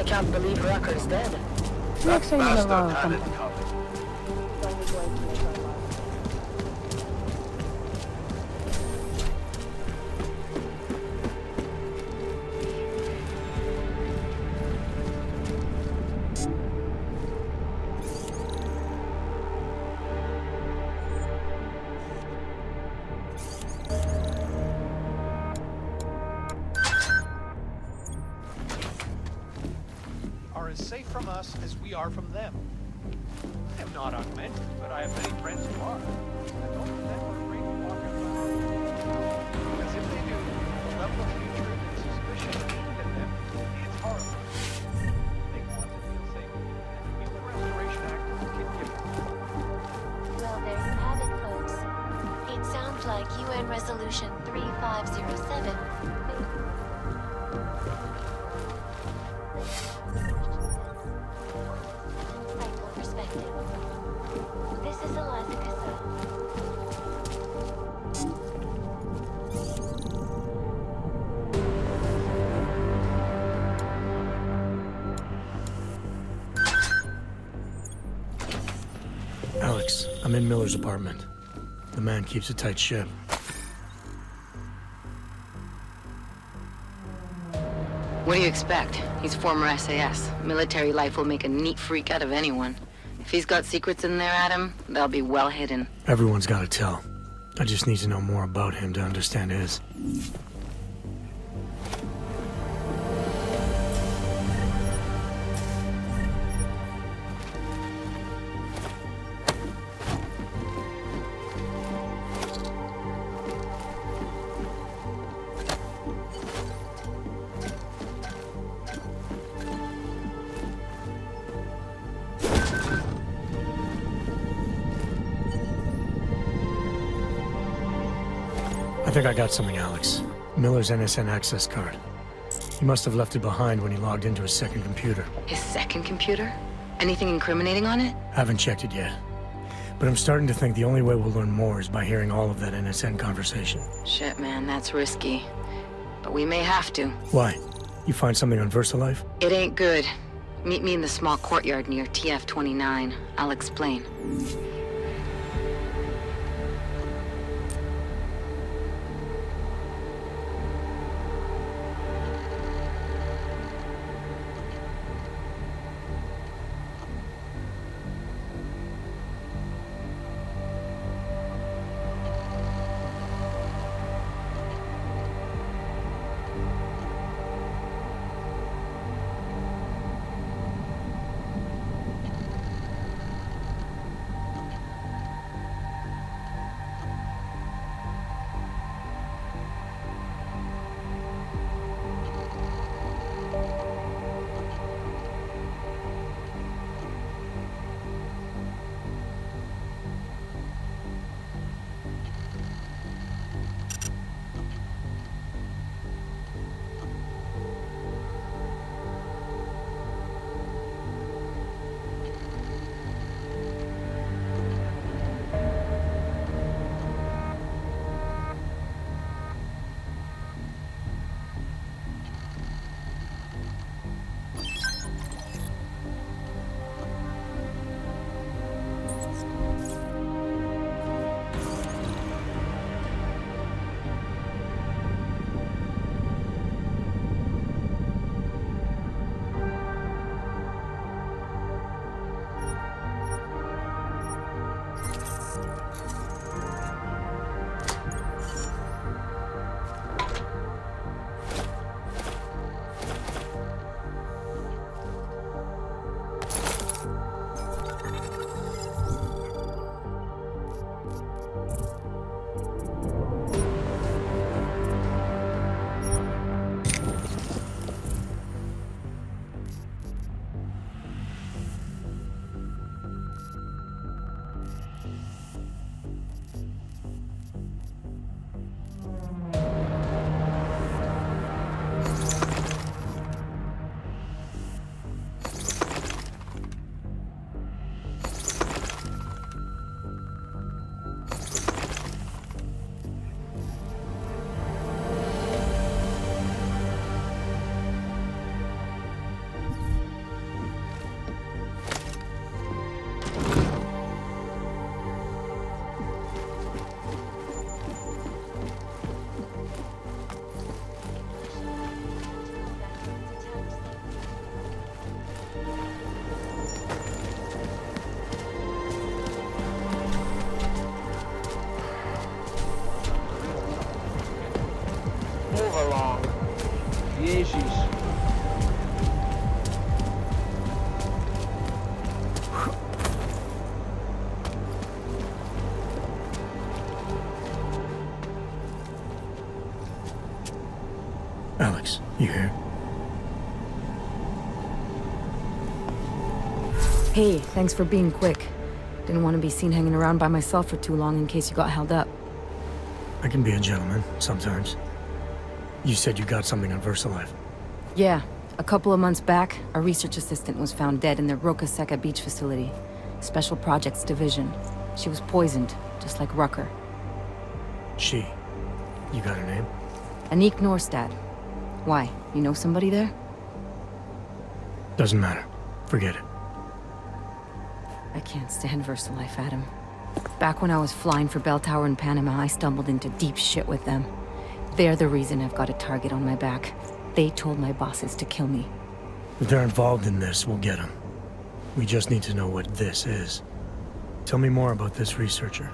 can't believe Rucker's dead. Looks like he's alive or something. Are as safe from us as we are from them. I am not augmented, but I have many friends who are. And most of them are afraid to walk outside. Because if they do, the level of hatred and suspicion aimed at them is horrible. They want to feel safe again, and if the Restoration Act can give them. Well, there you have it, folks. It sounds like UN Resolution 3507. This is Ruzicka. Alex, I'm in Miller's apartment. The man keeps a tight ship. What do you expect? He's former SAS. Military life will make a neat freak out of anyone. If he's got secrets in there, Adam, they'll be well hidden. Everyone's got to tell. I just need to know more about him to understand his. I think I got something, Alex. Miller's NSN access card. He must have left it behind when he logged into his second computer. His second computer? Anything incriminating on it? Haven't checked it yet. But I'm starting to think the only way we'll learn more is by hearing all of that NSN conversation. Shit, man, that's risky. But we may have to. Why? You find something on VersaLife? It ain't good. Meet me in the small courtyard near TF-29. I'll explain. Move along. Yeezus. Alex, you here? Hey, thanks for being quick. Didn't want to be seen hanging around by myself for too long in case you got held up. I can be a gentleman, sometimes. You said you got something on VersaLife. Yeah, a couple of months back, a research assistant was found dead in the Ruzicka beach facility. Special Projects Division. She was poisoned, just like Rucker. She. You got her name? Anik Norstad. Why? You know somebody there? Doesn't matter. Forget it. I can't stand VersaLife, Adam. Back when I was flying for Bell Tower in Panama, I stumbled into deep shit with them. They're the reason I've got a target on my back. They told my bosses to kill me. If they're involved in this, we'll get them. We just need to know what this is. Tell me more about this researcher.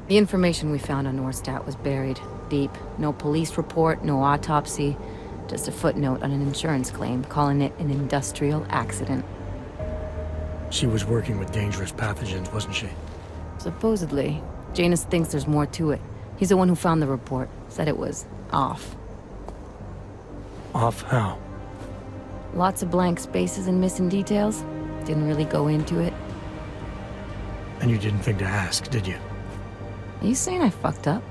The information we found on Norstad was buried deep. No police report, no autopsy. Just a footnote on an insurance claim, calling it an industrial accident. She was working with dangerous pathogens, wasn't she? Supposedly. Janus thinks there's more to it. He's the one who found the report. Said it was off. Off how? Lots of blank spaces and missing details. Didn't really go into it. And you didn't think to ask, did you? Are you saying I fucked up?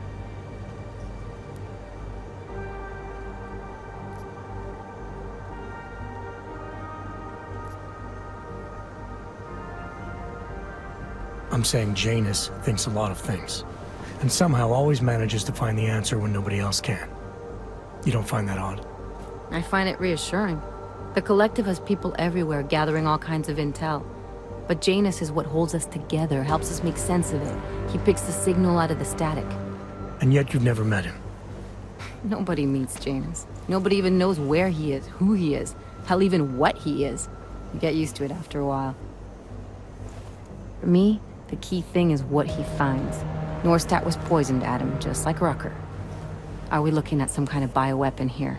I'm saying Janus thinks a lot of things, and somehow always manages to find the answer when nobody else can. You don't find that odd? I find it reassuring. The Collective has people everywhere gathering all kinds of intel. But Janus is what holds us together, helps us make sense of it. He picks the signal out of the static. And yet you've never met him. Nobody meets Janus. Nobody even knows where he is, who he is, hell, even what he is. You get used to it after a while. For me, the key thing is what he finds. Norstad was poisoned, Adam, just like Rucker. Are we looking at some kind of bioweapon here?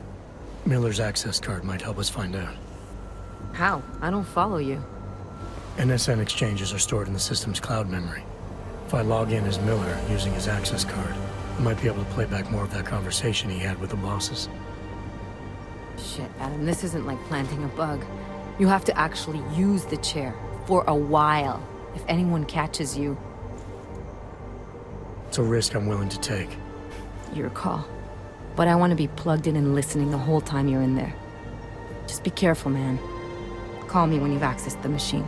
Miller's access card might help us find out. How? I don't follow you. NSN exchanges are stored in the system's cloud memory. If I log in as Miller using his access card, I might be able to play back more of that conversation he had with the bosses. Shit, Adam, this isn't like planting a bug. You have to actually use the chair. For a while. If anyone catches you. It's a risk I'm willing to take. Your call. But I want to be plugged in and listening the whole time you're in there. Just be careful, man. Call me when you've accessed the machine.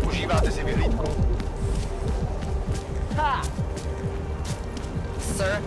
Užíváte si vyhlídku? Ha! Sir?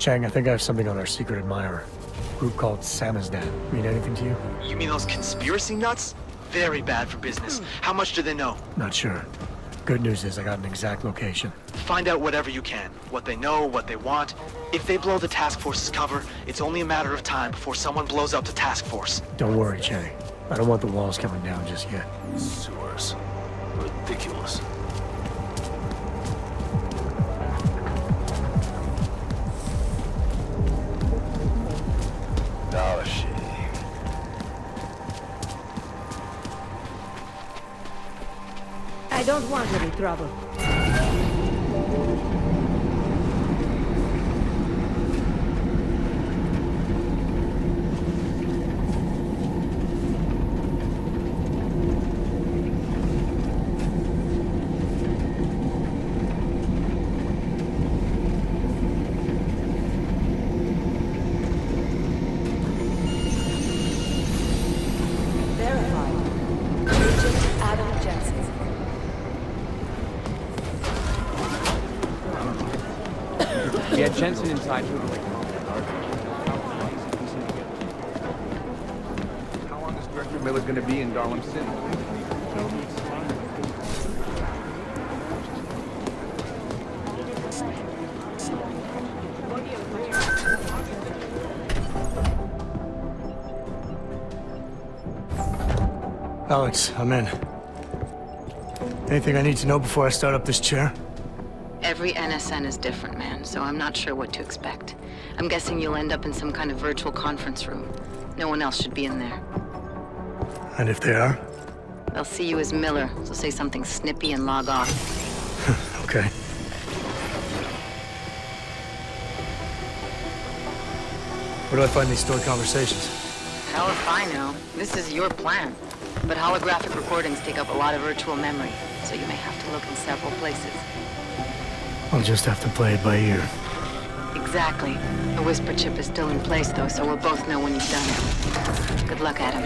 Chang, I think I have something on our secret admirer. Group called Samizdat. Mean anything to you? You mean those conspiracy nuts? Very bad for business. How much do they know? Not sure. Good news is I got an exact location. Find out whatever you can. What they know, what they want. If they blow the task force's cover, it's only a matter of time before someone blows up the task force. Don't worry, Chang. I don't want the walls coming down just yet. Sewers. Ridiculous. Oh, shit. I don't want any trouble. Yeah, Jensen inside. How long is Director Miller going to be in Golem City? Alex, I'm in. Anything I need to know before I start up this chair? Every NSN is different, man, so I'm not sure what to expect. I'm guessing you'll end up in some kind of virtual conference room. No one else should be in there. And if they are? They'll see you as Miller, so say something snippy and log off. Okay. Where do I find these stored conversations? Hell if I know. This is your plan. But holographic recordings take up a lot of virtual memory, so you may have to look in several places. I'll just have to play it by ear. Exactly. The whisper chip is still in place, though, so we'll both know when you've done it. Good luck, Adam.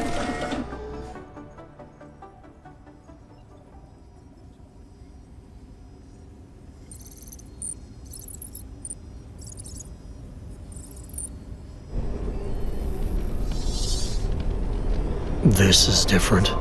This is different.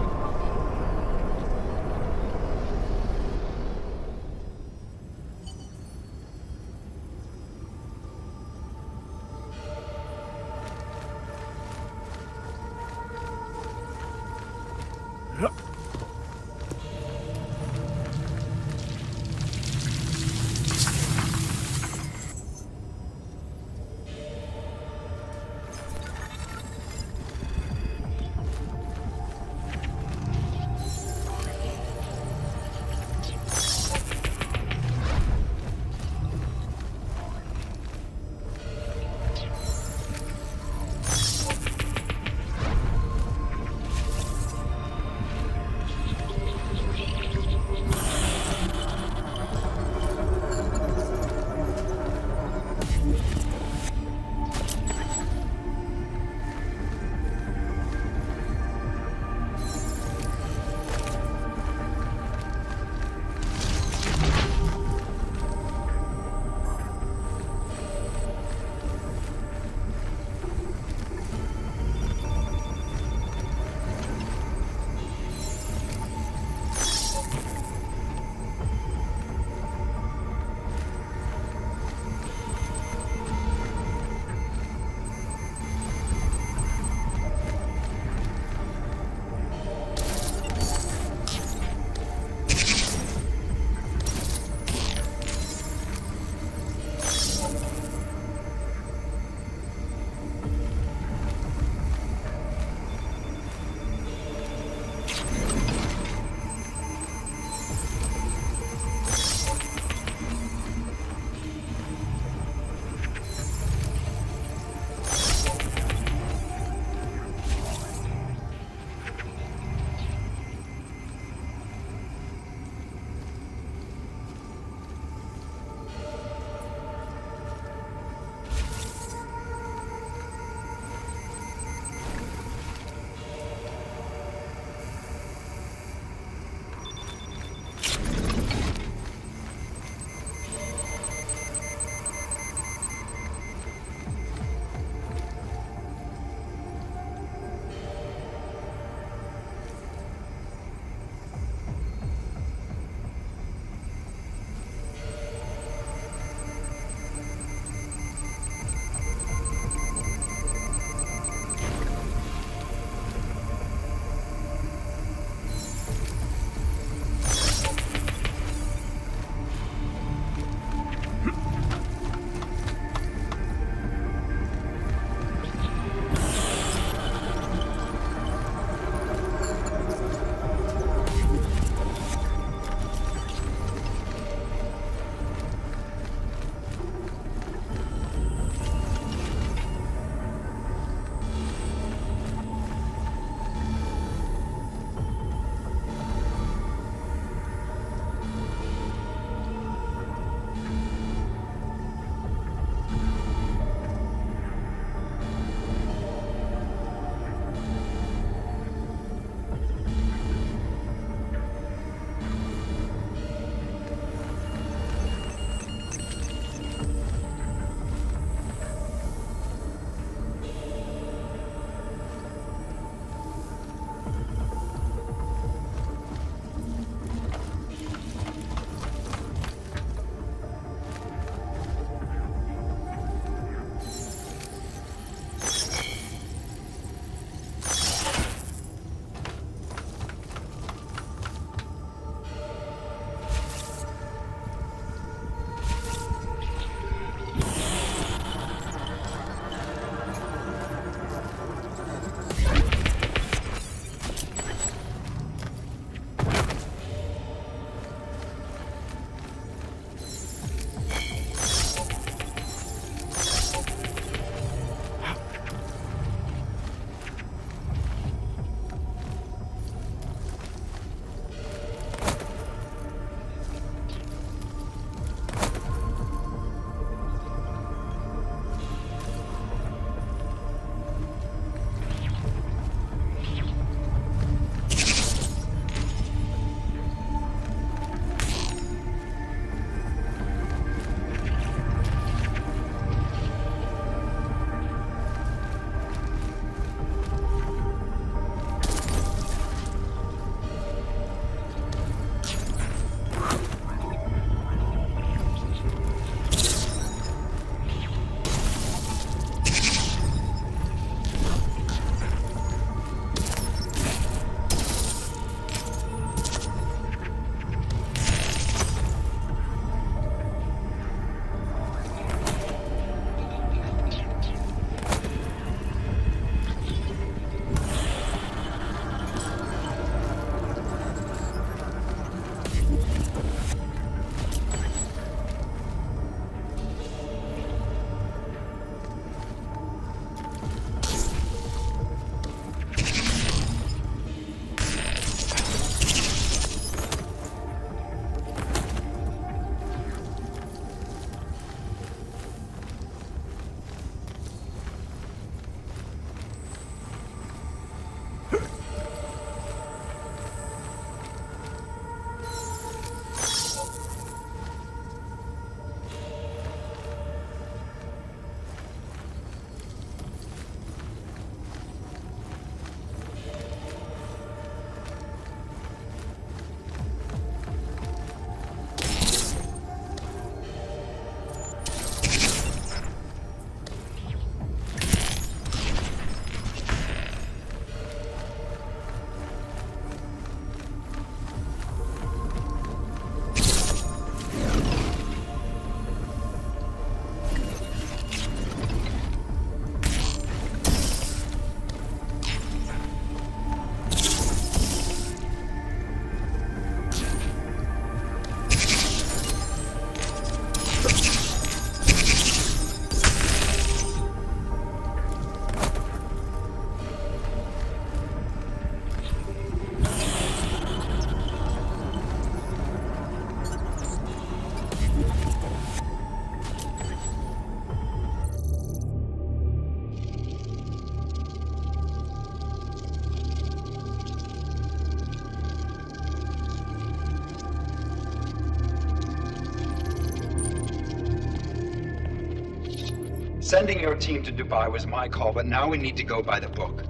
Sending your team to Dubai was my call, but now we need to go by the book.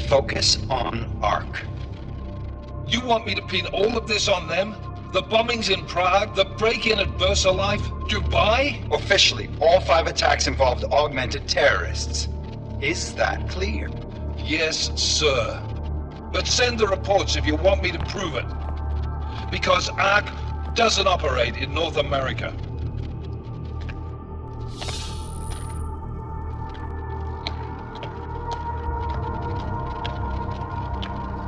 Focus on ARC. You want me to pin all of this on them? The bombings in Prague, the break-in at VersaLife, Dubai? Officially, all 5 attacks involved augmented terrorists. Is that clear? Yes, sir. But send the reports if you want me to prove it. Because ARC doesn't operate in North America.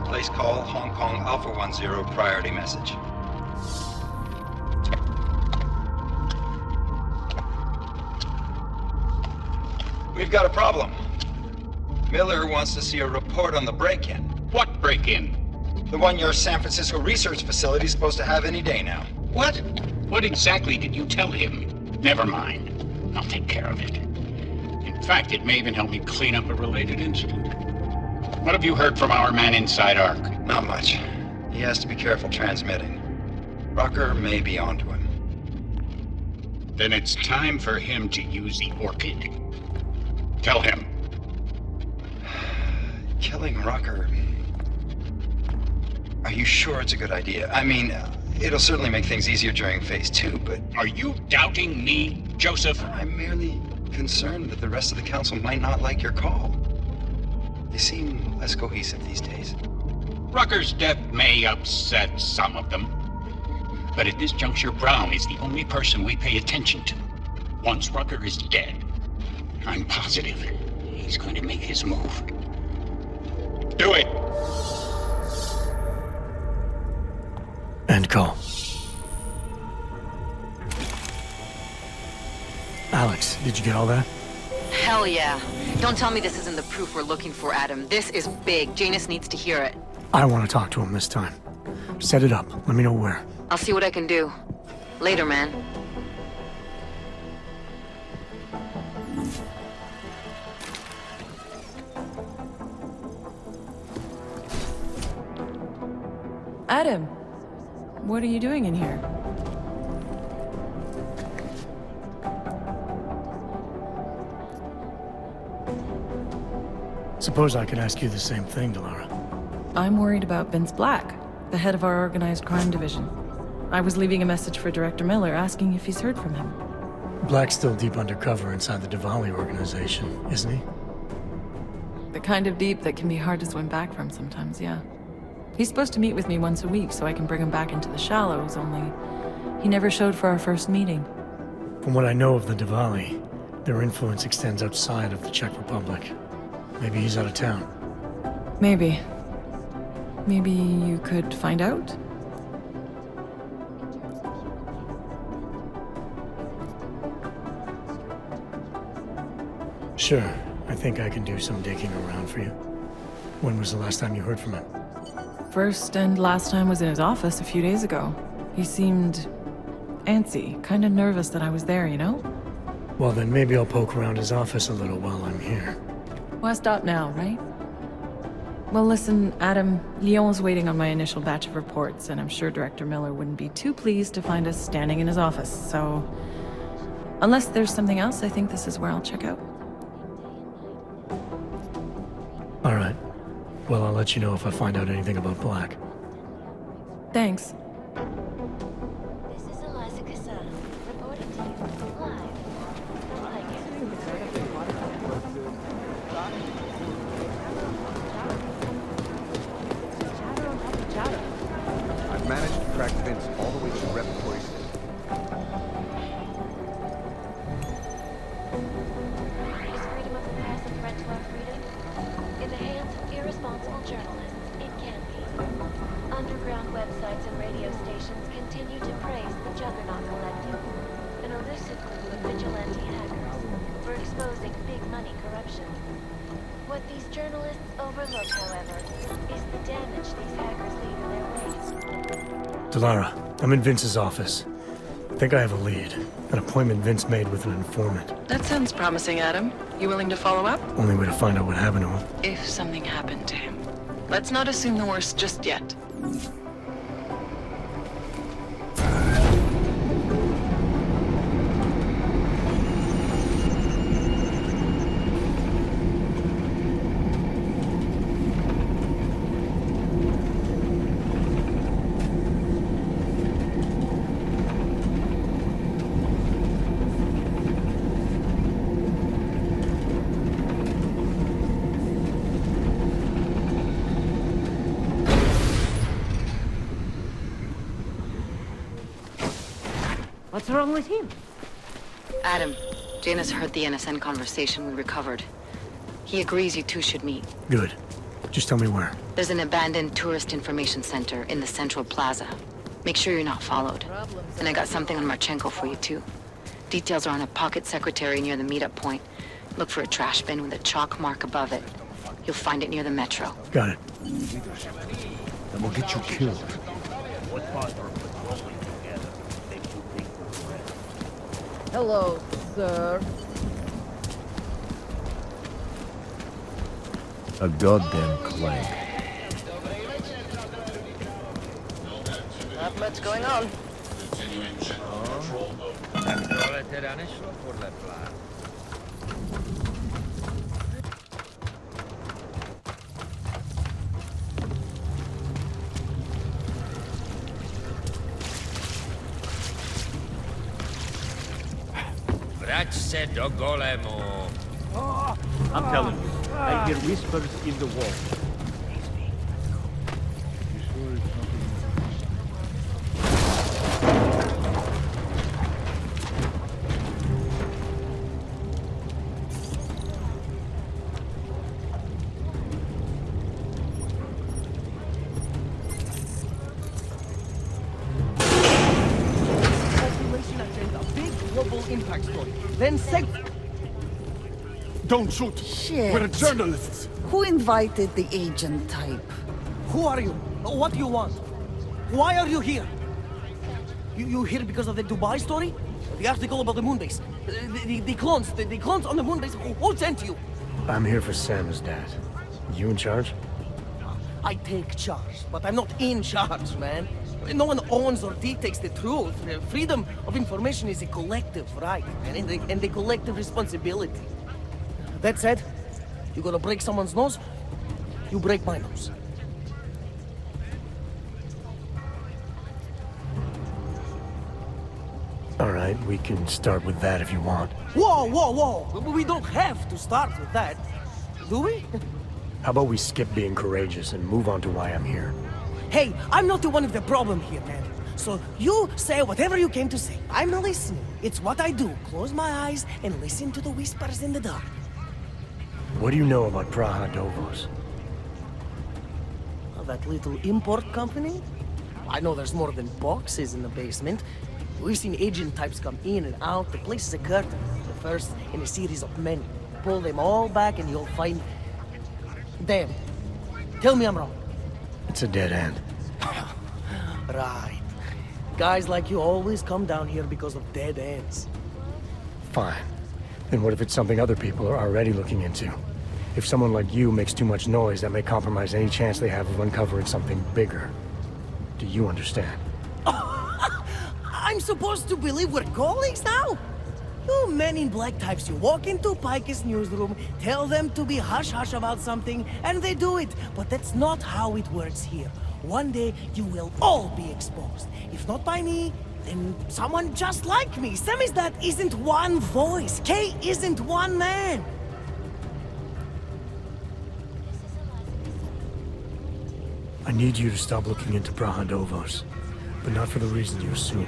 Place call, Hong Kong Alpha 10, priority message. We've got a problem. Miller wants to see a report on the break-in. What break-in? The one your San Francisco research facility is supposed to have any day now. What? What exactly did you tell him? Never mind. I'll take care of it. In fact, it may even help me clean up a related incident. What have you heard from our man inside ARC? Not much. He has to be careful transmitting. Rucker may be onto him. Then it's time for him to use the Orchid. Tell him. Killing Rucker... Are you sure it's a good idea? I mean, it'll certainly make things easier during Phase 2, but... Are you doubting me, Joseph? I'm merely concerned that the rest of the council might not like your call. They seem less cohesive these days. Rucker's death may upset some of them. But at this juncture, Brown is the only person we pay attention to. Once Rucker is dead, I'm positive he's going to make his move. Do it! End call. Alex, did you get all that? Hell yeah. Don't tell me this isn't the proof we're looking for, Adam. This is big. Janus needs to hear it. I want to talk to him this time. Set it up. Let me know where. I'll see what I can do. Later, man. Adam, what are you doing in here? Suppose I could ask you the same thing, Delara. I'm worried about Vince Black, the head of our organized crime division. I was leaving a message for Director Miller asking if he's heard from him. Black's still deep undercover inside the Diwali organization, isn't he? The kind of deep that can be hard to swim back from sometimes, yeah. He's supposed to meet with me once a week so I can bring him back into the shallows, only he never showed for our first meeting. From what I know of the Diwali, their influence extends outside of the Czech Republic. Maybe he's out of town. Maybe. Maybe you could find out? Sure. I think I can do some digging around for you. When was the last time you heard from him? First and last time was in his office a few days ago. He seemed antsy, kind of nervous that I was there, you know? Well, then maybe I'll poke around his office a little while I'm here. Why stop now, right? Well, listen, Adam, Lyon's waiting on my initial batch of reports, and I'm sure Director Miller wouldn't be too pleased to find us standing in his office, so... Unless there's something else, I think this is where I'll check out. All right. Well, I'll let you know if I find out anything about Black. Thanks. This is Ruzicka, reporting to you live. I've managed to track Vince all the way to the repertory center. Is freedom of the press a threat to our freedom? In the hands of irresponsible journalists, it can be. Underground websites and radio stations continue to praise the Juggernaut Collective, an elusive group of vigilante hackers, for exposing big money corruption. What these journalists overlook, however, is the damage these hackers leave in their wake. Delara, I'm in Vince's office. I think I have a lead. An appointment Vince made with an informant. That sounds promising, Adam. You willing to follow up? Only way to find out what happened to him. If something happened to him. Let's not assume the worst just yet. What's wrong with him? Adam, Janus heard the NSN conversation we recovered. He agrees you two should meet. Good. Just tell me where. There's an abandoned tourist information center in the central plaza. Make sure you're not followed. And I got something on Marchenko for you too. Details are on a pocket secretary near the meetup point. Look for a trash bin with a chalk mark above it. You'll find it near the metro. Got it. And we'll get you killed. Hello, sir. A goddamn clank. Not much going on. I'm telling you, I hear whispers in the wall. Impact story. Then say... Don't shoot! Shit. We're journalists! Who invited the agent type? Who are you? What do you want? Why are you here? You here because of the Dubai story? The article about the moon base? The clones on the moon base? Who sent you? I'm here for Sam's dad. You in charge? I take charge, but I'm not in charge, man. No one owns or dictates the truth. Freedom of information is a collective right, and a collective responsibility. That said, you gonna break someone's nose, you break my nose. All right, we can start with that if you want. Whoa, whoa, whoa! We don't have to start with that, do we? How about we skip being courageous and move on to why I'm here? Hey, I'm not the one with the problem here, man. So you say whatever you came to say. I'm listening. It's what I do. Close my eyes and listen to the whispers in the dark. What do you know about Praha Dovos? That little import company? I know there's more than boxes in the basement. We've seen agent types come in and out. The place is a curtain. The first in a series of many. Pull them all back and you'll find... Damn. Tell me I'm wrong. It's a dead end. Right. Guys like you always come down here because of dead ends. Fine. Then what if it's something other people are already looking into? If someone like you makes too much noise, that may compromise any chance they have of uncovering something bigger. Do you understand? I'm supposed to believe we're colleagues now? You men in black types, you walk into Pike's newsroom, tell them to be hush-hush about something, and they do it. But that's not how it works here. One day, you will all be exposed. If not by me, then someone just like me. Samizdat isn't one voice. K isn't one man. I need you to stop looking into Praha Dovos, but not for the reason you assume.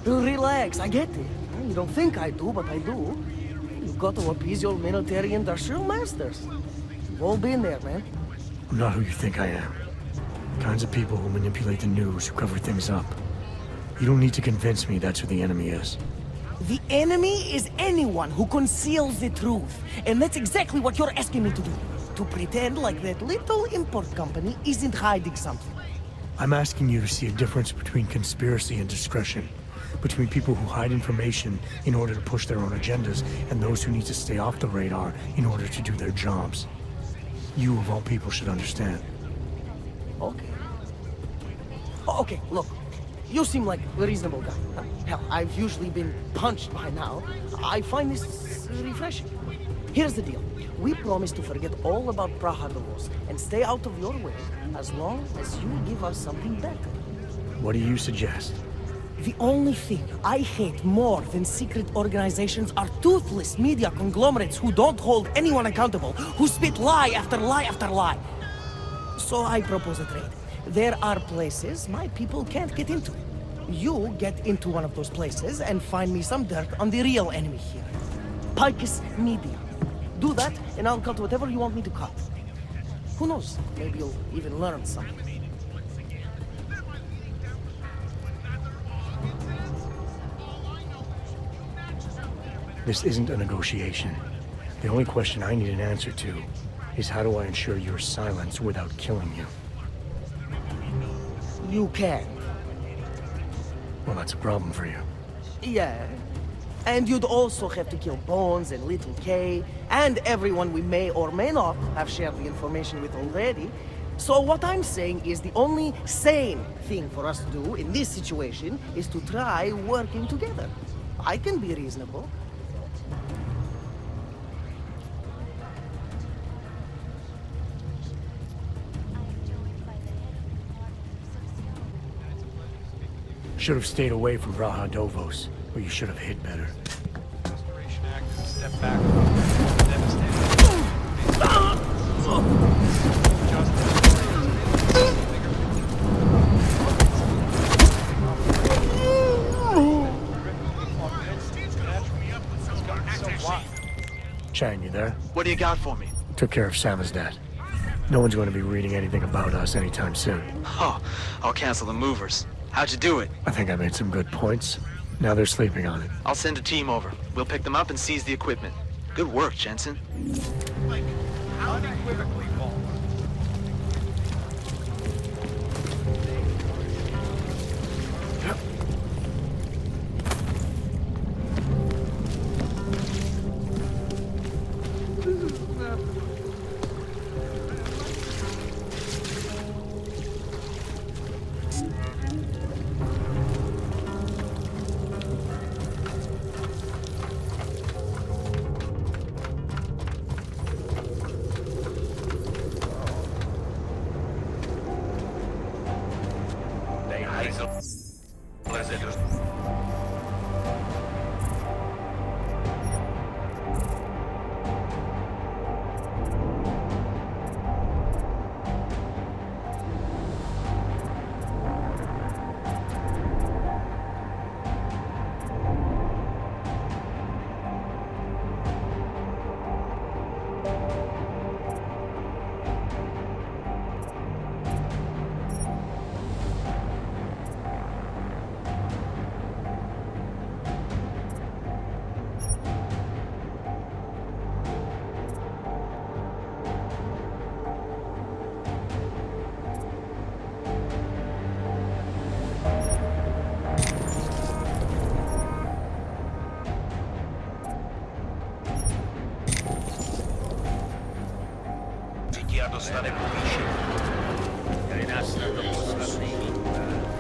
Relax, I get it. You don't think I do, but I do. You've got to appease your military industrial masters. We've all been there, man. I'm not who you think I am. The kinds of people who manipulate the news, who cover things up. You don't need to convince me that's who the enemy is. The enemy is anyone who conceals the truth. And that's exactly what you're asking me to do. To pretend like that little import company isn't hiding something. I'm asking you to see a difference between conspiracy and discretion. Between people who hide information in order to push their own agendas, and those who need to stay off the radar in order to do their jobs. You, of all people, should understand. Okay. Okay, look. You seem like a reasonable guy. Hell, I've usually been punched by now. I find this refreshing. Here's the deal. We promise to forget all about Praha Dovos and stay out of your way as long as you give us something better. What do you suggest? The only thing I hate more than secret organizations are toothless media conglomerates who don't hold anyone accountable, who spit lie after lie after lie. So I propose a trade. There are places my people can't get into. You get into one of those places and find me some dirt on the real enemy here. Picus Media. Do that, and I'll cut whatever you want me to cut. Who knows? Maybe you'll even learn something. This isn't a negotiation. The only question I need an answer to is how do I ensure your silence without killing you? You can. Well, that's a problem for you. Yeah. And you'd also have to kill Bones and Little K, and everyone we may or may not have shared the information with already. So what I'm saying is the only sane thing for us to do in this situation is to try working together. I can be reasonable. Should have stayed away from Braha Dovos, or you should have hid better. Restoration Act is a step back from devastating. Chang, you there? What do you got for me? Took care of Samizdat. No one's going to be reading anything about us anytime soon. Oh, I'll cancel the movers. How'd you do it? I think I made some good points. Now they're sleeping on it. I'll send a team over. We'll pick them up and seize the equipment. Good work, Jensen. Unequivocally, Paul.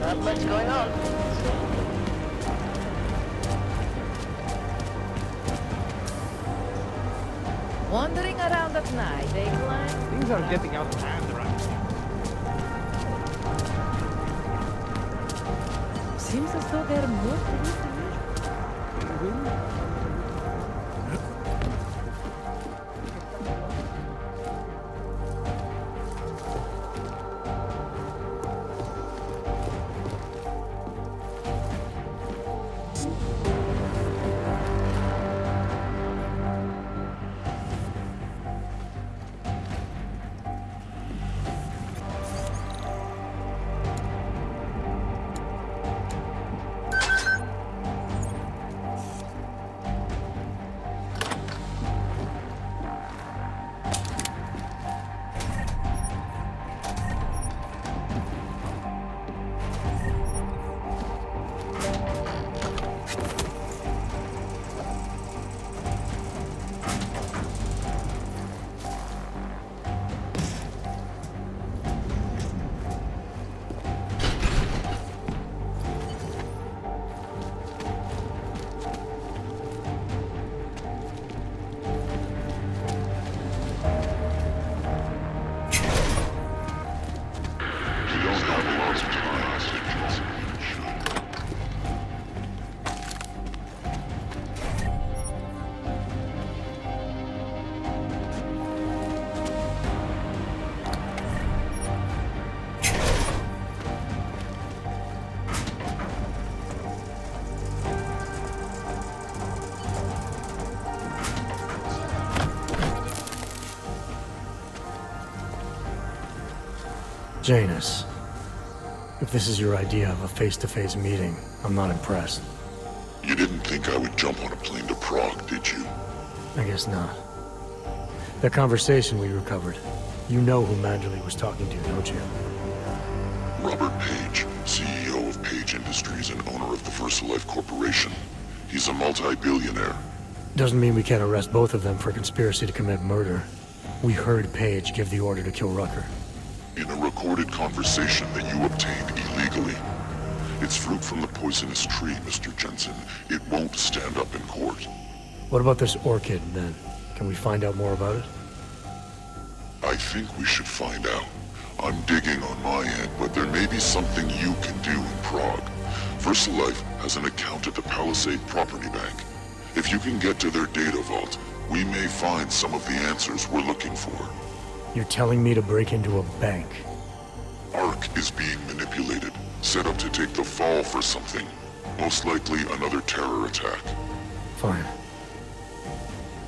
Not much going on. Wandering around at night, eh, Klein? Things are getting out of hand around here. Seems as though they're more police than usual. Janus, if this is your idea of a face-to-face meeting, I'm not impressed. You didn't think I would jump on a plane to Prague, did you? I guess not. That conversation we recovered, you know who Manderley was talking to, don't you? Robert Page, CEO of Page Industries and owner of the First Life Corporation. He's a multi-billionaire. Doesn't mean we can't arrest both of them for conspiracy to commit murder. We heard Page give the order to kill Rucker. In a recorded conversation that you obtained illegally. It's fruit from the poisonous tree, Mr. Jensen. It won't stand up in court. What about this Orchid, then? Can we find out more about it? I think we should find out. I'm digging on my end, but there may be something you can do in Prague. First Life has an account at the Palisade Property Bank. If you can get to their data vault, we may find some of the answers we're looking for. You're telling me to break into a bank? Ark is being manipulated, set up to take the fall for something. Most likely another terror attack. Fine.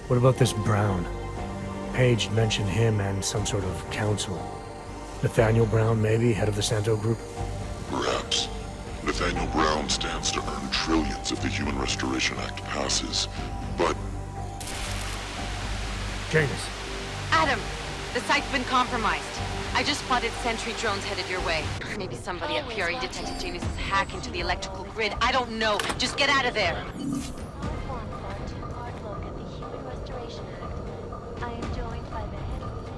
What about this Brown? Page mentioned him and some sort of council. Nathaniel Brown, maybe, head of the Santo Group? Perhaps. Nathaniel Brown stands to earn trillions if the Human Restoration Act passes, but... Janus. Adam! The site's been compromised. I just spotted sentry drones headed your way. Maybe somebody at PRE detected Janus' hack into the electrical grid. I don't know. Just get out of there. I am joined by the head of the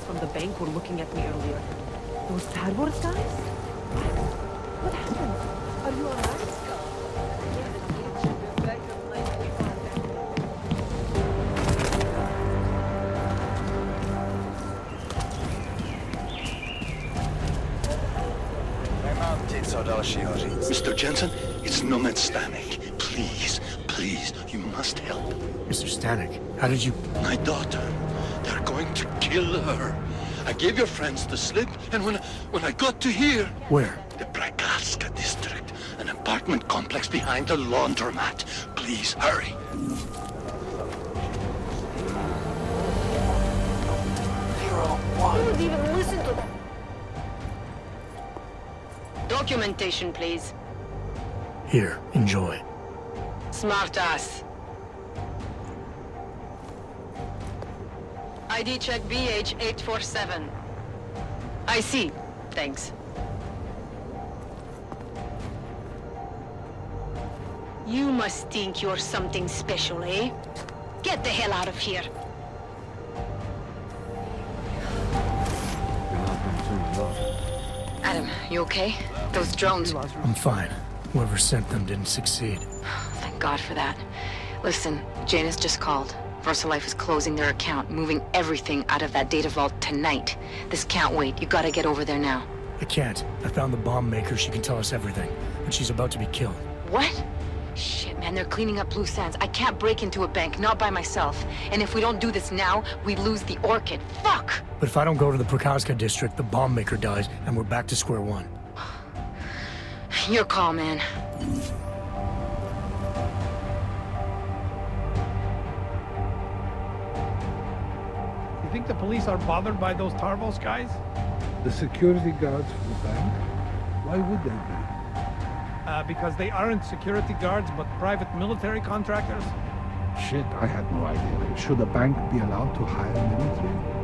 From the bank were looking at me earlier. Those Star Wars guys? What happened? Are you alright? Mr. Jensen, it's Nomad Stanek. Please, please, you must help. Mr. Stanek, how did you... My daughter. They're going to kill her. I gave your friends the slip, and when I got to here... Where? The Bragaska district. An apartment complex behind the laundromat. Please, hurry. Who would even listen to that? Documentation, please. Here, enjoy. Smart ass. ID check BH847. I see. Thanks. You must think you're something special, eh? Get the hell out of here. Adam, you okay? Those drones... I'm fine. Whoever sent them didn't succeed. Thank God for that. Listen, Janus just called. VersaLife is closing their account, moving everything out of that data vault tonight. This can't wait. You gotta get over there now. I can't. I found the bomb maker. She can tell us everything. But she's about to be killed. What? Shit, man, they're cleaning up loose ends. I can't break into a bank, not by myself. And if we don't do this now, we lose the Orchid. Fuck! But if I don't go to the Prokazka district, the bomb maker dies, and we're back to square one. Your call, man. You think the police are bothered by those Tarvos guys? The security guards for the bank? Why would they be? Because they aren't security guards, but private military contractors? Shit, I had no idea. Should a bank be allowed to hire military?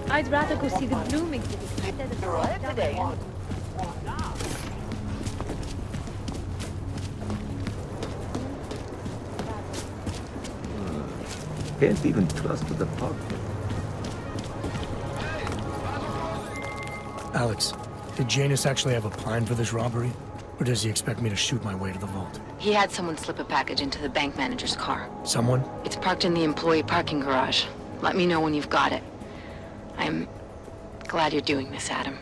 I'd rather go see the blooming city instead of today. Can't even trust the pocket. Alex, did Janus actually have a plan for this robbery? Or does he expect me to shoot my way to the vault? He had someone slip a package into the bank manager's car. Someone? It's parked in the employee parking garage. Let me know when you've got it. I'm glad you're doing this, Adam.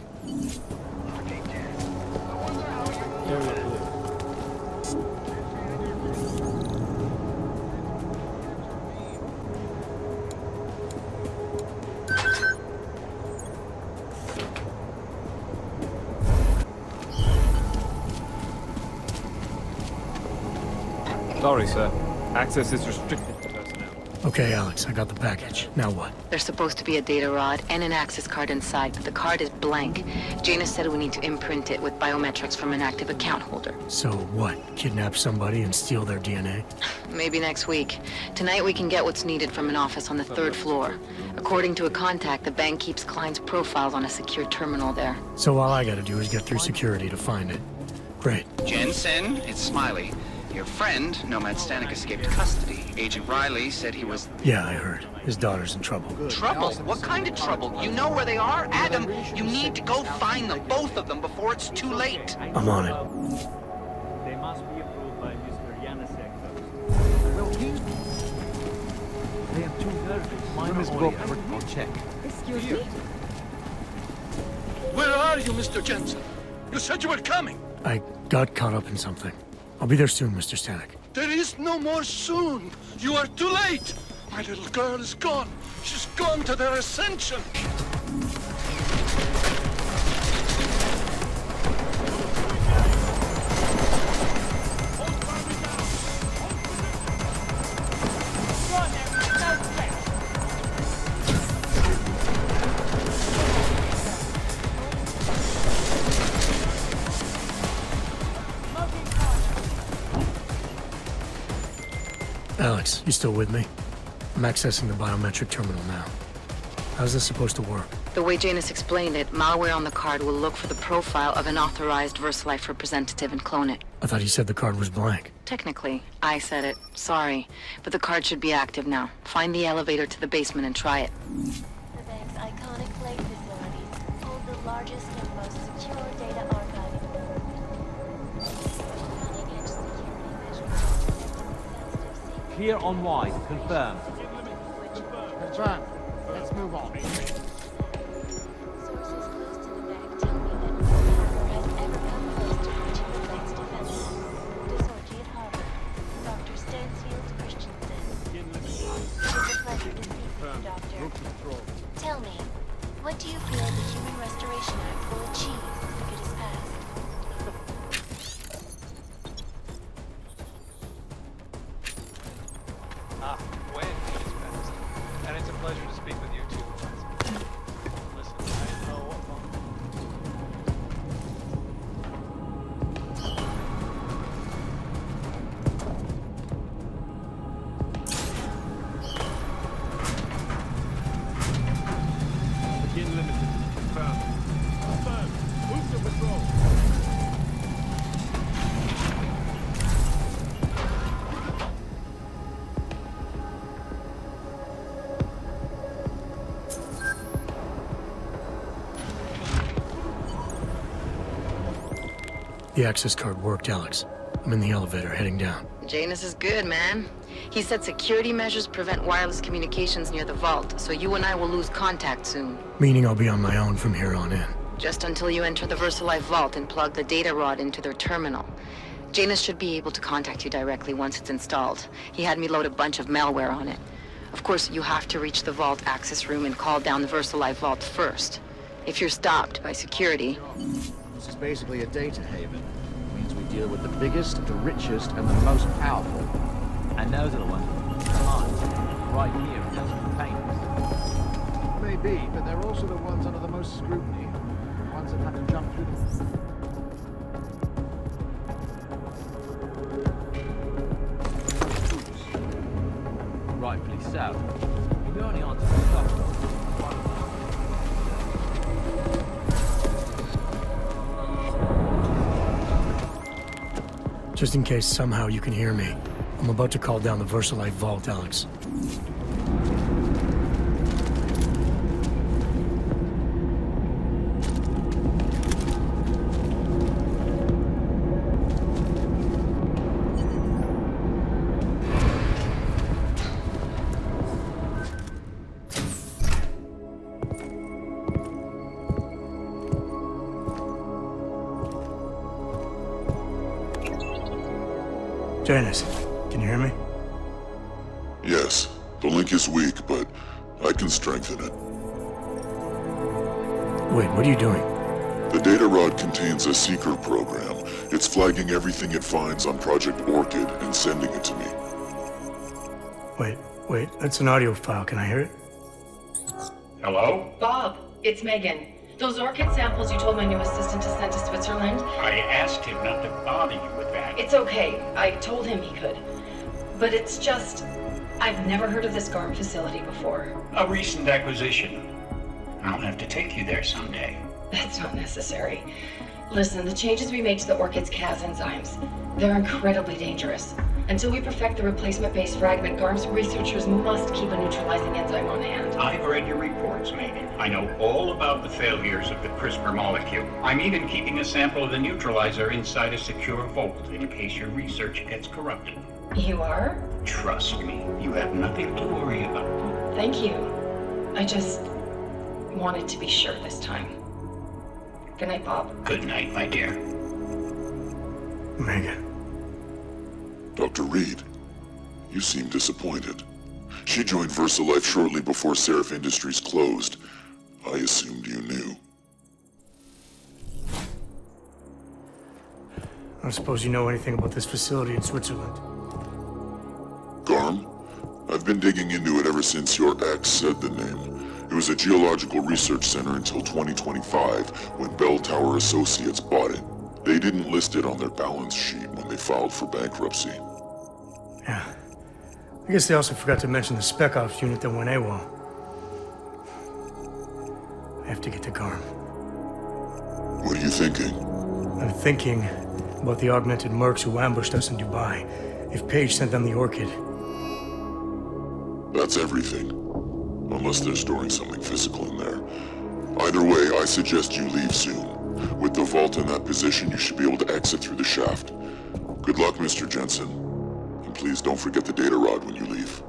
Sorry, sir. Access is restricted to personnel. Okay, Alex, I got the package. Now what? There's supposed to be a data rod and an access card inside, but the card is blank. Janus said we need to imprint it with biometrics from an active account holder. So what? Kidnap somebody and steal their DNA? Maybe next week. Tonight we can get what's needed from an office on the 3rd floor. According to a contact, the bank keeps clients' profiles on a secure terminal there. So all I gotta do is get through security to find it. Great. Jensen, it's Smiley. Your friend, Nomad Stanek, escaped custody. Agent Riley said he was... Yeah, I heard. His daughter's in trouble. Trouble? What kind of trouble? You know where they are? Adam, you need to go find them, both of them, before it's too late. I'm on it. They must be approved by Mr. Janusek. Well, they have 2 nervous. Room is booked for check. Excuse me? Where are you, Mr. Jensen? You said you were coming. I got caught up in something. I'll be there soon, Mr. Stanek. There is no more soon. You are too late. My little girl is gone. She's gone to their ascension. Alex, you still with me? I'm accessing the biometric terminal now. How's this supposed to work? The way Janus explained it, malware on the card will look for the profile of an authorized VersaLife representative and clone it. I thought you said the card was blank. Technically, I said it. Sorry. But the card should be active now. Find the elevator to the basement and try it. The bank's iconic plate facilities hold the largest and most secure data archive in the world. Cutting-edge security measures sensitive secrets. Clear on wide. Confirm. Confirm. Let's move on. Sources close to the bank tell me that no hacker has ever come close to breaching the bank's defenses. Orchid at Harvard. Dr. Stansfield Christensen. It is a pleasure to speak with you, Doctor. Tell me, what do you feel the Human Restoration Act will achieve if it is passed? When it is passed. And it's a pleasure to speak with you too. Listen, I know what Begin limited. Confirm. Confirm. Move to patrol. The access card worked, Alex. I'm in the elevator, heading down. Janus is good, man. He said security measures prevent wireless communications near the vault, so you and I will lose contact soon. Meaning I'll be on my own from here on in. Just until you enter the VersaLife vault and plug the data rod into their terminal. Janus should be able to contact you directly once it's installed. He had me load a bunch of malware on it. Of course, you have to reach the vault access room and call down the VersaLife vault first. If you're stopped by security... This is basically a data haven. It means we deal with the biggest, the richest, and the most powerful. And those are the ones with commands. Right here in those containers. Maybe, but they're also the ones under the most scrutiny. The ones that have to jump through the... Rightfully so. We only answer the stuff. Just in case somehow you can hear me, I'm about to call down the VersaLife vault, Alex. Janus, can you hear me? Yes. The link is weak, but I can strengthen it. Wait, what are you doing? The data rod contains a secret program. It's flagging everything it finds on Project Orchid and sending it to me. Wait, that's an audio file. Can I hear it? Hello? Bob, it's Megan. Those Orchid samples you told my new assistant to send to Switzerland? I asked him not to bother you with that. It's okay. I told him he could. But it's just... I've never heard of this Garm facility before. A recent acquisition. I'll have to take you there someday. That's not necessary. Listen, the changes we made to the Orchid's Cas enzymes, they're incredibly dangerous. Until we perfect the replacement-based fragment, Garm's researchers must keep a neutralizing enzyme on hand. I've read your reports, Megan. I know all about the failures of the CRISPR molecule. I'm even keeping a sample of the neutralizer inside a secure vault in case your research gets corrupted. You are? Trust me, you have nothing to worry about. Thank you. I just wanted to be sure this time. Good night, Bob. Good night, my dear. Megan. Dr. Reed, you seem disappointed. She joined VersaLife shortly before Seraph Industries closed. I assumed you knew. I don't suppose you know anything about this facility in Switzerland. Garm? I've been digging into it ever since your ex said the name. It was a geological research center until 2025, when Bell Tower Associates bought it. They didn't list it on their balance sheet when they filed for bankruptcy. Yeah. I guess they also forgot to mention the Spec Ops unit that went AWOL. I have to get to Garm. What are you thinking? I'm thinking about the augmented mercs who ambushed us in Dubai. If Paige sent them the Orchid. That's everything. Unless they're storing something physical in there. Either way, I suggest you leave soon. With the vault in that position, you should be able to exit through the shaft. Good luck, Mr. Jensen. And please don't forget the data rod when you leave.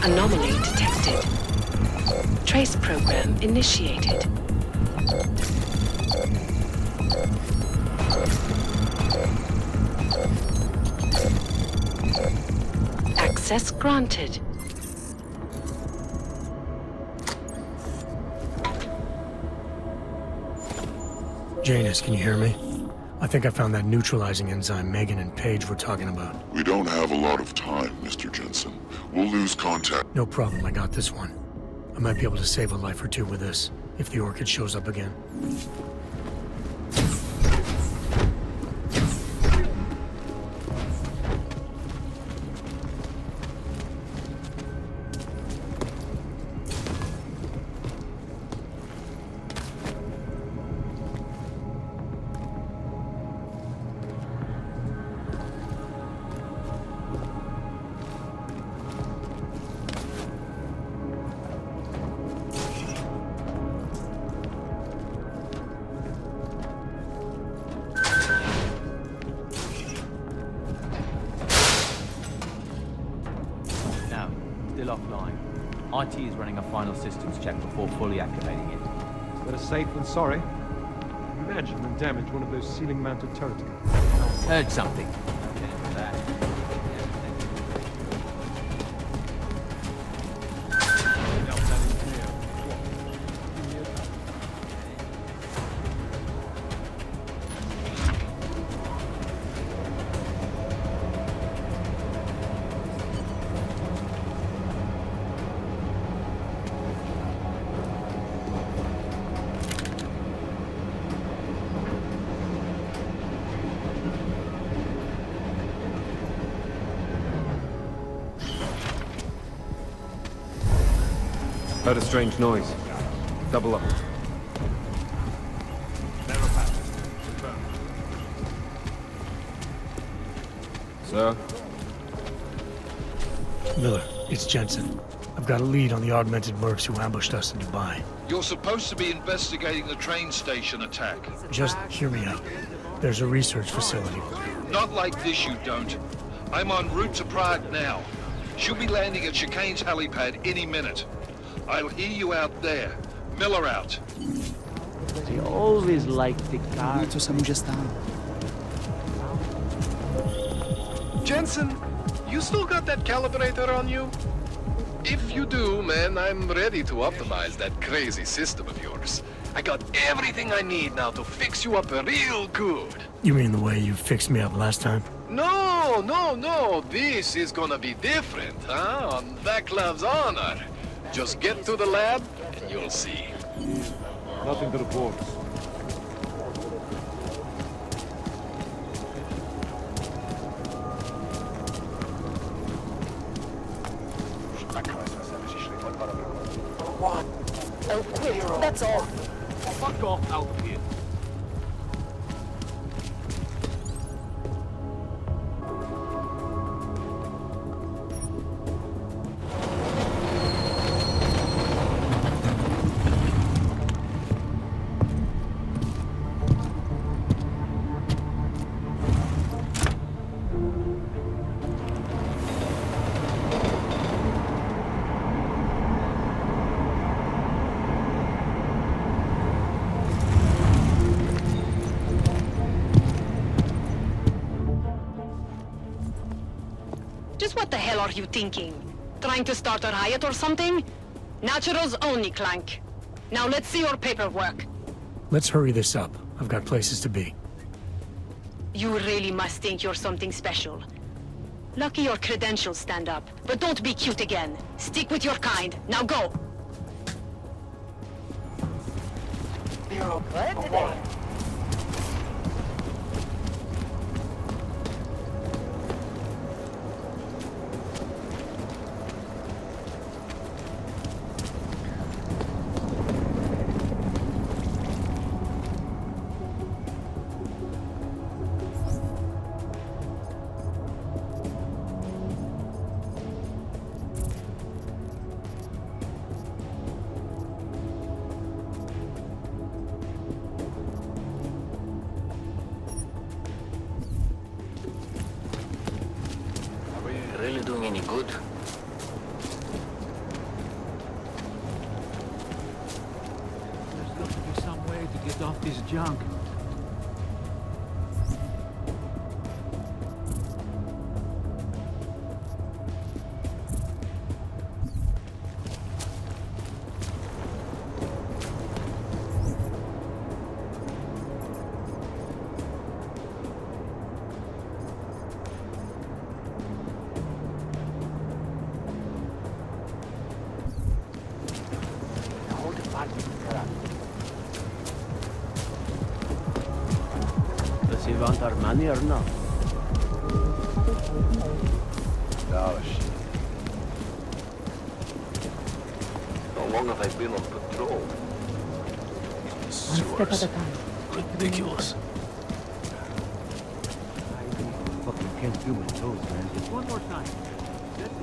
Anomaly detected. Trace program initiated. Access granted. Janus, can you hear me? I think I found that neutralizing enzyme Megan and Paige were talking about. We don't have a lot of time, Mr. Jensen. We'll lose contact. No problem, I got this one. I might be able to save a life or two with this, if the Orchid shows up again. Still offline. IT is running a final systems check before fully activating it. Better safe than sorry. Imagine them damage one of those ceiling-mounted turrets. Heard something. Get into that. Heard a strange noise. Double up. Sir? Miller, it's Jensen. I've got a lead on the augmented mercs who ambushed us in Dubai. You're supposed to be investigating the train station attack. Just hear me out. There's a research facility. Not like this, you don't. I'm en route to Prague now. She'll be landing at Chicane's helipad any minute. I'll hear you out there. Miller out. They always liked the car. Jensen, you still got that calibrator on you? If you do, man, I'm ready to optimize that crazy system of yours. I got everything I need now to fix you up real good. You mean the way you fixed me up last time? No, no, no. This is gonna be different, huh? On Vaklav's honor. Just get to the lab, and you'll see. Nothing to report. One. Oh, quick, that's all. Fuck off out of here. Just what the hell are you thinking? Trying to start a riot or something? Naturals only, Clank. Now let's see your paperwork. Let's hurry this up. I've got places to be. You really must think you're something special. Lucky your credentials stand up, but don't be cute again. Stick with your kind. Now go! Bureaucrat today. Really doing any good? There's got to be some way to get off this junk. Does he want our money or not? Oh, shit. How long have I been on patrol? One step at a time. Ridiculous. I fucking can't do with those, man. Just one more time. That's it.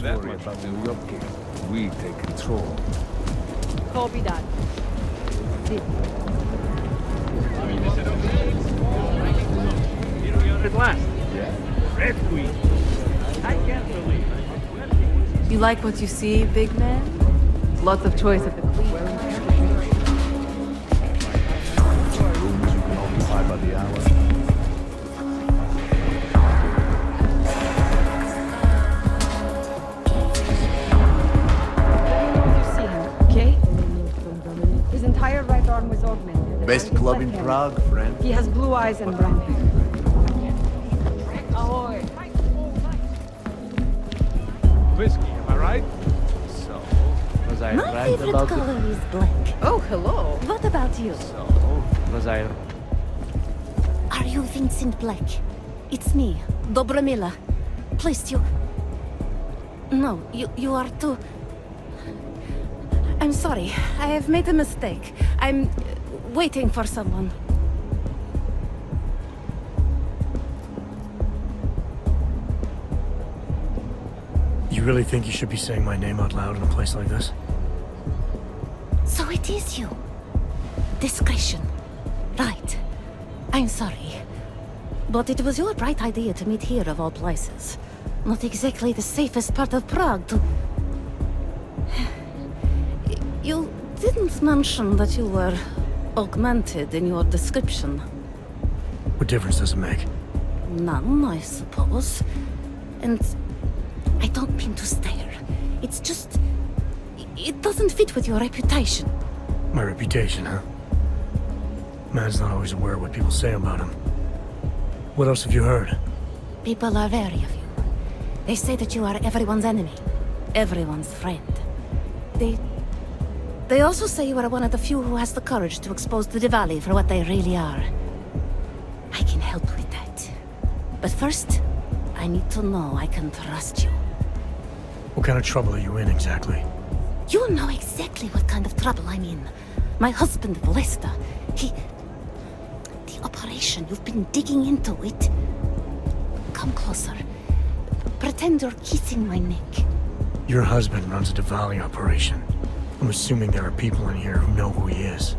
Don't worry about New York here. We take control. Copy that. Here we are at last. Yeah. Red Queen. I can't believe it. You like what you see, big man? Lots of choice at the Queen. Rooms you can occupy by the hour. His entire right arm was augmented. Best club in Prague, friend. He has blue eyes and brown hair. Ahoy! Whiskey, am I right? So, was I My right favorite about color it? is black. Oh, hello. What about you? So, was I... Are you Vincent Black? It's me, Dobromila. Please, you... No, you are too... I'm sorry. I have made a mistake. I'm waiting for someone. You really think you should be saying my name out loud in a place like this? So it is you. Discretion. Right. I'm sorry. But it was your bright idea to meet here of all places. Not exactly the safest part of Prague to... You didn't mention that you were augmented in your description. What difference does it make? None, I suppose. And I don't mean to stare. It's just... It doesn't fit with your reputation. My reputation, huh? Man's not always aware of what people say about him. What else have you heard? People are wary of you. They say that you are everyone's enemy. Everyone's friend. They also say you are one of the few who has the courage to expose the Diwali for what they really are. I can help with that. But first, I need to know I can trust you. What kind of trouble are you in, exactly? You know exactly what kind of trouble I'm in. My husband, Lester, the operation? You've been digging into it. Come closer. Pretend you're kissing my neck. Your husband runs a Diwali operation. I'm assuming there are people in here who know who he is.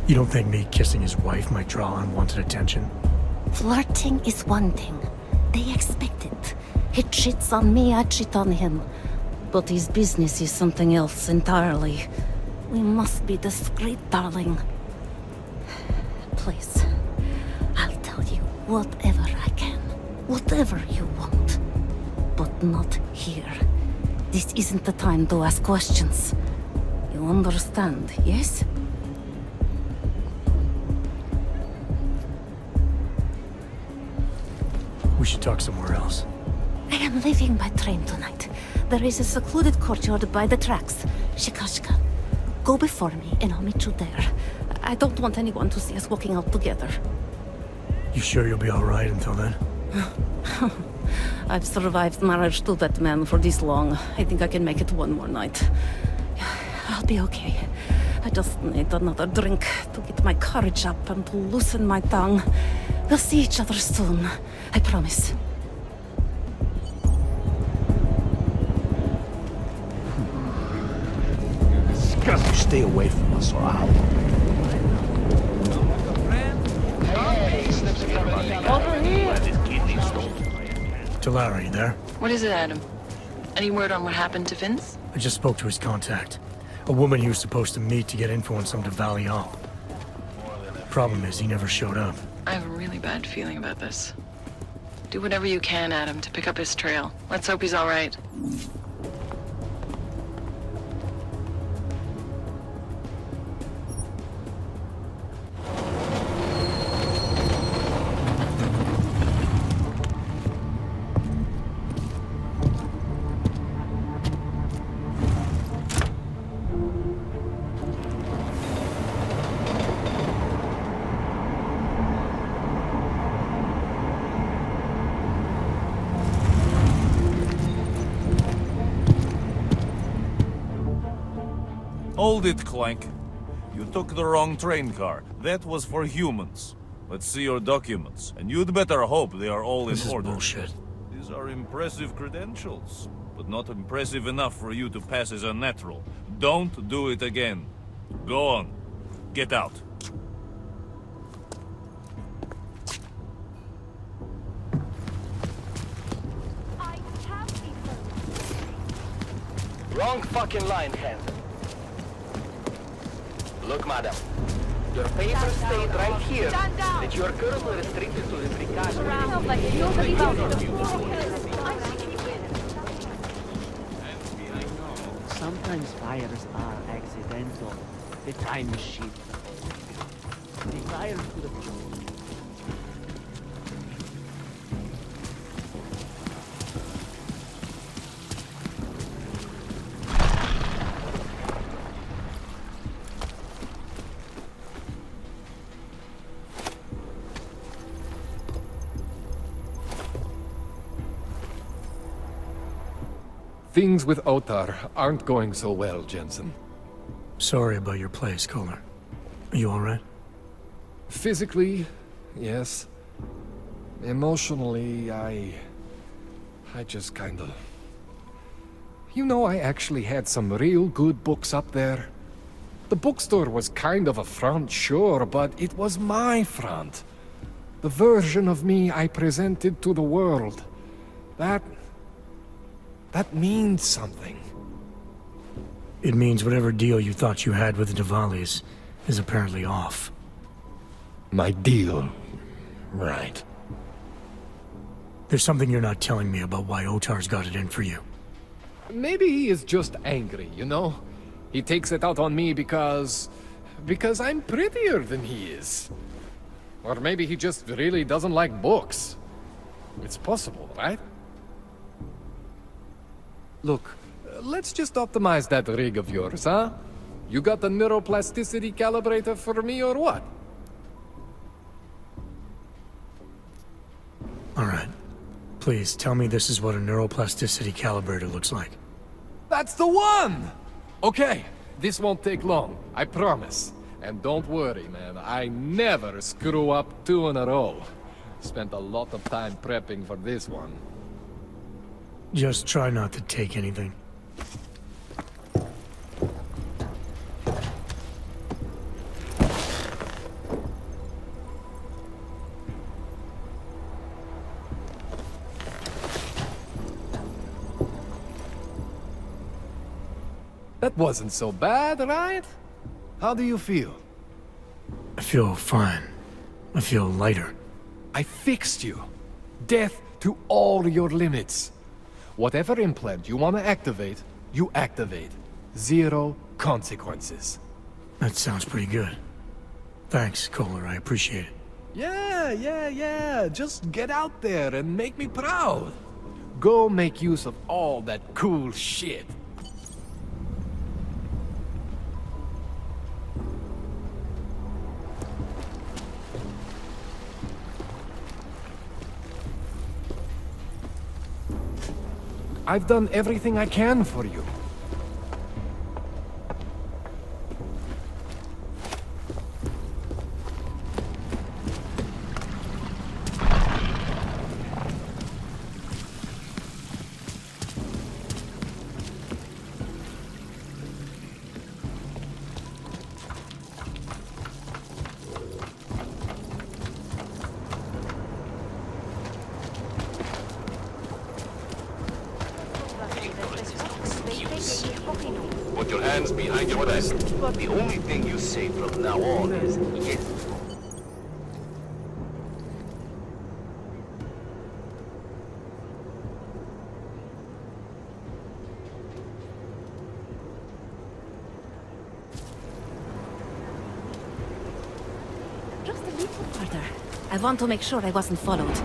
You don't think me kissing his wife might draw unwanted attention? Flirting is one thing. They expect it. He cheats on me, I cheat on him. But his business is something else entirely. We must be discreet, darling. Please, I'll tell you whatever I can. Whatever you want. But not here. This isn't the time to ask questions. You understand, yes? We should talk somewhere else. I am leaving by train tonight. There is a secluded courtyard by the tracks. Shikashka. Go before me and I'll meet you there. I don't want anyone to see us walking out together. You sure you'll be alright until then? I've survived marriage to that man for this long. I think I can make it one more night. I'll be okay. I just need another drink to get my courage up and to loosen my tongue. We'll see each other soon. I promise. Disgusting. Stay away from us or I'll... Over here. Talara, you there? What is it, Adam? Any word on what happened to Vince? I just spoke to his contact. A woman he was supposed to meet to get info on some Diwali op. Problem is, he never showed up. I have a really bad feeling about this. Do whatever you can, Adam, to pick up his trail. Let's hope he's all right. Hold it, Clank. You took the wrong train car. That was for humans. Let's see your documents, and you'd better hope they are all in order. This is bullshit. These are impressive credentials, but not impressive enough for you to pass as a natural. Don't do it again. Go on. Get out. Wrong fucking line, Hanson. Look, madam. Your papers state right here that you are currently restricted to the precaution. Sometimes fires are accidental. The time machine. The fires could have... Things with Otar aren't going so well, Jensen. Sorry about your place, Kohler. Are you alright? Physically, yes. Emotionally, I just kinda... You know, I actually had some real good books up there. The bookstore was kind of a front, sure, but it was my front. The version of me I presented to the world. That means something. It means whatever deal you thought you had with the Diwalis is apparently off. My deal? Right. There's something you're not telling me about why Otar's got it in for you. Maybe he is just angry, you know? He takes it out on me because I'm prettier than he is. Or maybe he just really doesn't like books. It's possible, right? Look, let's just optimize that rig of yours, huh? You got the neuroplasticity calibrator for me or what? Alright. Please, tell me this is what a neuroplasticity calibrator looks like. That's the one! Okay, this won't take long, I promise. And don't worry, man, I never screw up 2 in a row. Spent a lot of time prepping for this one. Just try not to take anything. That wasn't so bad, right? How do you feel? I feel fine. I feel lighter. I fixed you. Death to all your limits. Whatever implant you want to activate, you activate. 0 consequences. That sounds pretty good. Thanks, Kohler. I appreciate it. Yeah. Just get out there and make me proud. Go make use of all that cool shit. I've done everything I can for you. Put your hands behind your back. The only thing you say from now on is yes. Just a little further. I want to make sure I wasn't followed.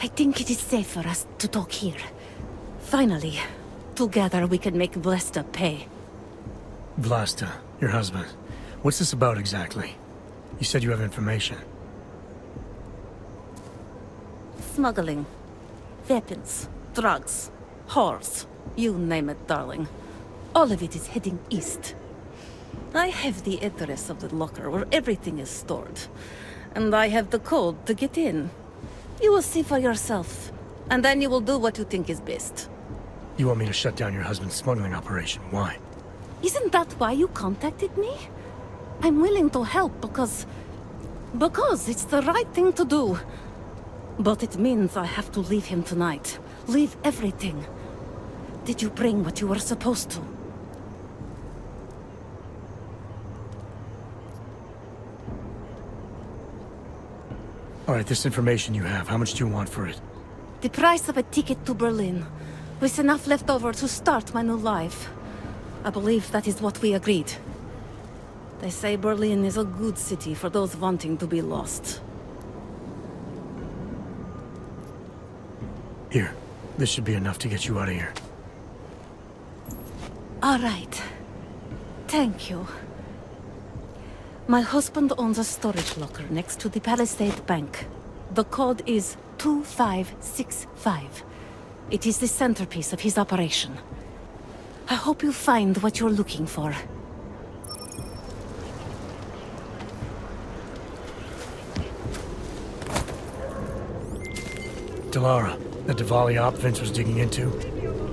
I think it is safe for us to talk here. Finally, together we can make Vlasta pay. Vlasta, your husband. What's this about exactly? You said you have information. Smuggling. Weapons. Drugs. Whores. You name it, darling. All of it is heading east. I have the address of the locker where everything is stored. And I have the code to get in. You will see for yourself. And then you will do what you think is best. You want me to shut down your husband's smuggling operation? Why? Isn't that why you contacted me? I'm willing to help because it's the right thing to do. But it means I have to leave him tonight. Leave everything. Did you bring what you were supposed to? All right, this information you have, how much do you want for it? The price of a ticket to Berlin, with enough left over to start my new life. I believe that is what we agreed. They say Berlin is a good city for those wanting to be lost. Here, this should be enough to get you out of here. All right. Thank you. My husband owns a storage locker next to the Palisade Bank. The code is 2565. It is the centerpiece of his operation. I hope you find what you're looking for. Delara, the Diwali op Vince was digging into.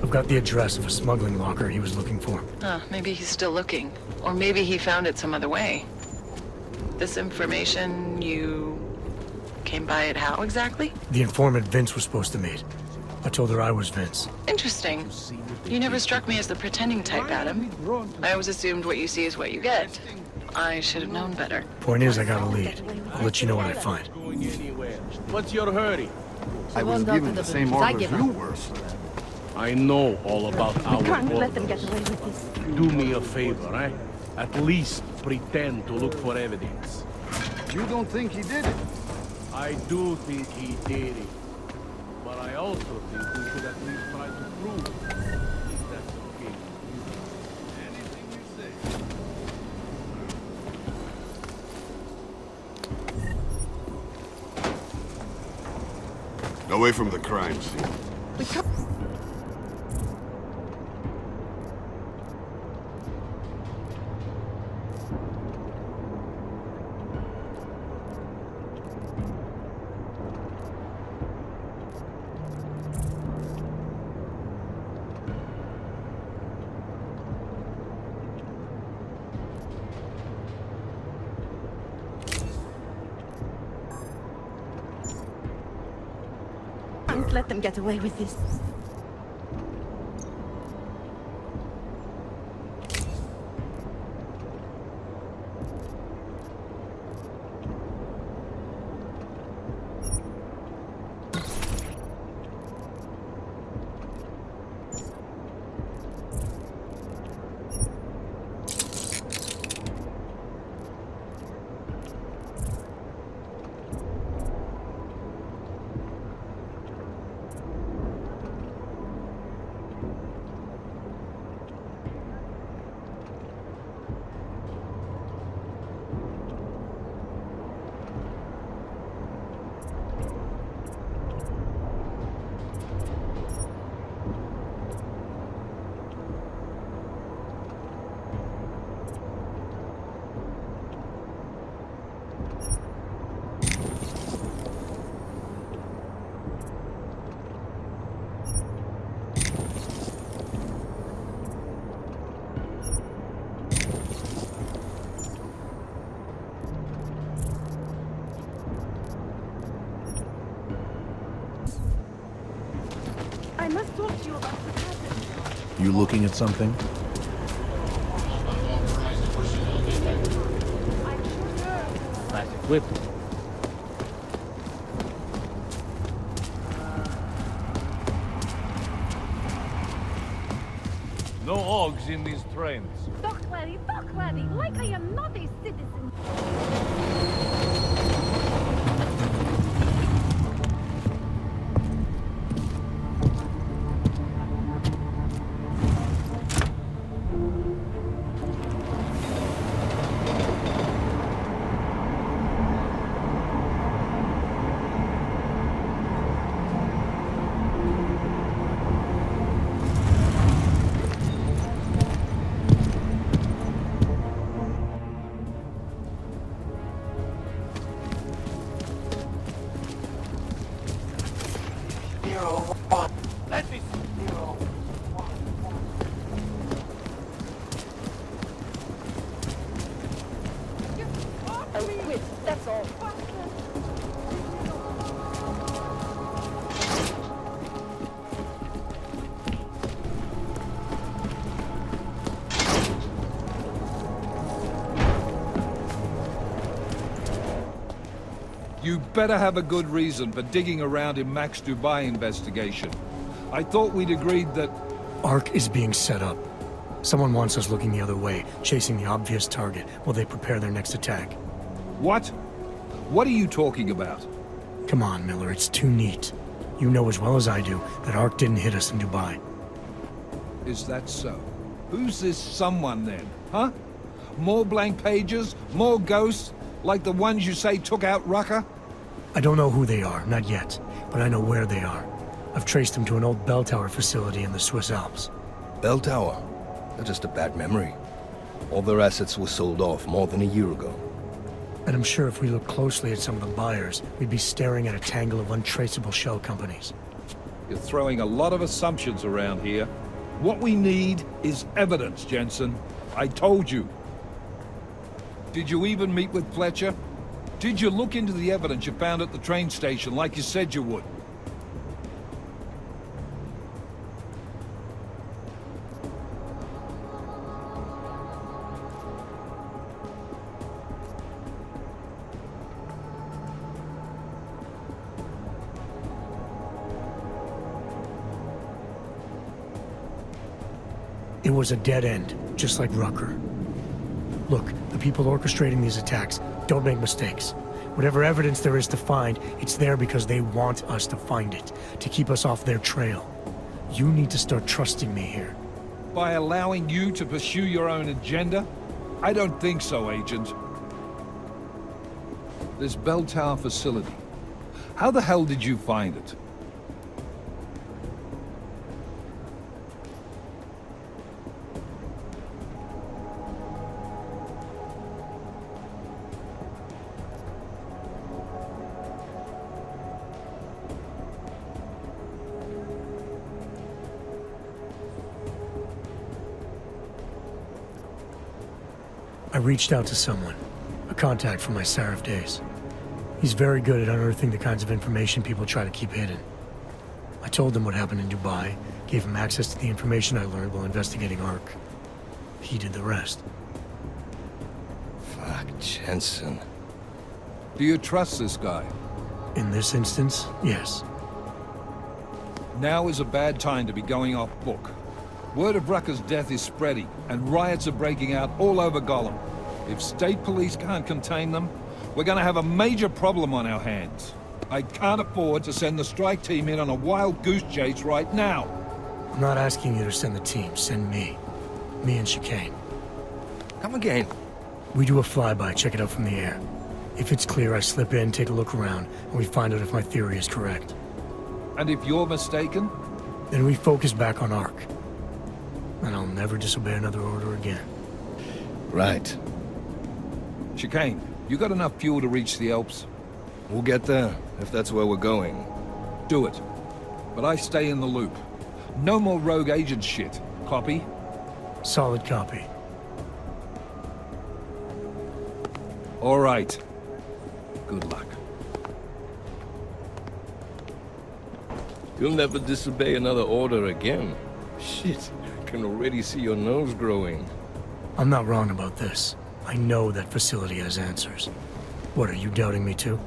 I've got the address of a smuggling locker he was looking for. Maybe he's still looking. Or maybe he found it some other way. This information, you came by it how exactly? The informant Vince was supposed to meet. I told her I was Vince. Interesting. You never struck me as the pretending type, Adam. I always assumed what you see is what you get. I should have known better. Point is, I got a lead. I'll let you know what I find. What's your hurry? I was given the same orders you were. I know all about our Can't let orders. them get away with this. Do me a favor, eh? At least pretend to look for evidence. You don't think he did it? I do think he did it. But I also think we should at least try to prove it. If that's okay. Anything you say. Away from the crime scene. let them get away with this. I must talk to you about the pattern. You looking at something? Nice equipped. No Augs in these trains. Talk laddie, like I am not a citizen. You better have a good reason for digging around in Mac's Dubai investigation. I thought we'd agreed that... Ark is being set up. Someone wants us looking the other way, chasing the obvious target while they prepare their next attack. What? What are you talking about? Come on, Miller, it's too neat. You know as well as I do that Ark didn't hit us in Dubai. Is that so? Who's this someone then, huh? More blank pages? More ghosts? Like the ones you say took out Rucker? I don't know who they are, not yet, but I know where they are. I've traced them to an old bell tower facility in the Swiss Alps. Bell tower? That's just a bad memory. All their assets were sold off more than a year ago. And I'm sure if we look closely at some of the buyers, we'd be staring at a tangle of untraceable shell companies. You're throwing a lot of assumptions around here. What we need is evidence, Jensen. I told you. Did you even meet with Fletcher? Did you look into the evidence you found at the train station like you said you would? It was a dead end, just like Rucker. Look, the people orchestrating these attacks don't make mistakes. Whatever evidence there is to find, it's there because they want us to find it, to keep us off their trail. You need to start trusting me here. By allowing you to pursue your own agenda? I don't think so, Agent. This bell tower facility. How the hell did you find it? I reached out to someone, a contact from my Seraph days. He's very good at unearthing the kinds of information people try to keep hidden. I told him what happened in Dubai, gave him access to the information I learned while investigating Ark. He did the rest. Fuck, Jensen. Do you trust this guy? In this instance, yes. Now is a bad time to be going off book. Word of Rucker's death is spreading, and riots are breaking out all over Golem. If state police can't contain them, we're gonna have a major problem on our hands. I can't afford to send the strike team in on a wild goose chase right now. I'm not asking you to send the team, send me. Me and Chicane. Come again. We do a flyby, check it out from the air. If it's clear, I slip in, take a look around, and we find out if my theory is correct. And if you're mistaken? Then we focus back on Ark. And I'll never disobey another order again. Right. Chicane, you got enough fuel to reach the Alps? We'll get there, if that's where we're going. Do it. But I stay in the loop. No more rogue agent shit. Copy? Solid copy. All right. Good luck. You'll never disobey another order again. Shit, I can already see your nose growing. I'm not wrong about this. I know that facility has answers. What, are you doubting me too?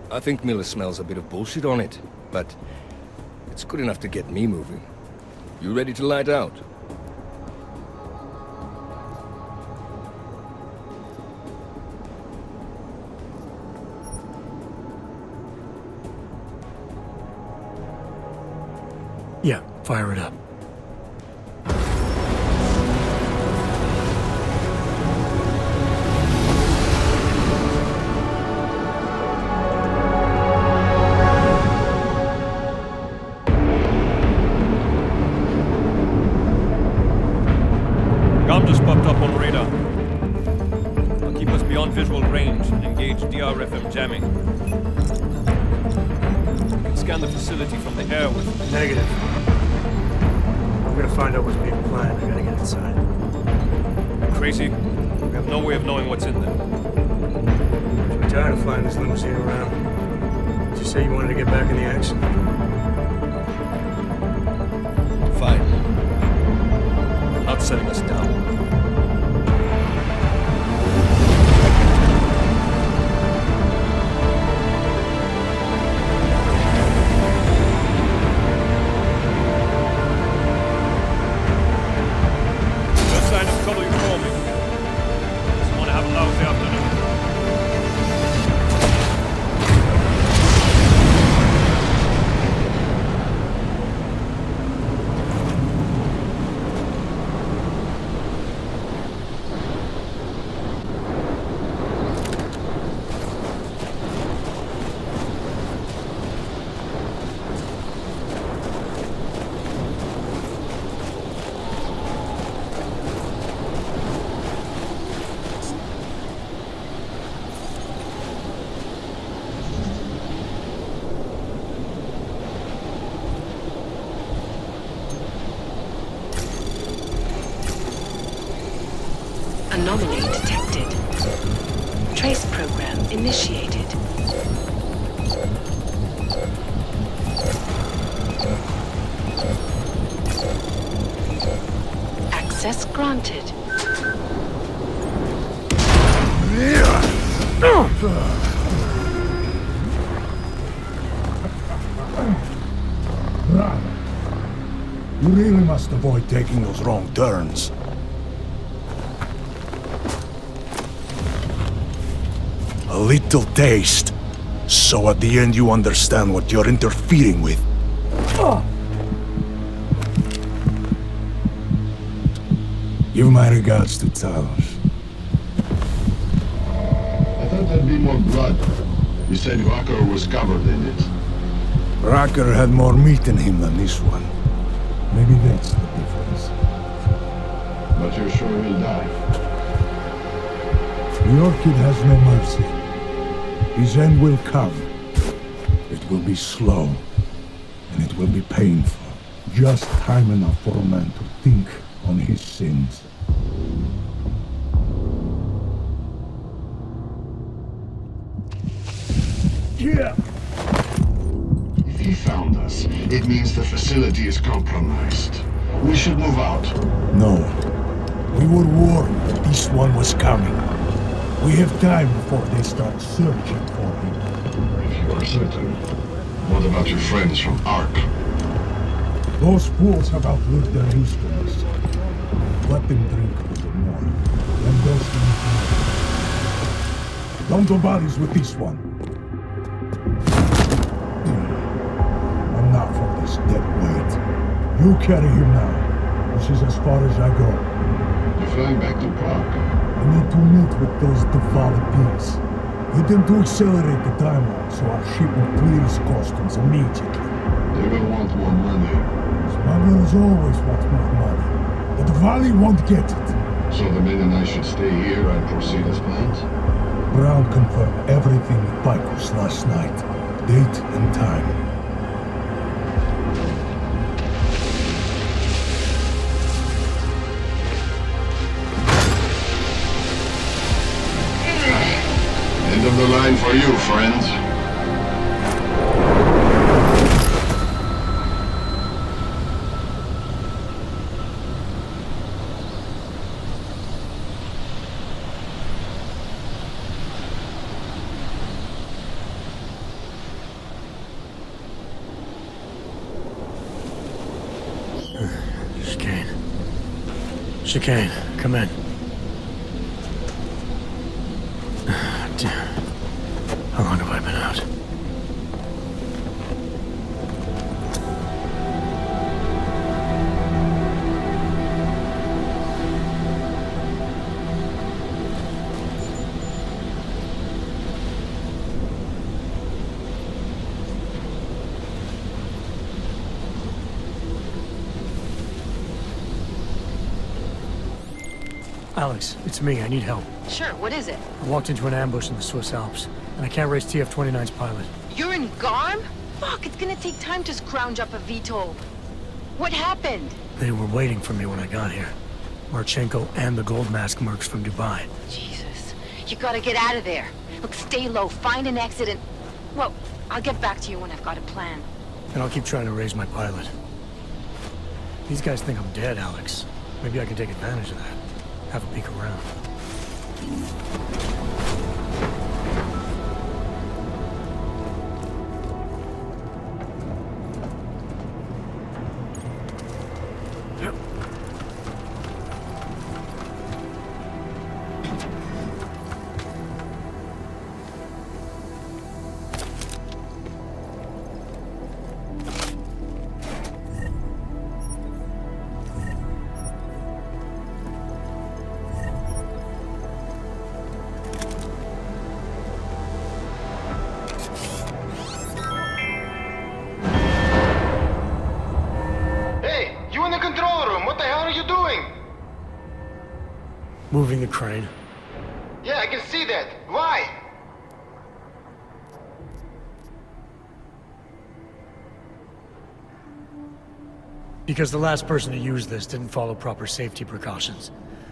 I think Miller smells a bit of bullshit on it, but it's good enough to get me moving. You ready to light out? Yeah, fire it up. Garm just popped up on radar. I'll keep us beyond visual range and engage DRFM jamming. You can scan the facility from the air with... Negative. I'm gonna find out what's being planned. I gotta get inside. Crazy? We have no way of knowing what's in there. I'm tired of flying this limousine around. Did you say you wanted to get back in the action? Fine. Not setting us down. Anomaly detected. Trace program initiated. Access granted. You really must avoid taking those wrong turns. A little taste, so at the end you understand what you're interfering with. Give my regards to Talos. I thought there'd be more blood. You said Rucker was covered in it. Rucker had more meat in him than this one. Maybe that's the difference. But you're sure he'll die? The Orchid has no mercy. His end will come. It will be slow, and it will be painful. Just time enough for a man to think on his sins. Yeah. If he found us. It means the facility is compromised. We should move out. No. We were warned that this one was coming. We have time before they start searching for him. If you are certain, what about your friends from Ark? Those fools have outlived their usefulness. Let them drink a little more. Then they'll sleep more. Don't do bodies with this one. Enough of this dead weight. You carry him now. This is as far as I go. You're flying back to Prague. I need to meet with those Devala pigs. Get them to accelerate the timeline so our ship will clear its customs immediately. They will want more money. Smugglers always want more money. The Devali won't get it. So the men and I should stay here and proceed as planned? Brown confirmed everything with Picos last night. Date and time. End of the line for you, friends. Chicane, come in. Damn. How long have I been out? Alex, it's me. I need help. Sure, what is it? I walked into an ambush in the Swiss Alps, and I can't raise TF-29's pilot. You're in Garm? Fuck, it's gonna take time to scrounge up a VTOL. What happened? They were waiting for me when I got here. Marchenko and the gold mask mercs from Dubai. Jesus, you gotta get out of there. Look, stay low, find an exit and... Well, I'll get back to you when I've got a plan. And I'll keep trying to raise my pilot. These guys think I'm dead, Alex. Maybe I can take advantage of that. Have a peek around. Moving the crane. Yeah, I can see that. Why? Because the last person to use this didn't follow proper safety precautions.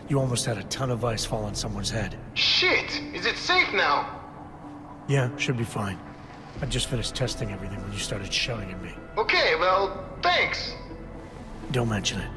You almost had a ton of ice fall on someone's head. Shit! Is it safe now? Yeah, should be fine. I just finished testing everything when you started shouting at me. Okay, well, thanks. Don't mention it.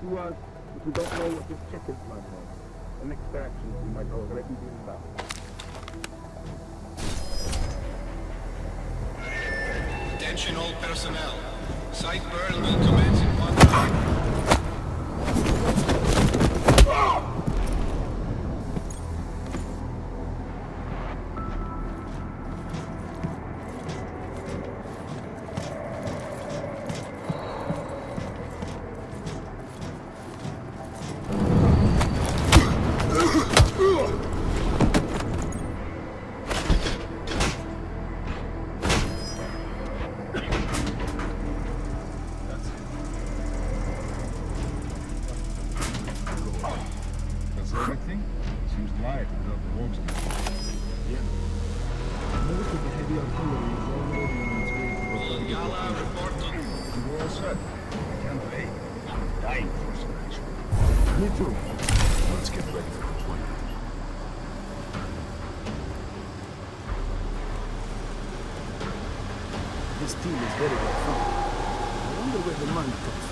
To us, if we don't know what this chicken plant was, an extraction we might already be inbound. Attention all personnel. Site burn will commence in 1 hour. Yala, report to... We're all set. Can't wait. I'm dying for some action. Me too. Let's get ready for deployment. This team is very well funded. I wonder where the money comes from.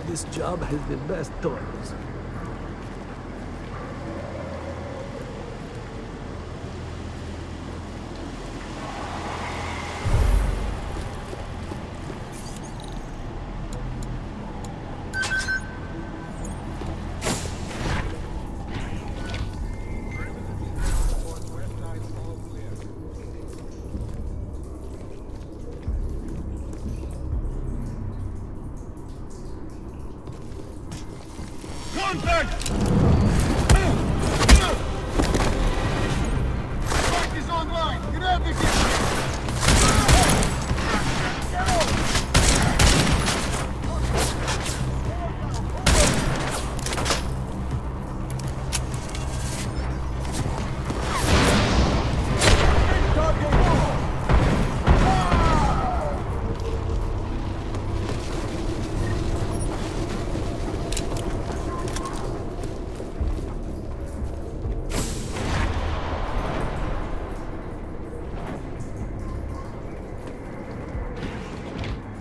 This job has the best toilets. Contact! Back is online! Get out of here!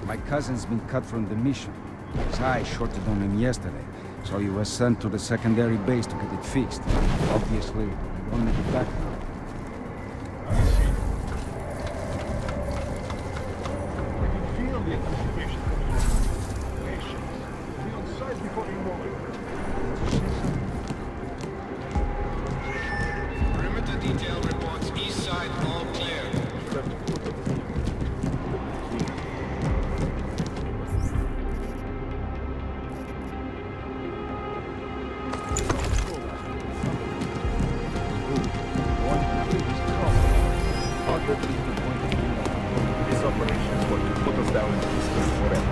My cousin's been cut from the mission. His eye shorted on him yesterday, so he was sent to the secondary base to get it fixed. Obviously, we don't need it back now. Feel the anticipation. Patience. Be on site before you move it. Perimeter detail reports east side all clear. This operation is going to put us down in history forever.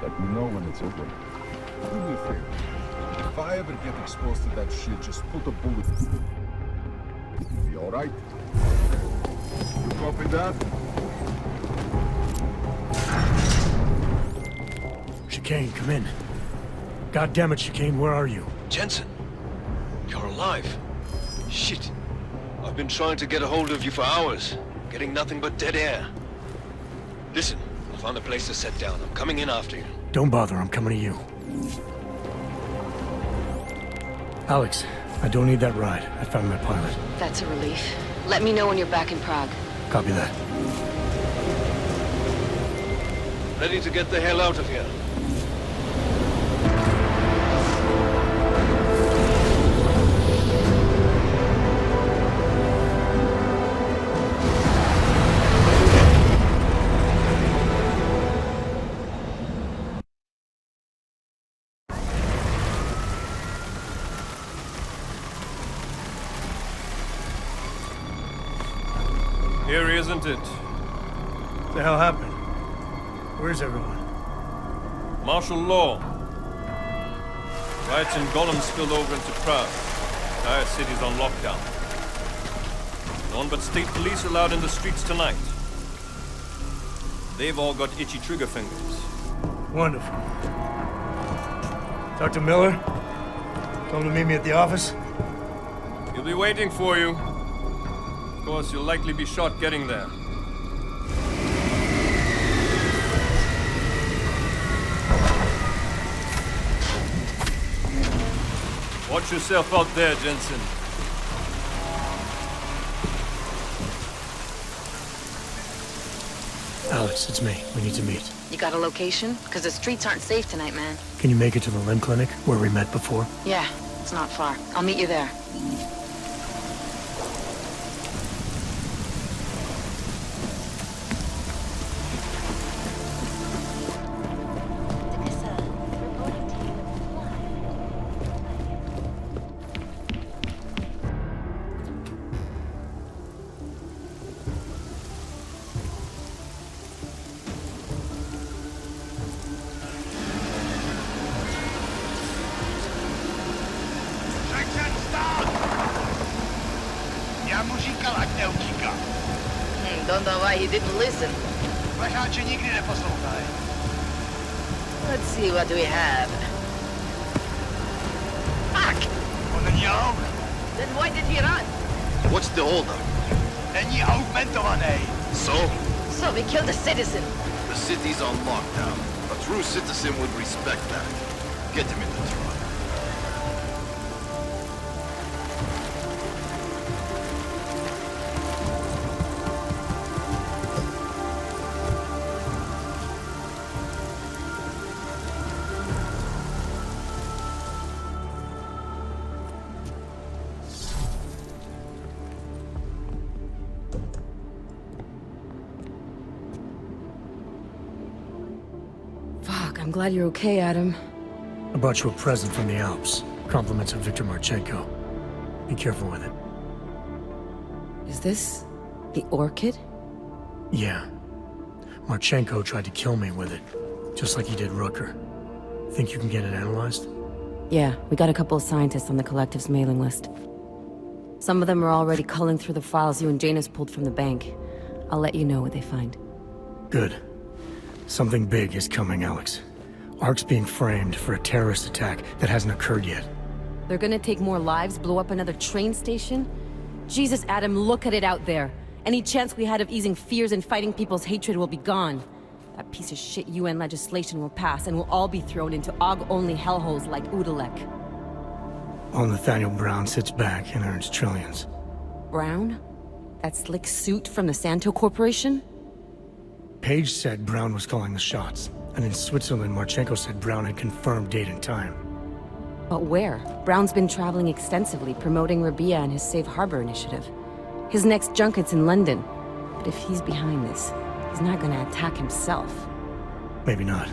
Let me know when it's over. Do me a favor. If I ever get exposed to that shit, just put a bullet through it. It'll be alright. You copy that? Chicane, come in. God damn it, Chicane, where are you? Jensen, you're alive. Shit. I've been trying to get a hold of you for hours, getting nothing but dead air. Listen, I found a place to set down. I'm coming in after you. Don't bother, I'm coming to you. Alex, I don't need that ride. I found my pilot. That's a relief. Let me know when you're back in Prague. Copy that. Ready to get the hell out of here. Eerie, isn't it? What the hell happened? Where's everyone? Martial law. Riots in Golem spilled over into Prague. The entire city's on lockdown. None but state police allowed in the streets tonight. They've all got itchy trigger fingers. Wonderful. Dr. Miller? Tell him to meet me at the office? He'll be waiting for you. Of course, you'll likely be shot getting there. Watch yourself out there, Jensen. Alex. Alex, it's me. We need to meet. You got a location? Because the streets aren't safe tonight, man. Can you make it to the limb clinic, where we met before? Yeah, it's not far. I'll meet you there. Don't know why he didn't listen. Let's see what we have. Fuck! Then why did he run? What's the holdup? So? So we killed a citizen. The city's on lockdown. A true citizen would respect that. Get him in the truck. I'm glad you're okay, Adam. I brought you a present from the Alps. Compliments of Victor Marchenko. Be careful with it. Is this the Orchid? Yeah. Marchenko tried to kill me with it, just like he did Rucker. Think you can get it analyzed? Yeah, we got a couple of scientists on the Collective's mailing list. Some of them are already culling through the files you and Janus pulled from the bank. I'll let you know what they find. Good. Something big is coming, Alex. Ark's being framed for a terrorist attack that hasn't occurred yet. They're gonna take more lives, blow up another train station? Jesus, Adam, look at it out there. Any chance we had of easing fears and fighting people's hatred will be gone. That piece of shit UN legislation will pass, and we'll all be thrown into AUG-only hellholes like Udalek. While Nathaniel Brown sits back and earns trillions. Brown? That slick suit from the Santo Corporation? Page said Brown was calling the shots, and in Switzerland, Marchenko said Brown had confirmed date and time. But where? Brown's been traveling extensively, promoting Rabia and his Safe Harbor initiative. His next junket's in London. But if he's behind this, he's not gonna attack himself. Maybe not.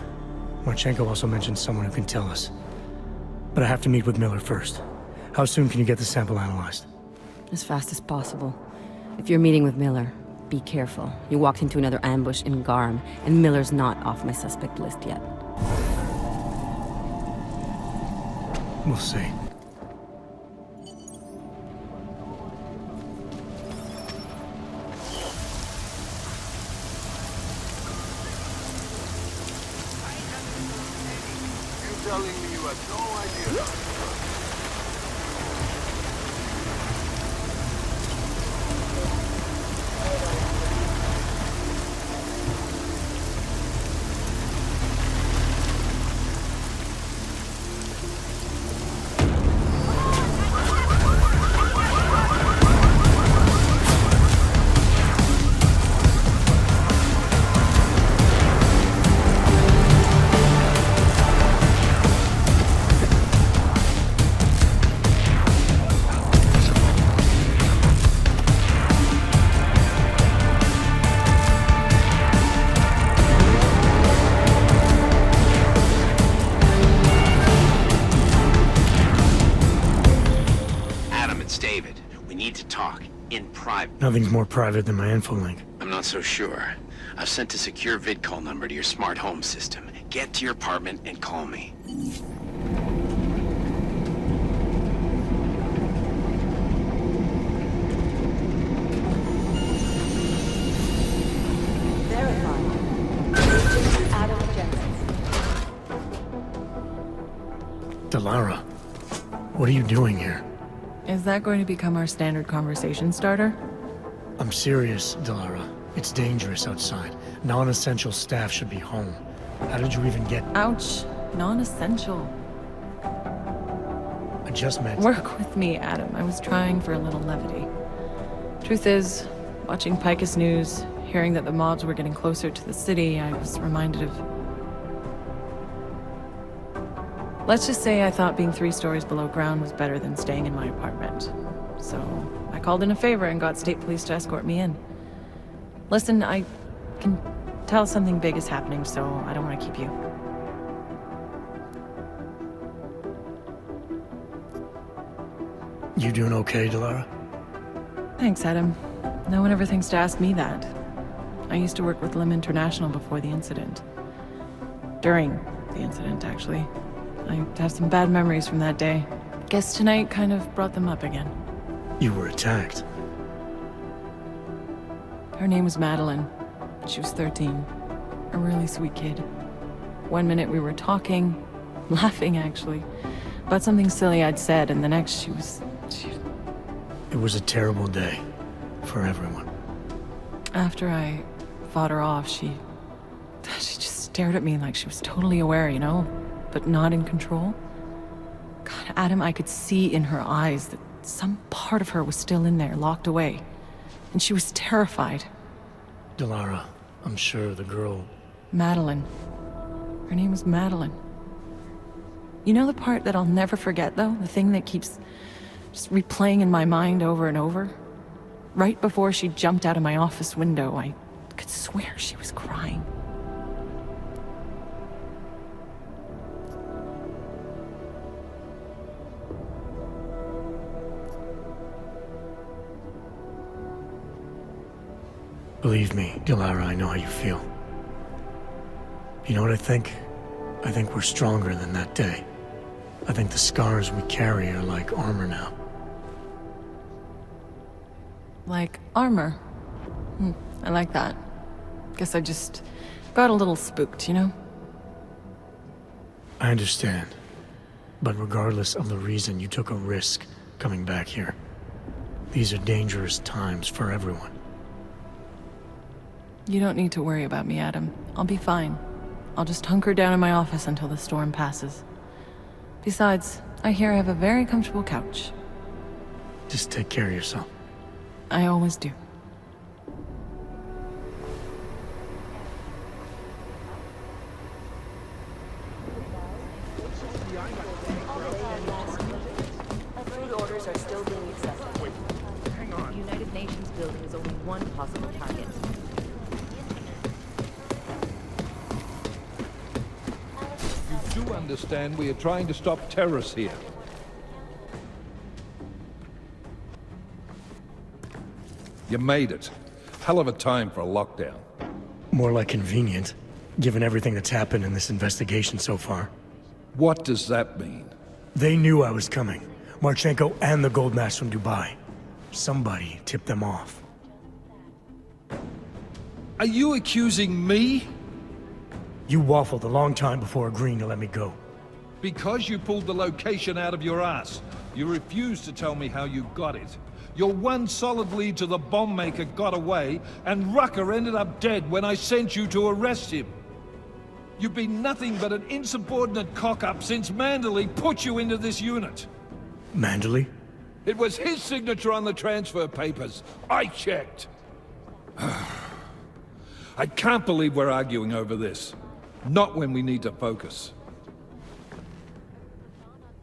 Marchenko also mentioned someone who can tell us. But I have to meet with Miller first. How soon can you get the sample analyzed? As fast as possible. If you're meeting with Miller, be careful. You walked into another ambush in Garm, and Miller's not off my suspect list yet. We'll see. You telling me you have no idea about it? Nothing's more private than my infolink. I'm not so sure. I've sent a secure vid call number to your smart home system. Get to your apartment and call me. Delara, what are you doing here? Is that going to become our standard conversation starter? I'm serious, Delara. It's dangerous outside. Non-essential staff should be home. How did you even get— Ouch. Non-essential. I just meant— Work with me, Adam. I was trying for a little levity. Truth is, watching Picus News, Hearing that the mobs were getting closer to the city, I was reminded of... Let's just say I thought being 3 stories below ground was better than staying in my apartment. So I called in a favor and got state police to escort me in. Listen, I can tell something big is happening, so I don't want to keep you. You doing okay, Delara? Thanks, Adam. No one ever thinks to ask me that. I used to work with Lim International before the incident. During the incident, actually. I have some bad memories from that day. Guess tonight kind of brought them up again. You were attacked. Her name was Madeline. She was 13. A really sweet kid. One minute we were talking, laughing actually, about something silly I'd said, and the next she was... It was a terrible day for everyone. After I fought her off, she just stared at me like she was totally aware, you know? But not in control. God, Adam, I could see in her eyes that some part of her was still in there, locked away. And she was terrified. Delara, I'm sure the girl... Madeline. Her name was Madeline. You know the part that I'll never forget, though? The thing that keeps just replaying in my mind over and over? Right before she jumped out of my office window, I could swear she was crying. Believe me, Delara, I know how you feel. You know what I think? I think we're stronger than that day. I think the scars we carry are like armor now. Like armor? I like that. Guess I just got a little spooked, you know? I understand. But regardless of the reason, you took a risk coming back here. These are dangerous times for everyone. You don't need to worry about me, Adam. I'll be fine. I'll just hunker down in my office until the storm passes. Besides, I hear I have a very comfortable couch. Just take care of yourself. I always do. Food orders are still being accepted. Hang on. The United Nations building is only one possible target. You do understand we are trying to stop terrorists here. You made it. Hell of a time for a lockdown. More like convenient, given everything that's happened in this investigation so far. What does that mean? They knew I was coming. Marchenko and the gold mask from Dubai. Somebody tipped them off. Are you accusing me? You waffled a long time before agreeing to let me go. Because you pulled the location out of your ass, you refused to tell me how you got it. Your one solid lead to the bomb maker got away, and Rucker ended up dead when I sent you to arrest him. You've been nothing but an insubordinate cock-up since Manderley put you into this unit. Manderley? It was his signature on the transfer papers. I checked. I can't believe we're arguing over this. Not when we need to focus.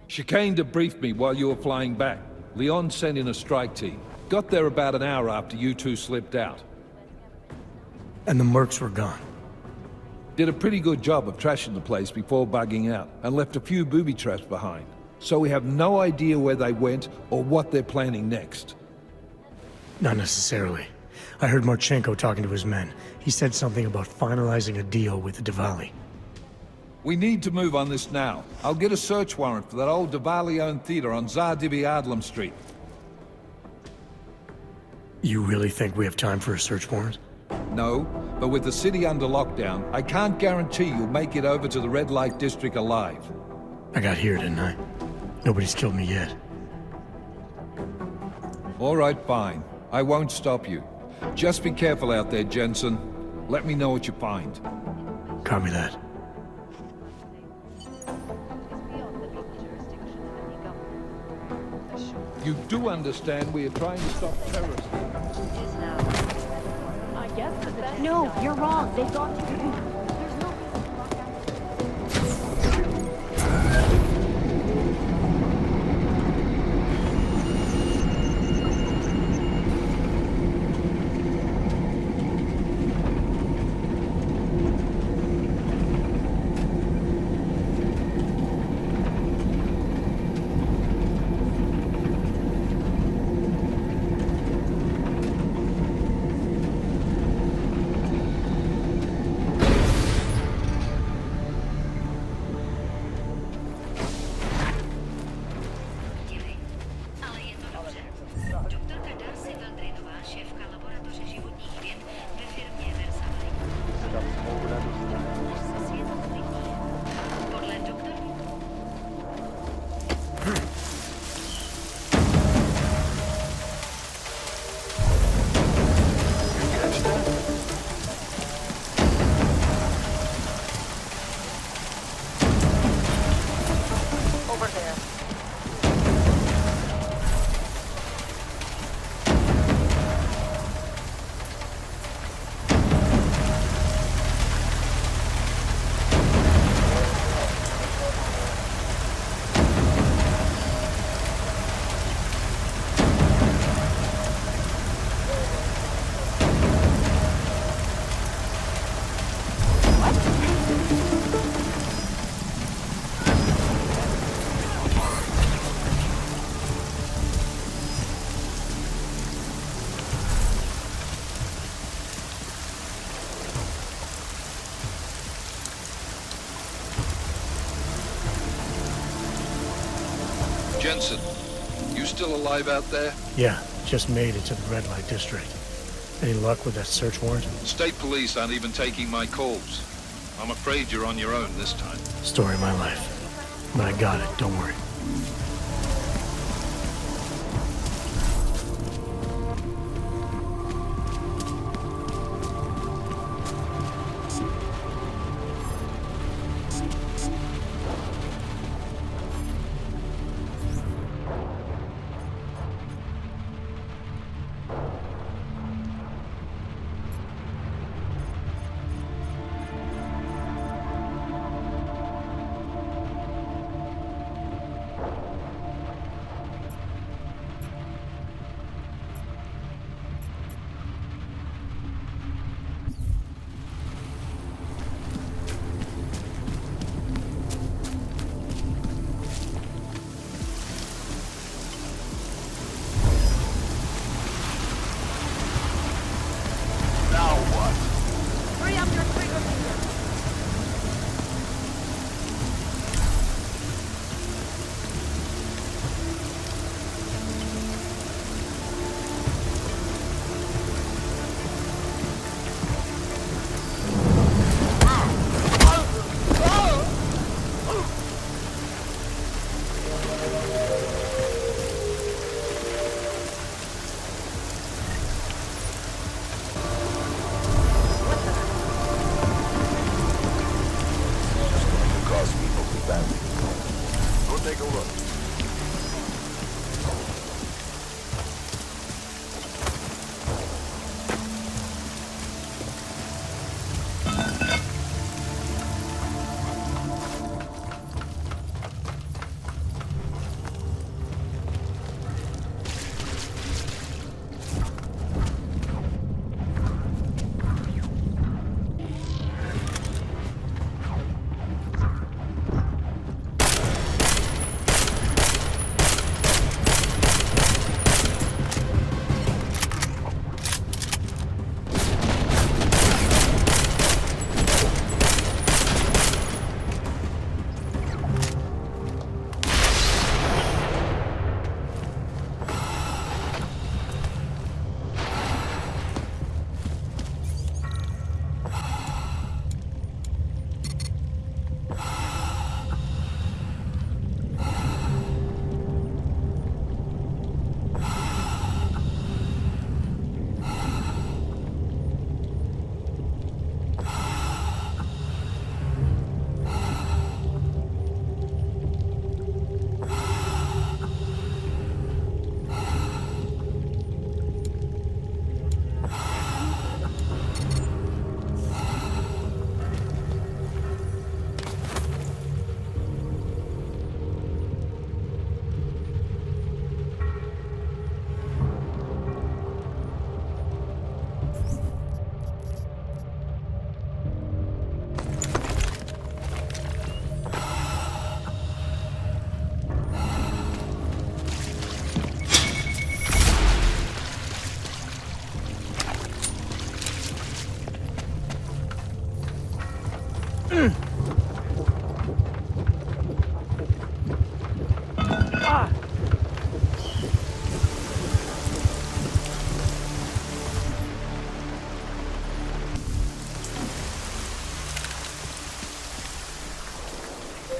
Chicane debriefed me while you were flying back. Leon sent in a strike team. Got there about an hour after you two slipped out. And the mercs were gone. Did a pretty good job of trashing the place before bugging out, and left a few booby traps behind. So we have no idea where they went or what they're planning next. Not necessarily. I heard Marchenko talking to his men. He said something about finalizing a deal with the Diwali. We need to move on this now. I'll get a search warrant for that old Diwali-owned theater on Zardibi Adlam Street. You really think we have time for a search warrant? No, but with the city under lockdown, I can't guarantee you'll make it over to the Red Light District alive. I got here, didn't I? Nobody's killed me yet. All right, fine. I won't stop you. Just be careful out there, Jensen. Let me know what you find. Copy that. You do understand we are trying to stop terrorists. I guess the No, you're wrong. They got you. There's no reason to lock down. Jensen, you still alive out there? Yeah, just made it to the red light district. Any luck with that search warrant? State police aren't even taking my calls. I'm afraid you're on your own this time. Story of my life. But I got it, don't worry.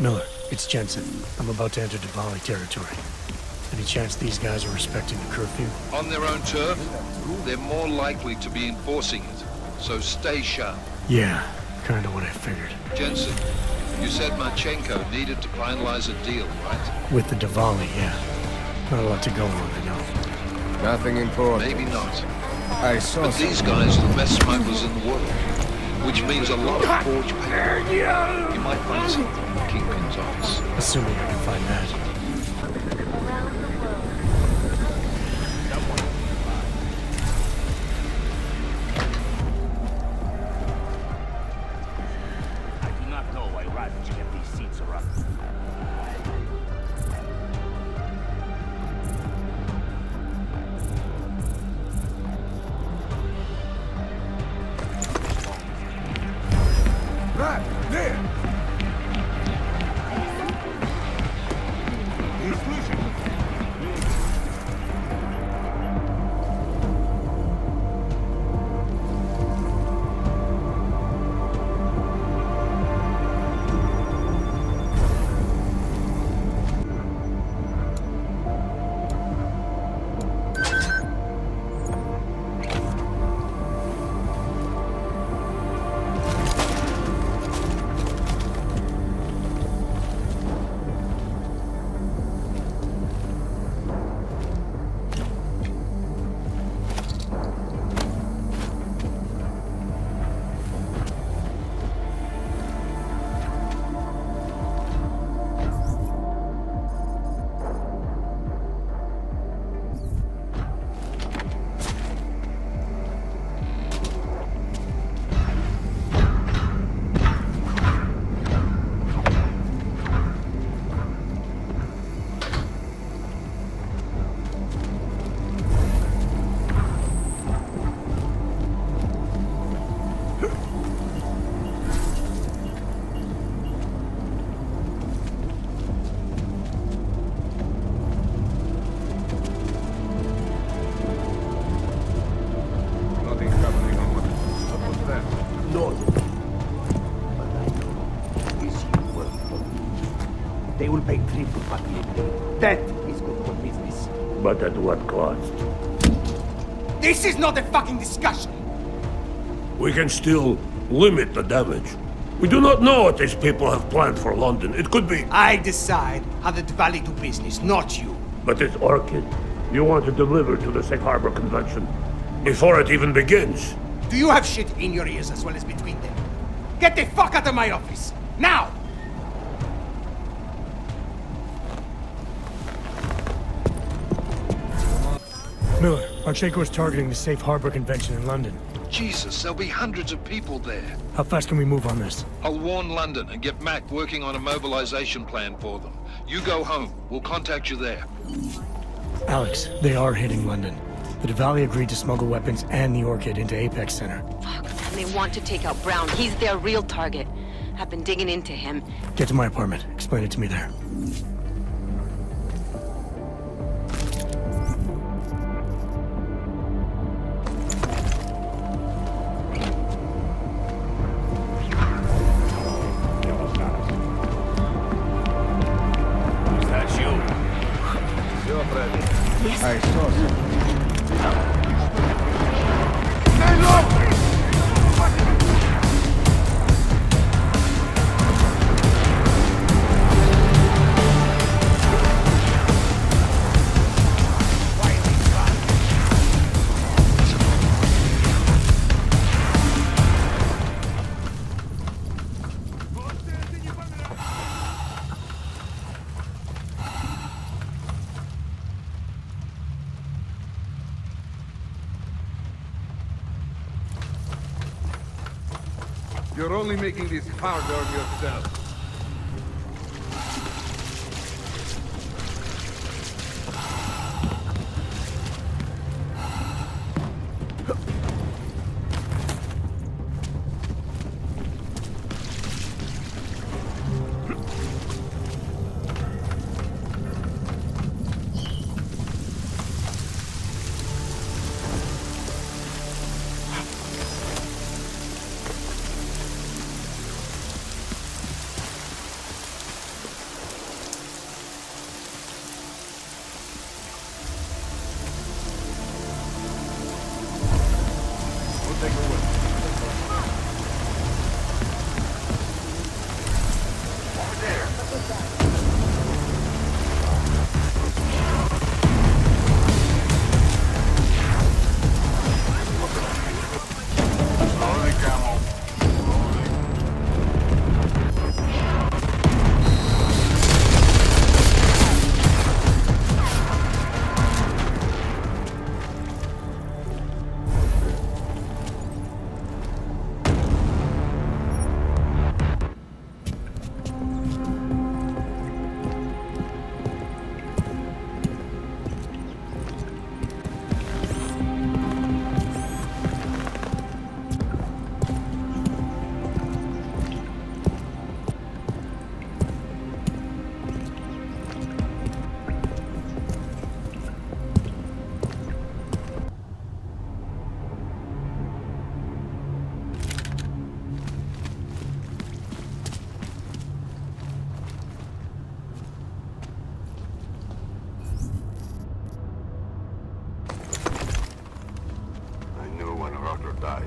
Miller, it's Jensen. I'm about to enter Diwali territory. Any chance these guys are respecting the curfew? On their own turf, they're more likely to be enforcing it. So stay sharp. Yeah, kinda what I figured. Jensen, you said Marchenko needed to finalize a deal, right? With the Diwali, yeah. Not a lot to go on, I know. Nothing important. Maybe not. I saw But these guys are the best smugglers in the world. Which means a lot of forged paper. You might find something in the Kingpin's office. Assuming I can find that. I do not know why Ruzicka get these seats are up. Right, there! They will pay triple what we paid. That is good for business. But at what cost? This is not a fucking discussion! We can still limit the damage. We do not know what these people have planned for London. It could be... I decide how the Diwali do business, not you. But it's Orchid. You want to deliver to the Safe Harbor Convention before it even begins. Do you have shit in your ears as well as between them? Get the fuck out of my office! Now! Miller, Marchenko is targeting the Safe Harbor Convention in London. Jesus, there'll be hundreds of people there. How fast can we move on this? I'll warn London and get Mac working on a mobilization plan for them. You go home. We'll contact you there. Alex, they are hitting London. The Diwali agreed to smuggle weapons and the Orchid into Apex Center. Fuck, and they want to take out Brown. He's their real target. I've been digging into him. Get to my apartment. Explain it to me there. I saw You're only making this harder on yourself.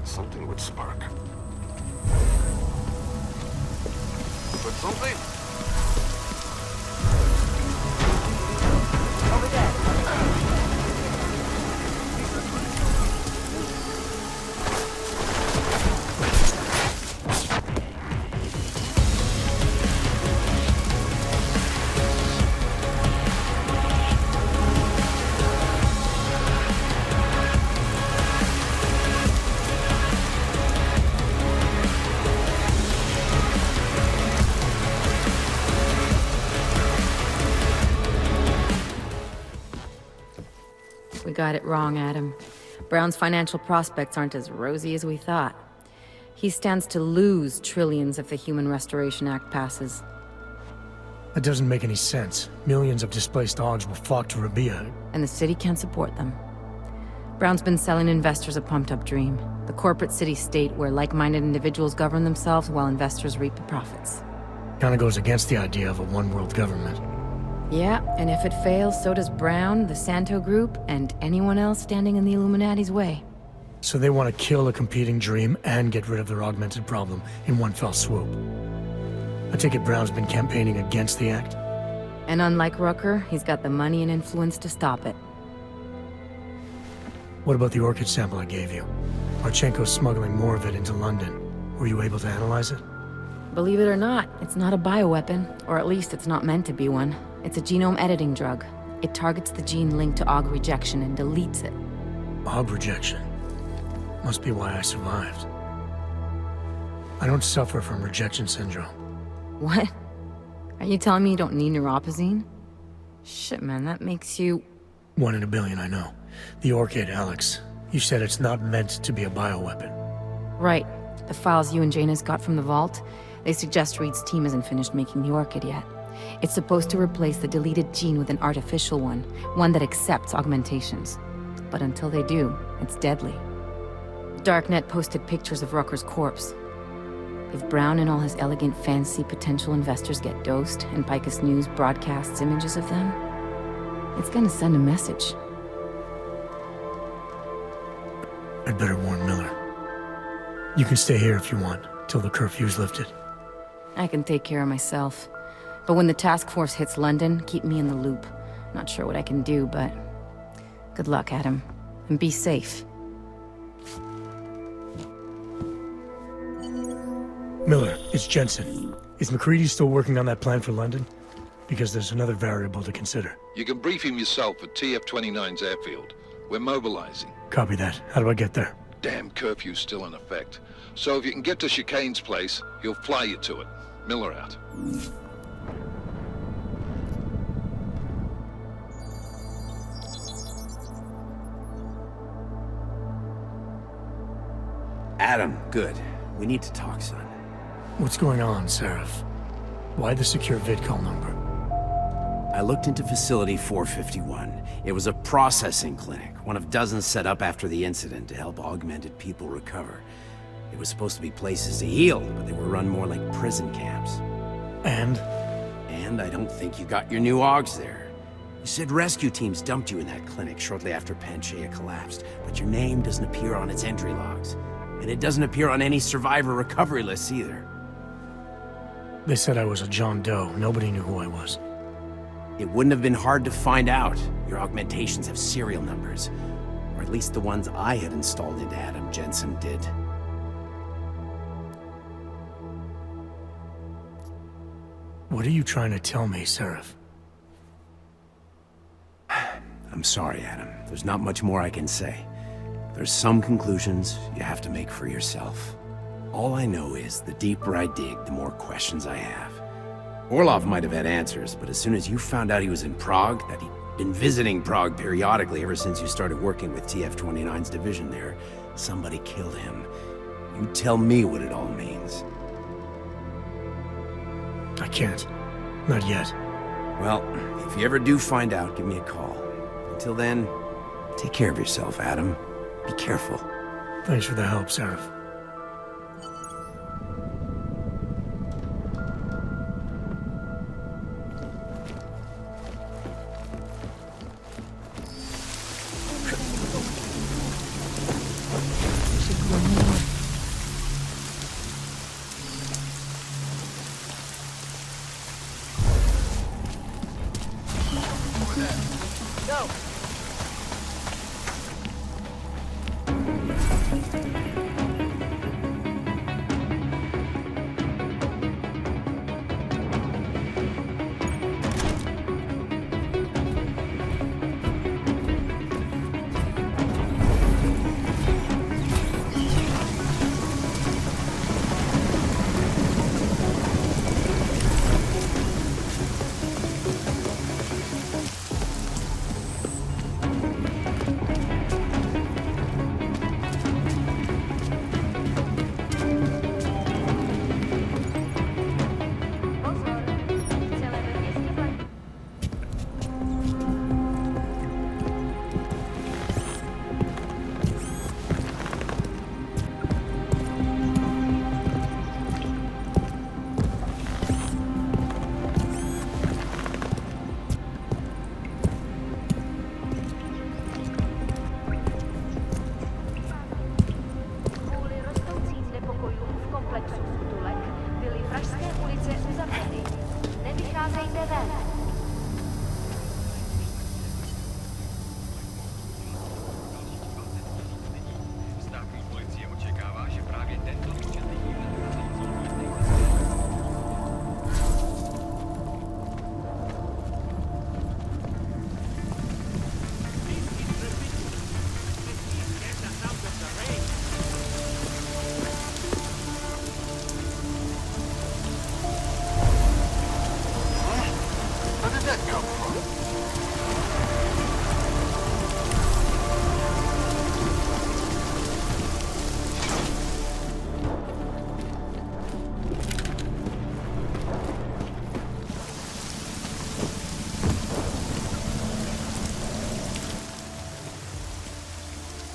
Something would spark. But something? Over there. We got it wrong, Adam. Brown's financial prospects aren't as rosy as we thought. He stands to lose trillions if the Human Restoration Act passes. That doesn't make any sense. Millions of displaced Augs will flock to Rabia. And the city can't support them. Brown's been selling investors a pumped-up dream. The corporate city-state where like-minded individuals govern themselves while investors reap the profits. Kinda goes against the idea of a one-world government. Yeah, and if it fails, so does Brown, the Santo Group, and anyone else standing in the Illuminati's way. So they want to kill a competing dream and get rid of their augmented problem in one fell swoop. I take it Brown's been campaigning against the act? And unlike Rucker, he's got the money and influence to stop it. What about the Orchid sample I gave you? Marchenko's smuggling more of it into London. Were you able to analyze it? Believe it or not, it's not a bioweapon, or at least it's not meant to be one. It's a genome editing drug. It targets the gene linked to AUG rejection and deletes it. AUG rejection? Must be why I survived. I don't suffer from rejection syndrome. What? Are you telling me you don't need neuropozyne? Shit, man, that makes you... 1 in a billion, I know. The Orchid, Alex. You said it's not meant to be a bioweapon. Right. The files you and Jaina's got from the vault, they suggest Reed's team isn't finished making the Orchid yet. It's supposed to replace the deleted gene with an artificial one that accepts augmentations. But until they do, it's deadly. Darknet posted pictures of Rucker's corpse. If Brown and all his elegant, fancy potential investors get dosed, and Picus News broadcasts images of them, it's gonna send a message. I'd better warn Miller. You can stay here if you want, till the curfew's lifted. I can take care of myself. But when the task force hits London, keep me in the loop. Not sure what I can do, but... good luck, Adam. And be safe. Miller, it's Jensen. Is McCready still working on that plan for London? Because there's another variable to consider. You can brief him yourself at TF-29's airfield. We're mobilizing. Copy that. How do I get there? Damn curfew's still in effect. So if you can get to Chicane's place, he'll fly you to it. Miller out. Adam, good. We need to talk, son. What's going on, Seraph? Why the secure vidcall number? I looked into Facility 451. It was a processing clinic, one of dozens set up after the incident to help augmented people recover. It was supposed to be places to heal, but they were run more like prison camps. And? And I don't think you got your new AUGs there. You said rescue teams dumped you in that clinic shortly after Panchaea collapsed, but your name doesn't appear on its entry logs. And it doesn't appear on any survivor recovery lists either. They said I was a John Doe. Nobody knew who I was. It wouldn't have been hard to find out. Your augmentations have serial numbers. Or at least the ones I had installed into Adam Jensen did. What are you trying to tell me, Seraph? I'm sorry, Adam. There's not much more I can say. There's some conclusions you have to make for yourself. All I know is, the deeper I dig, the more questions I have. Orlov might have had answers, but as soon as you found out he was in Prague, that he'd been visiting Prague periodically ever since you started working with TF-29's division there, somebody killed him. You tell me what it all means. I can't. Not yet. Well, if you ever do find out, give me a call. Until then, take care of yourself, Adam. Be careful. Thanks for the help, Seraph.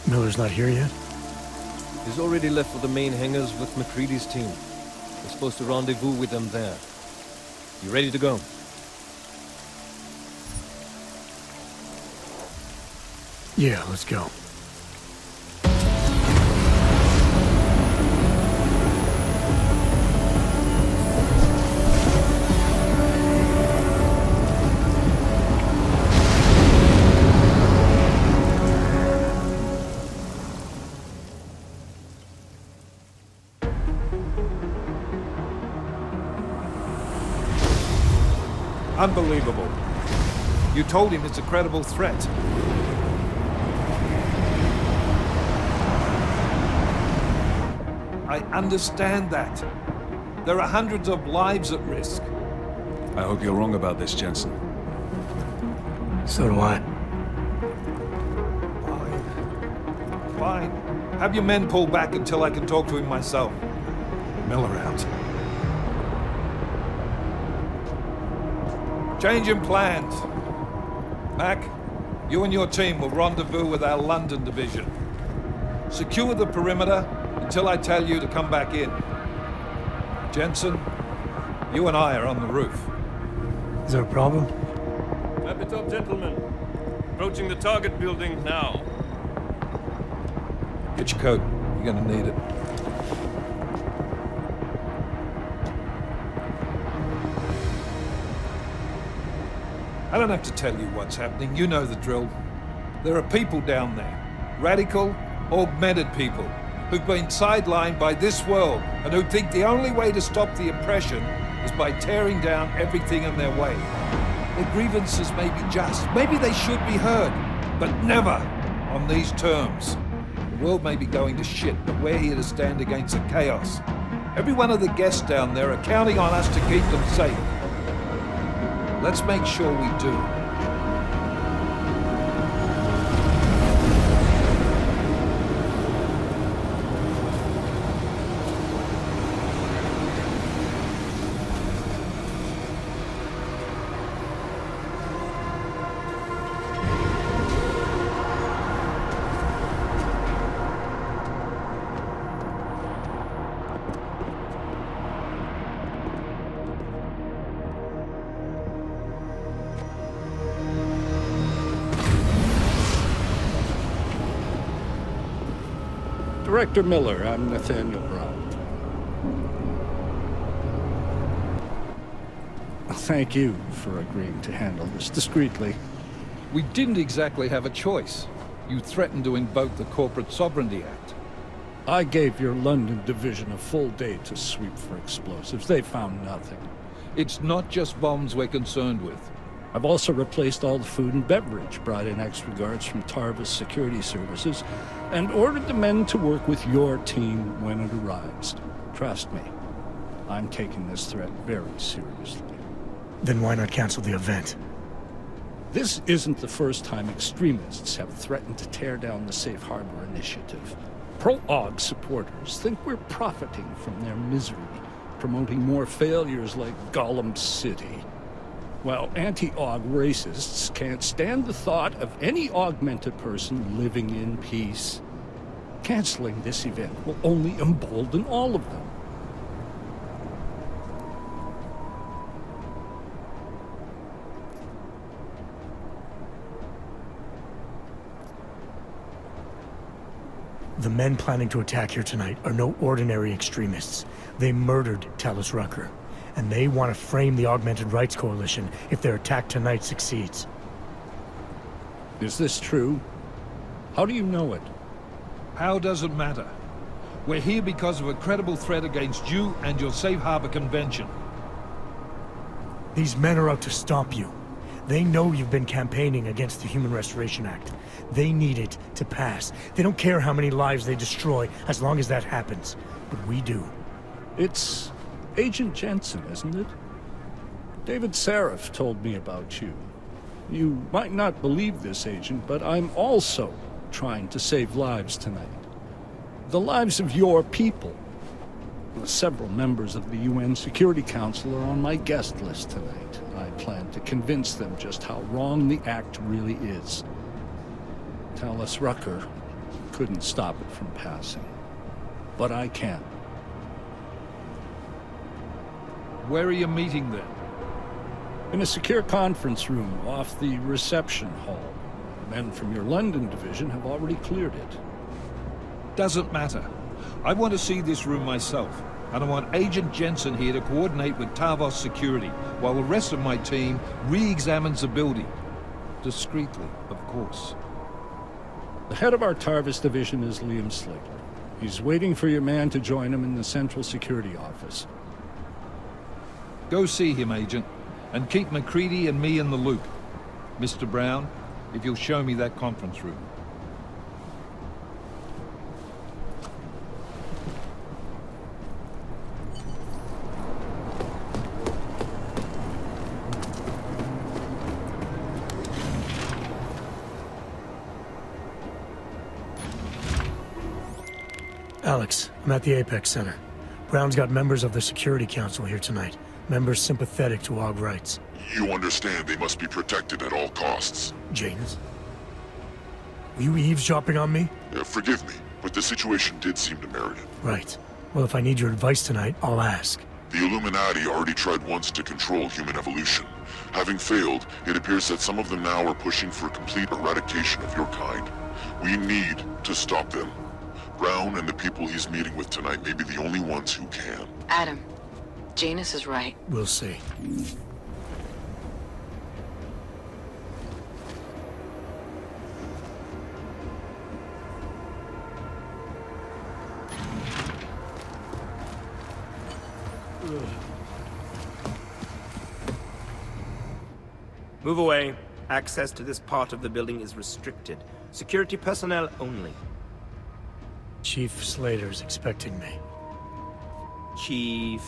Miller's not here yet? He's already left for the main hangars with McCready's team. We're supposed to rendezvous with them there. You ready to go? Yeah, let's go. Unbelievable. You told him it's a credible threat. I understand that. There are hundreds of lives at risk. I hope you're wrong about this, Jensen. So do I. Fine. Have your men pull back until I can talk to him myself. Miller out. Changing plans. Mac, you and your team will rendezvous with our London division. Secure the perimeter until I tell you to come back in. Jensen, you and I are on the roof. Is there a problem? Wrap it up, gentlemen. Approaching the target building now. Get your coat. You're gonna need it. I don't have to tell you what's happening. You know the drill. There are people down there. Radical, augmented people, who've been sidelined by this world, and who think the only way to stop the oppression is by tearing down everything in their way. Their grievances may be just. Maybe they should be heard. But never on these terms. The world may be going to shit, but we're here to stand against the chaos. Every one of the guests down there are counting on us to keep them safe. Let's make sure we do. Director Miller, I'm Nathaniel Brown. Thank you for agreeing to handle this discreetly. We didn't exactly have a choice. You threatened to invoke the Corporate Sovereignty Act. I gave your London division a full day to sweep for explosives. They found nothing. It's not just bombs we're concerned with. I've also replaced all the food and beverage, brought in extra guards from Tarvis Security Services, and ordered the men to work with your team when it arrives. Trust me, I'm taking this threat very seriously. Then why not cancel the event? This isn't the first time extremists have threatened to tear down the Safe Harbor Initiative. Pro-AUG supporters think we're profiting from their misery, promoting more failures like Golem City. While anti-AUG racists can't stand the thought of any augmented person living in peace. Canceling this event will only embolden all of them. The men planning to attack here tonight are no ordinary extremists. They murdered Rucker. And they want to frame the Augmented Rights Coalition if their attack tonight succeeds. Is this true? How do you know it? How doesn't matter. We're here because of a credible threat against you and your Safe Harbor Convention. These men are out to stop you. They know you've been campaigning against the Human Restoration Act. They need it to pass. They don't care how many lives they destroy, as long as that happens. But we do. It's Agent Jensen, isn't it? David Seraph told me about you. You might not believe this, Agent, but I'm also trying to save lives tonight. The lives of your people. Several members of the UN Security Council are on my guest list tonight. I plan to convince them just how wrong the act really is. Rucker couldn't stop it from passing. But I can. Where are you meeting then? In a secure conference room off the reception hall. Men from your London division have already cleared it. Doesn't matter. I want to see this room myself. And I want Agent Jensen here to coordinate with Tarvos Security, while the rest of my team re-examines the building. Discreetly, of course. The head of our Tarvis division is Liam Slater. He's waiting for your man to join him in the Central Security Office. Go see him, Agent, and keep McCready and me in the loop. Mr. Brown, if you'll show me that conference room. Alex, I'm at the Apex Center. Brown's got members of the Security Council here tonight. Members sympathetic to AUG rights. You understand they must be protected at all costs. Janus? Were you eavesdropping on me? Forgive me, but the situation did seem to merit it. Right. Well, if I need your advice tonight, I'll ask. The Illuminati already tried once to control human evolution. Having failed, it appears that some of them now are pushing for complete eradication of your kind. We need to stop them. Brown and the people he's meeting with tonight may be the only ones who can. Adam, Janus is right. We'll see. Move away. Access to this part of the building is restricted. Security personnel only. Chief Slater's expecting me. Chief...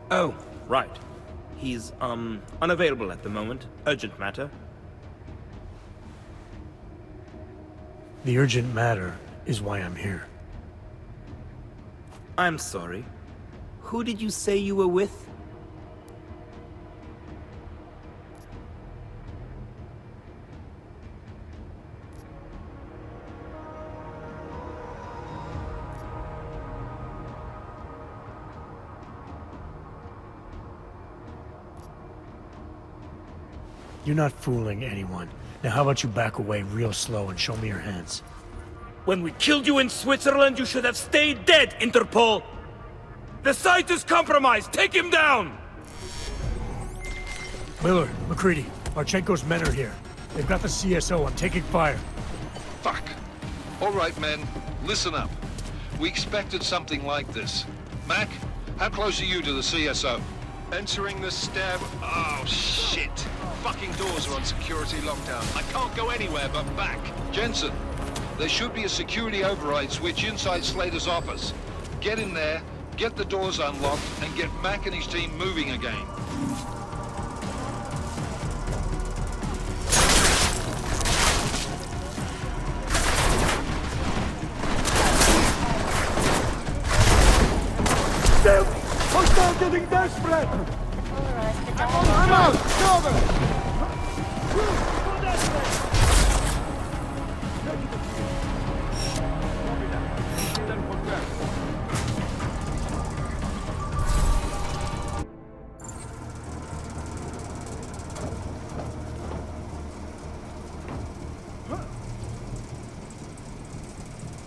Oh, right. He's, unavailable at the moment. Urgent matter. The urgent matter is why I'm here. I'm sorry. Who did you say you were with? You're not fooling anyone. Now how about you back away real slow and show me your hands? When we killed you in Switzerland, you should have stayed dead, Interpol! The site is compromised! Take him down! Miller, McCready, Marchenko's men are here. They've got the CSO. I'm taking fire. Fuck. All right, men. Listen up. We expected something like this. Mac, how close are you to the CSO? Entering the stair... Oh, shit. Fucking doors are on security lockdown. I can't go anywhere but back. Jensen, there should be a security override switch inside Slater's office. Get in there, get the doors unlocked, and get Mac and his team moving again. Hostile getting desperate! I'm out! Cover!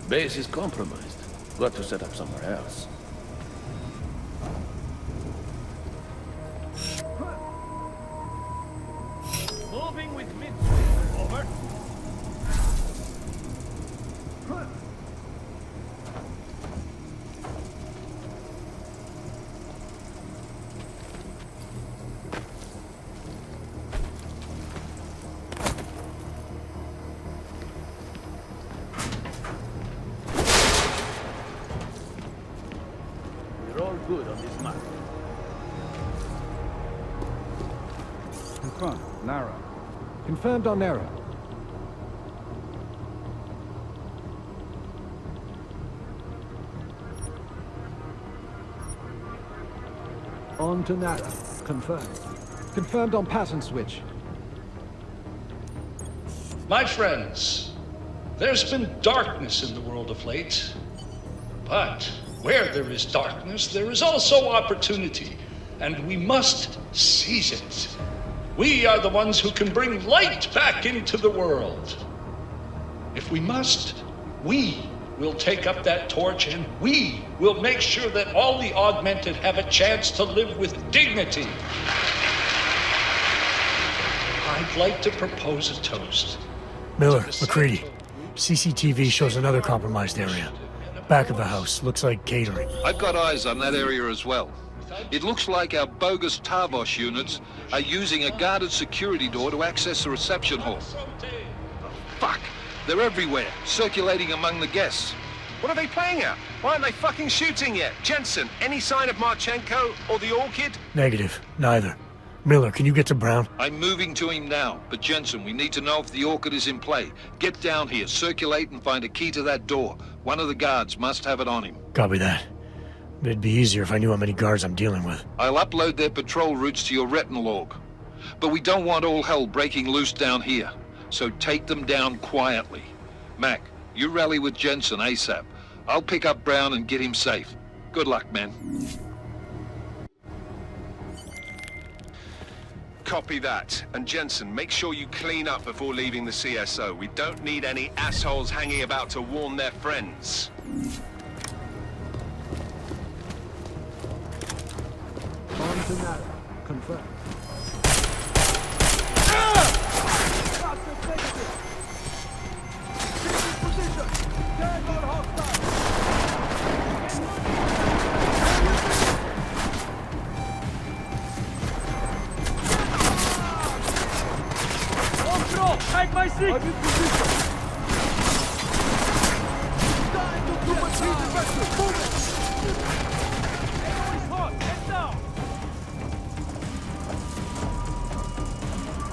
Base is compromised. Got to set up somewhere else. Moving with mid-swing. Over. We're all good on this map. Confirmed. Nara. Confirmed on Nara. On to Nara. Confirmed. Confirmed on pattern switch. My friends, there's been darkness in the world of late. But where there is darkness, there is also opportunity, and we must seize it. We are the ones who can bring light back into the world. If we must, we will take up that torch, and we will make sure that all the augmented have a chance to live with dignity. I'd like to propose a toast. Miller, McCready. CCTV shows another compromised area. Back of the house. Looks like catering. I've got eyes on that area as well. It looks like our bogus Tavos units are using a guarded security door to access the reception hall. Fuck! They're everywhere, circulating among the guests. What are they playing at? Why aren't they fucking shooting yet? Jensen, any sign of Marchenko or the Orchid? Negative. Neither. Miller, can you get to Brown? I'm moving to him now, but Jensen, we need to know if the Orchid is in play. Get down here, circulate, and find a key to that door. One of the guards must have it on him. Copy that. It'd be easier if I knew how many guards I'm dealing with. I'll upload their patrol routes to your retinal log. But we don't want all hell breaking loose down here. So take them down quietly. Mac, you rally with Jensen ASAP. I'll pick up Brown and get him safe. Good luck, man. Copy that. And Jensen, make sure you clean up before leaving the CSO. We don't need any assholes hanging about to warn their friends. On to Nara. Confirmed. my seat! I'm in position! Enemy's hot! Head down!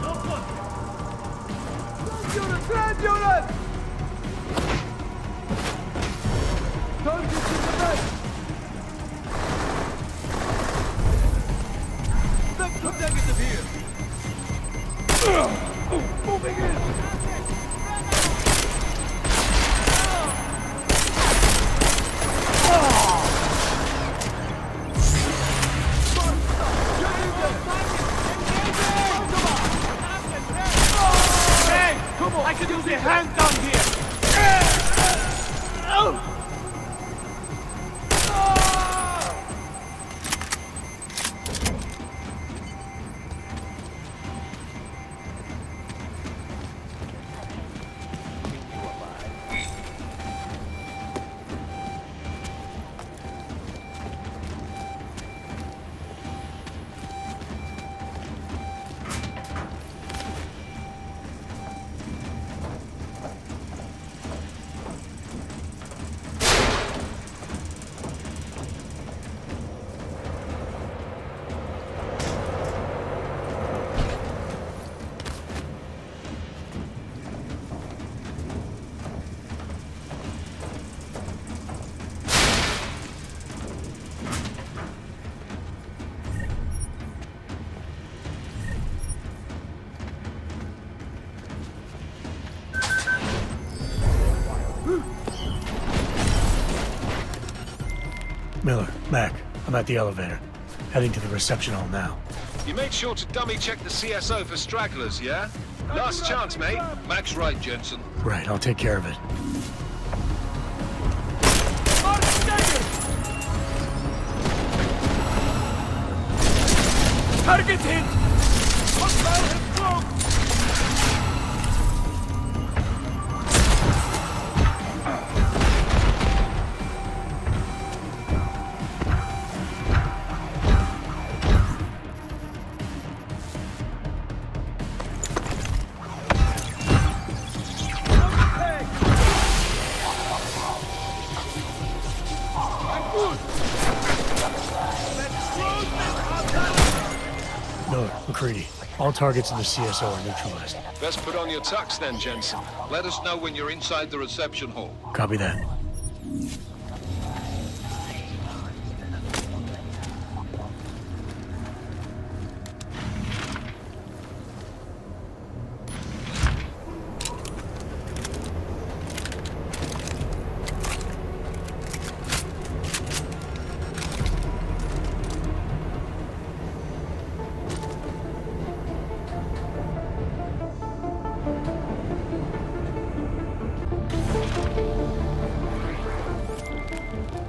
No good! Grand unit! Target in the back! Spectrum negative here! Moving in! Hey! Come on! I can use a hand down here! Miller, Mac, I'm at the elevator. Heading to the reception hall now. You made sure to dummy check the CSO for stragglers, yeah? Last chance, mate. Mac's right, Jensen. Right, I'll take care of it. Target hit! Hostile has broke! McCready, all targets of the CSO are neutralized. Best put on your tux then, Jensen. Let us know when you're inside the reception hall. Copy that.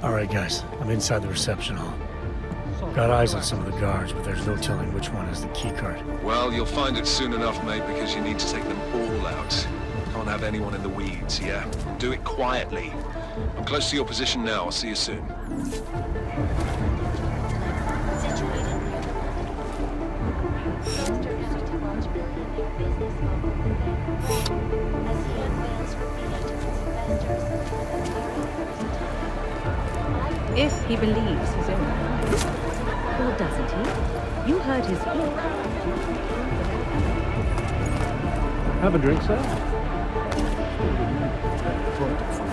Alright guys, I'm inside the reception hall. Got eyes on some of the guards, but there's no telling which one has the keycard. Well, you'll find it soon enough, mate, because you need to take them all out. Can't have anyone in the weeds, yeah? Do it quietly. I'm close to your position now. I'll see you soon. If he believes his own eyes. Or doesn't he? You heard his book. Have a drink, sir? Drink, sir?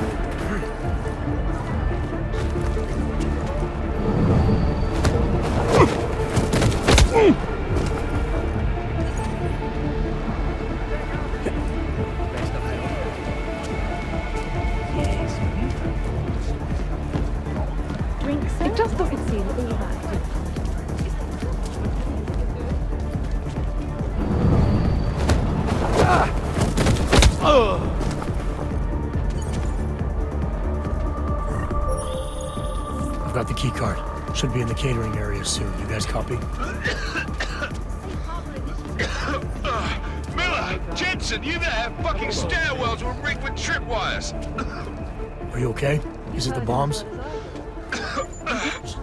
It does not conceal all that. I've got the key card. Should be in the catering area soon. You guys copy? Miller! Jensen, you there? Fucking stairwells were rigged with tripwires. Are you okay? Is it the bombs?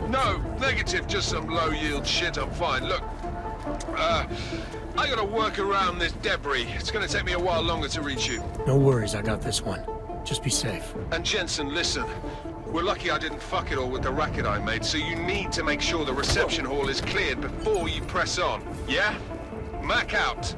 No, negative. Just some low-yield shit. I'm fine. Look, I gotta work around this debris. It's gonna take me a while longer to reach you. No worries, I got this one. Just be safe. And Jensen, listen. We're lucky I didn't fuck it all with the racket I made, so you need to make sure the reception hall is cleared before you press on. Yeah? Mac out.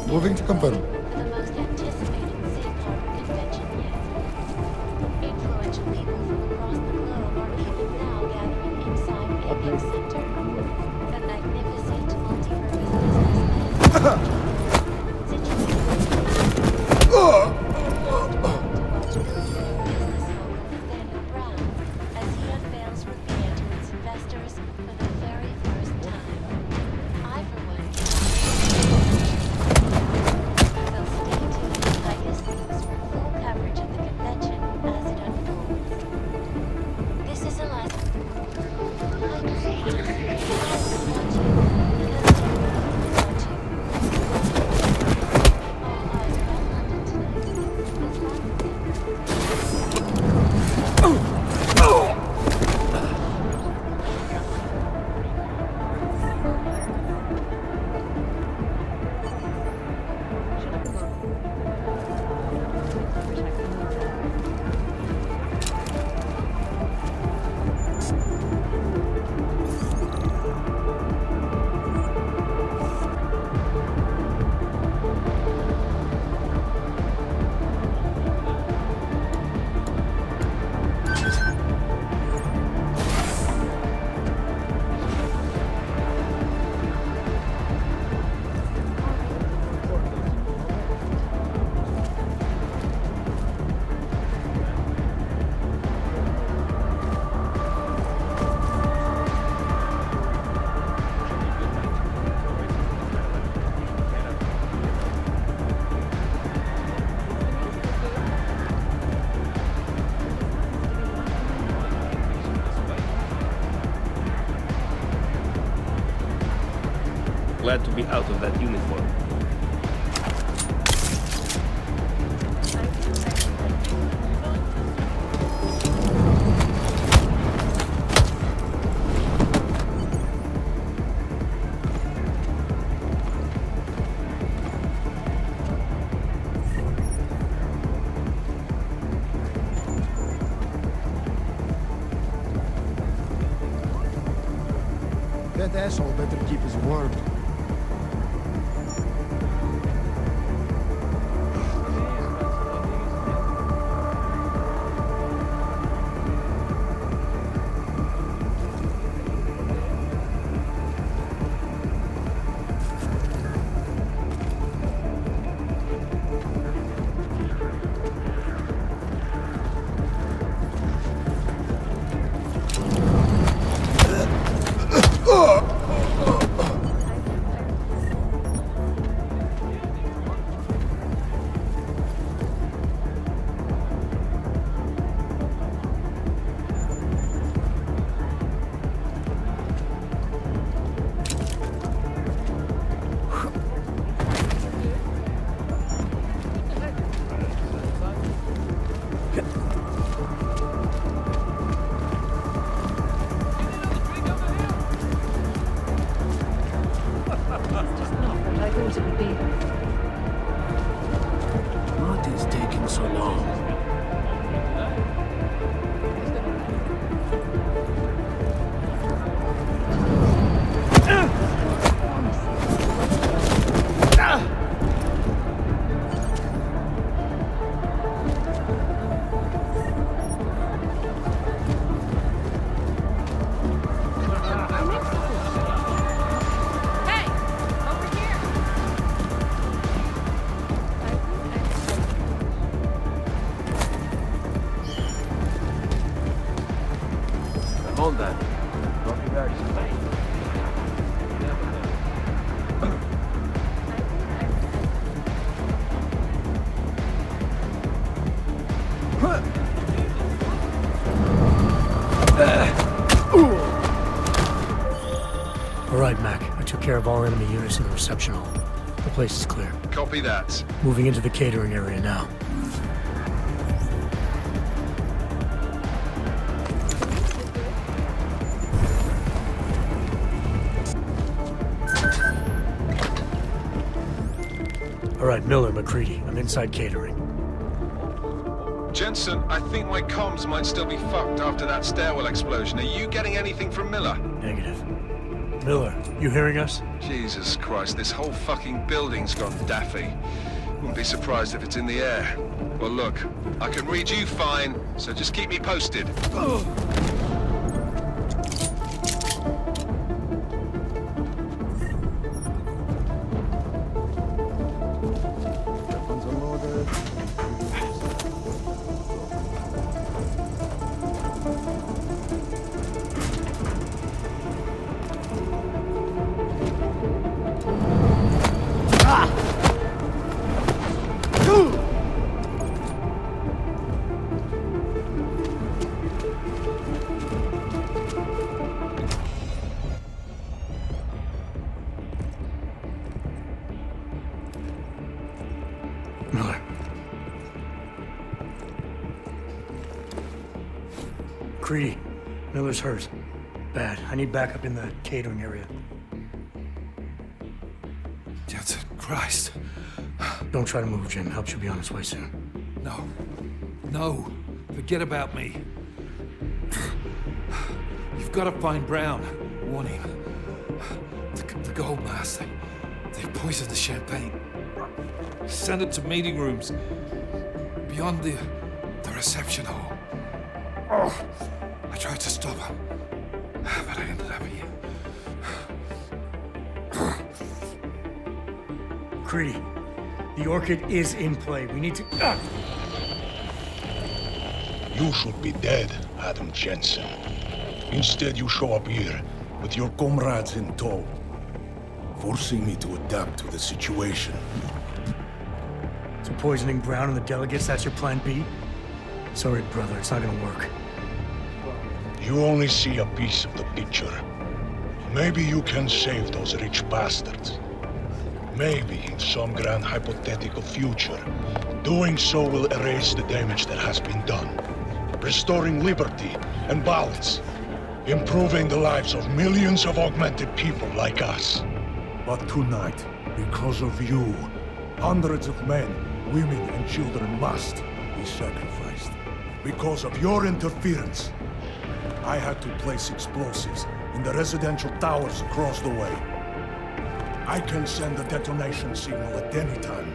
Moving to confirm. For the most anticipated safe harbor convention yet. Influential people from across the globe are even now gathering inside Apex Center. The magnificent multi-purpose business land. Glad to be out of that uniform. That asshole better keep his word. On that. Copy that. All right, Mac. I took care of all enemy units in the reception hall. The place is clear. Copy that. Moving into the catering area now. All right, Miller, McCready. I'm inside catering. Jensen, I think my comms might still be fucked after that stairwell explosion. Are you getting anything from Miller? Negative. Miller, you hearing us? Jesus Christ, this whole fucking building's gone daffy. Wouldn't be surprised if it's in the air. Well, look, I can read you fine, so just keep me posted. Miller. Creedy. Miller's hurt. Bad. I need backup in the catering area. Jensen, Christ. Don't try to move, Jim. Help should be on its way soon. No. No. Forget about me. You've got to find Brown. Warn him. The gold mask. They poisoned the champagne. Send it to meeting rooms. Beyond the reception hall. Oh, I tried to stop him. But I ended up here. Creedy. The Orchid is in play. We need to... You should be dead, Adam Jensen. Instead, you show up here with your comrades in tow, forcing me to adapt to the situation. So poisoning Brown and the delegates, that's your plan B? Sorry, brother, it's not gonna work. You only see a piece of the picture. Maybe you can save those rich bastards. Maybe in some grand hypothetical future, doing so will erase the damage that has been done, restoring liberty and balance, improving the lives of millions of augmented people like us. But tonight, because of you, hundreds of men, women and children must be sacrificed. Because of your interference, I had to place explosives in the residential towers across the way. I can send a detonation signal at any time.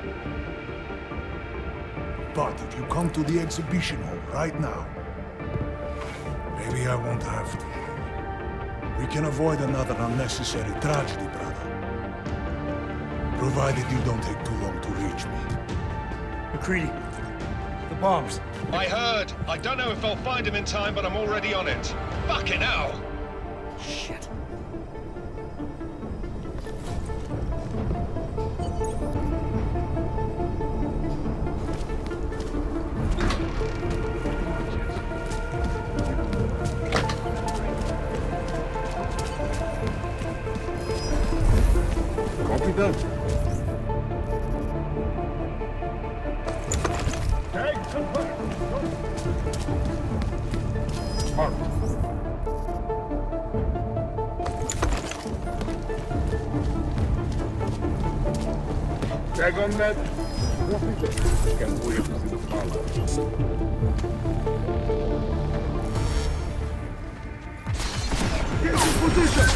But if you come to the exhibition hall right now, maybe I won't have to. We can avoid another unnecessary tragedy, brother. Provided you don't take too long to reach me. McCready, the bombs. I heard. I don't know if I'll find him in time, but I'm already on it. Fucking hell! Shit. Copy that. Tag to back. Mark. Tag on that. Can wait to see the fallout. Get in position!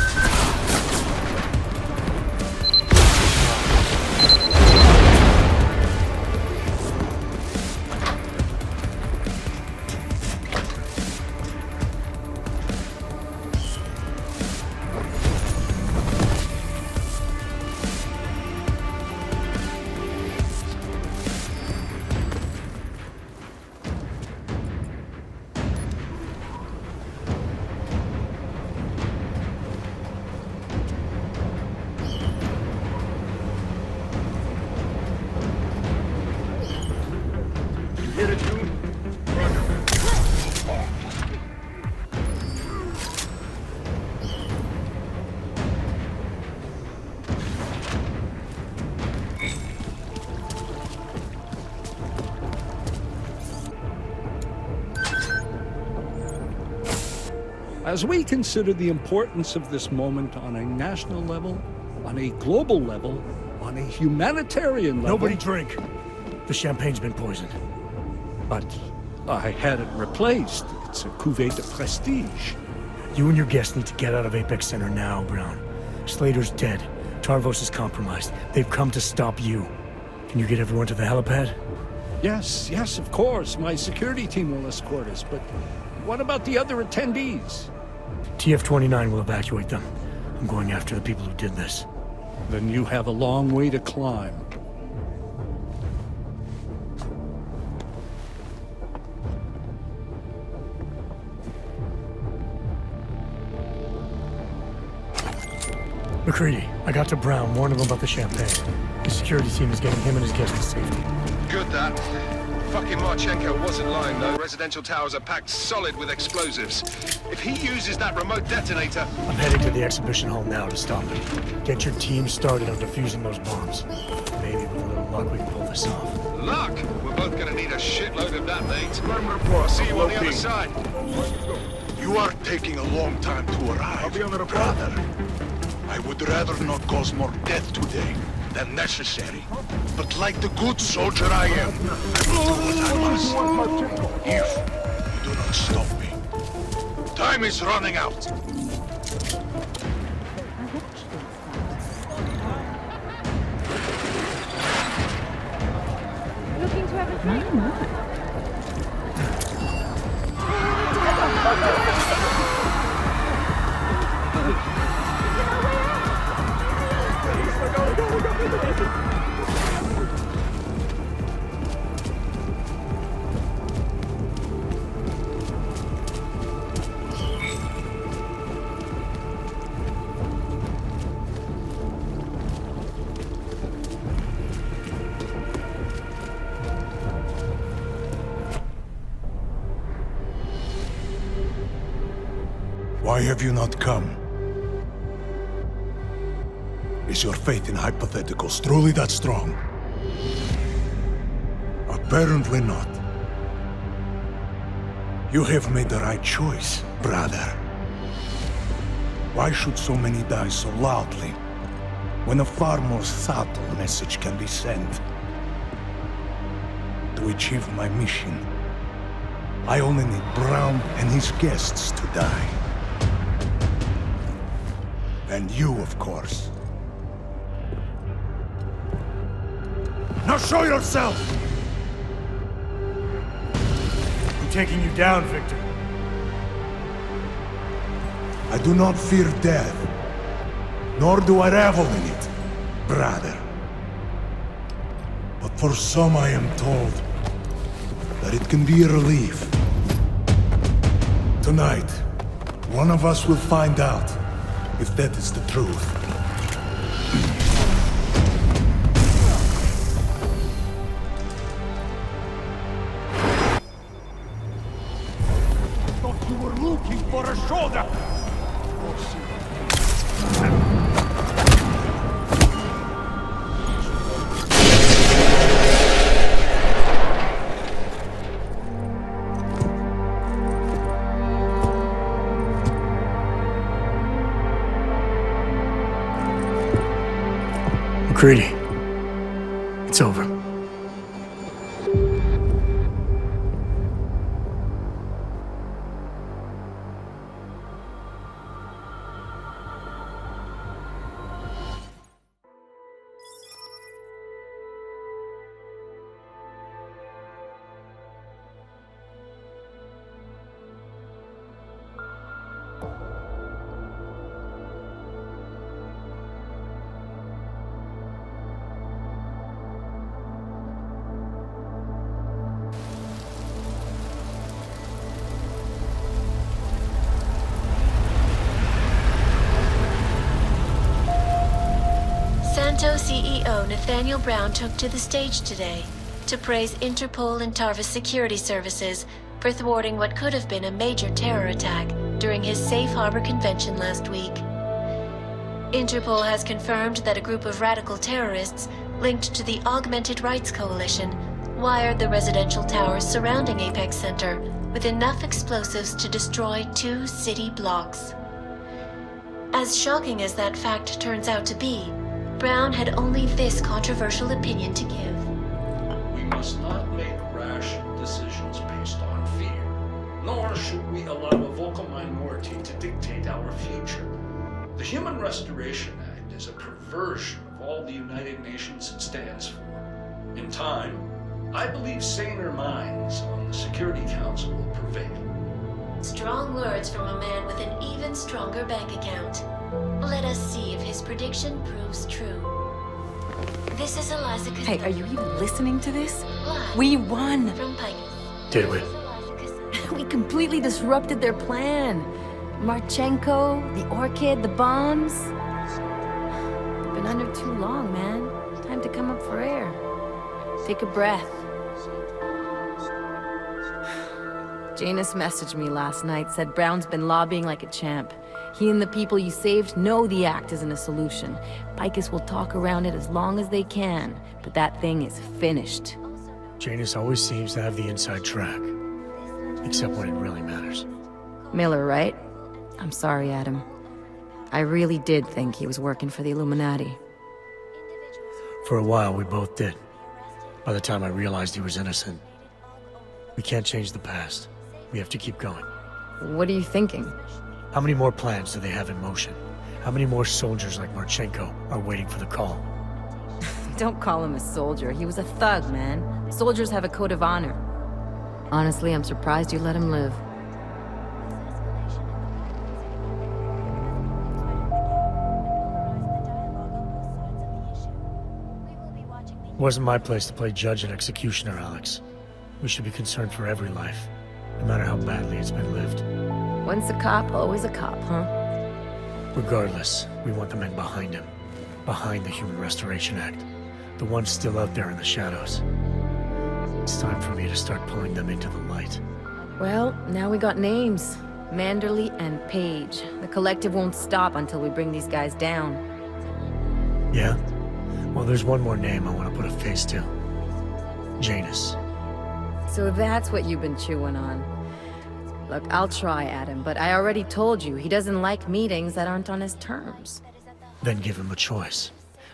As we consider the importance of this moment on a national level, on a global level, on a humanitarian level... Nobody drink. The champagne's been poisoned. But I had it replaced. It's a cuvée de prestige. You and your guests need to get out of Apex Center now, Brown. Slater's dead. Tarvos is compromised. They've come to stop you. Can you get everyone to the helipad? Yes, of course. My security team will escort us, but what about the other attendees? TF-29 will evacuate them. I'm going after the people who did this. Then you have a long way to climb. McCready, I got to Brown, warned him about the champagne. His security team is getting him and his guests to safety. Good, that. Fucking Marchenko wasn't lying, though. Residential towers are packed solid with explosives. If he uses that remote detonator... I'm heading to the exhibition hall now to stop him. Get your team started on defusing those bombs. Maybe with a little luck we can pull this off. Luck? We're both gonna need a shitload of that, mate. I'll see you on the other side. You are taking a long time to arrive, I'll be on the brother. I would rather not cause more death today than necessary. But like the good soldier I am, I will do what I must. If you do not stop me. Time is running out. Looking to have a drink? Why have you not come? Is your faith in hypotheticals truly that strong? Apparently not. You have made the right choice, brother. Why should so many die so loudly, when a far more subtle message can be sent? To achieve my mission, I only need Brown and his guests to die. And you, of course. Now show yourself! I'm taking you down, Victor. I do not fear death, nor do I revel in it, brother. But for some I am told that it can be a relief. Tonight, one of us will find out if that is the truth. Thought you were looking for a shoulder! McCready, it's over. CEO Nathaniel Brown took to the stage today to praise Interpol and Tarvis security services for thwarting what could have been a major terror attack during his Safe Harbor convention last week. Interpol has confirmed that a group of radical terrorists linked to the Augmented Rights Coalition wired the residential towers surrounding Apex Center with enough explosives to destroy 2 city blocks. As shocking as that fact turns out to be, Brown had only this controversial opinion to give. We must not make rash decisions based on fear, nor should we allow a vocal minority to dictate our future. The Human Restoration Act is a perversion of all the United Nations it stands for. In time, I believe saner minds on the Security Council will prevail. Strong words from a man with an even stronger bank account. Let us see if his prediction proves true. This is Eliza Costello. Hey, are you even listening to this? Live We won! from Pike. Did we? We completely disrupted their plan. Marchenko, the Orchid, the bombs. They've been under too long, man. Time to come up for air. Take a breath. Janus messaged me last night, said Brown's been lobbying like a champ. He and the people you saved know the act isn't a solution. Picus will talk around it as long as they can, but that thing is finished. Janus always seems to have the inside track. Except when it really matters. Miller, right? I'm sorry, Adam. I really did think he was working for the Illuminati. For a while, we both did. By the time I realized he was innocent. We can't change the past. We have to keep going. What are you thinking? How many more plans do they have in motion? How many more soldiers like Marchenko are waiting for the call? Don't call him a soldier. He was a thug, man. Soldiers have a code of honor. Honestly, I'm surprised you let him live. It wasn't my place to play judge and executioner, Alex. We should be concerned for every life, no matter how badly it's been lived. Once a cop, always a cop, huh? Regardless, we want the men behind him. Behind the Human Restoration Act. The ones still out there in the shadows. It's time for me to start pulling them into the light. Well, now we got names. Manderley and Page. The collective won't stop until we bring these guys down. Yeah? Well, there's one more name I want to put a face to. Janus. So that's what you've been chewing on. Look, I'll try, Adam, but I already told you, he doesn't like meetings that aren't on his terms. Then give him a choice.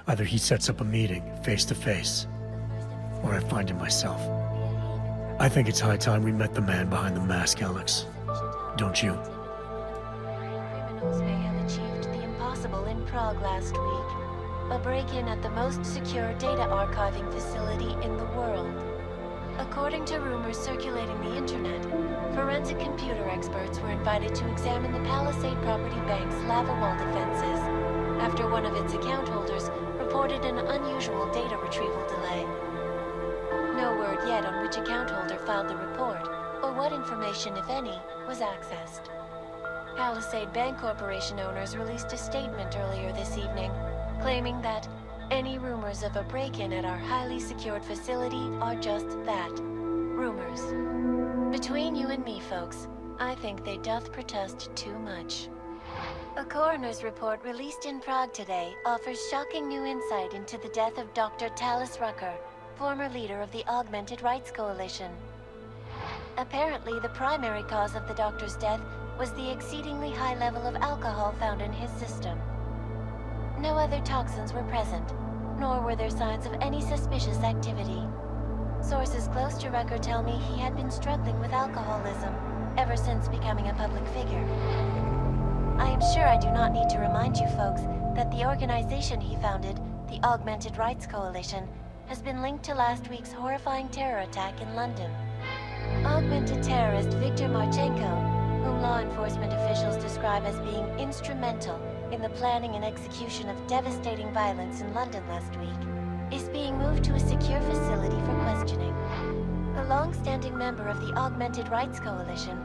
Either he sets up a meeting, face to face, or I find him myself. I think it's high time we met the man behind the mask, Alex. Don't you? Criminals may have achieved the impossible in Prague last week. A break-in at the most secure data archiving facility in the world. According to rumors circulating the internet, forensic computer experts were invited to examine the Palisade Property Bank's lava wall defenses after one of its account holders reported an unusual data retrieval delay. No word yet on which account holder filed the report, or what information, if any, was accessed. Palisade Bank Corporation owners released a statement earlier this evening, claiming that any rumors of a break-in at our highly secured facility are just that, rumors. Between you and me, folks, I think they doth protest too much. A coroner's report released in Prague today offers shocking new insight into the death of Dr. Talis Rucker, former leader of the Augmented Rights Coalition. Apparently, the primary cause of the doctor's death was the exceedingly high level of alcohol found in his system. No other toxins were present, nor were there signs of any suspicious activity. Sources close to Rucker tell me he had been struggling with alcoholism ever since becoming a public figure. I am sure I do not need to remind you folks that the organization he founded, the Augmented Rights Coalition, has been linked to last week's horrifying terror attack in London. Augmented terrorist Viktor Marchenko, whom law enforcement officials describe as being instrumental in the planning and execution of devastating violence in London last week, is being moved to a secure facility for questioning. A long-standing member of the Augmented Rights Coalition,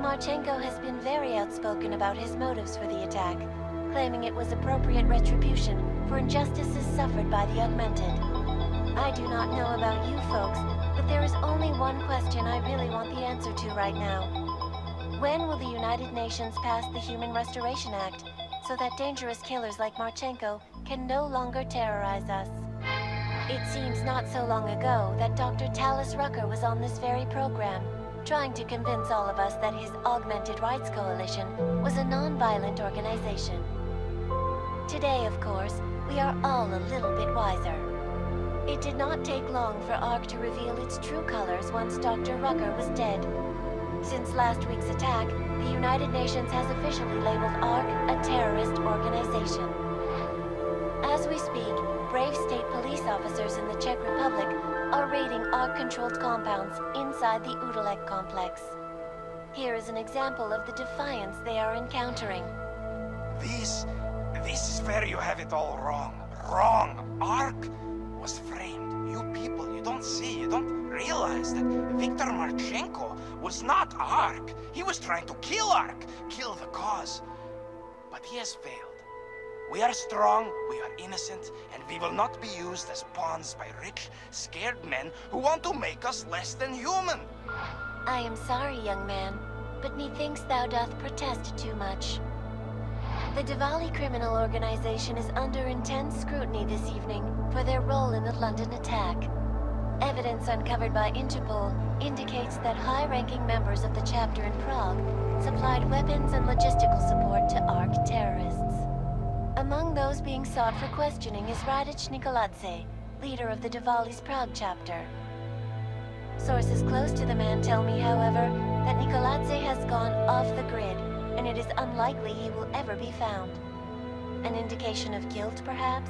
Marchenko has been very outspoken about his motives for the attack, claiming it was appropriate retribution for injustices suffered by the Augmented. I do not know about you folks, but there is only one question I really want the answer to right now. When will the United Nations pass the Human Restoration Act so that dangerous killers like Marchenko can no longer terrorize us? It seems not so long ago that Dr. Talis Rucker was on this very program, trying to convince all of us that his Augmented Rights Coalition was a non-violent organization. Today, of course, we are all a little bit wiser. It did not take long for ARC to reveal its true colors once Dr. Rucker was dead. Since last week's attack, the United Nations has officially labeled ARC a terrorist organization. As we speak, brave state police officers in the Czech Republic are raiding ARC-controlled compounds inside the Udalek complex. Here is an example of the defiance they are encountering. This is where you have it all wrong. Wrong! ARC was framed. You people, you don't see, you don't realize that Viktor Marchenko was not ARC. He was trying to kill ARC, kill the cause. But he has failed. We are strong, we are innocent, and we will not be used as pawns by rich, scared men who want to make us less than human. I am sorry, young man, but methinks thou doth protest too much. The Diwali criminal organization is under intense scrutiny this evening for their role in the London attack. Evidence uncovered by Interpol indicates that high-ranking members of the chapter in Prague supplied weapons and logistical support to ARC terrorists. Among those being sought for questioning is Radic Nikoladze, leader of the Diwali's Prague chapter. Sources close to the man tell me, however, that Nikoladze has gone off the grid, and it is unlikely he will ever be found. An indication of guilt, perhaps?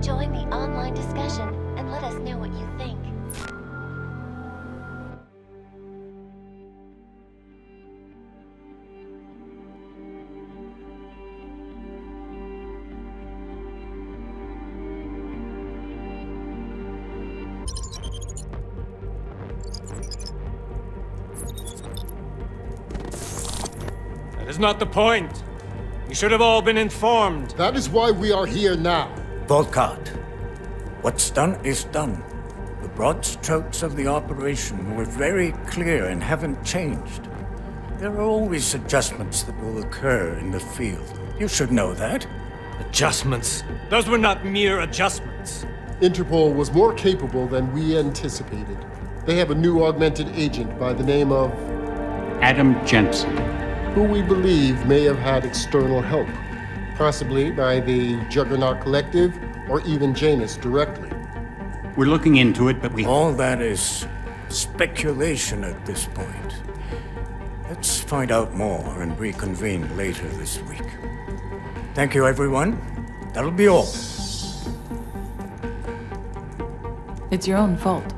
Join the online discussion and let us know what you think. That is not the point. You should have all been informed. That is why we are here now. Volkart, what's done is done. The broad strokes of the operation were very clear and haven't changed. There are always adjustments that will occur in the field. You should know that. Adjustments? Those were not mere adjustments. Interpol was more capable than we anticipated. They have a new augmented agent by the name of Adam Jensen, who we believe may have had external help, possibly by the Juggernaut Collective or even Janus directly. We're looking into it, but all that is speculation at this point. Let's find out more and reconvene later this week. Thank you, everyone. That'll be all. It's your own fault.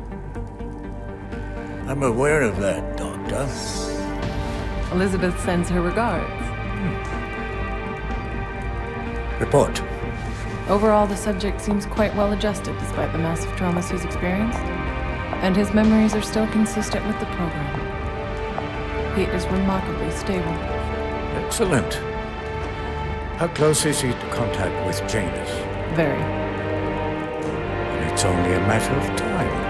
I'm aware of that, Doctor. Elizabeth sends her regards. Report. Overall, the subject seems quite well adjusted despite the massive traumas he's experienced, and his memories are still consistent with the program. He is remarkably stable. Excellent. How close is he to contact with Janus? Very. And it's only a matter of time.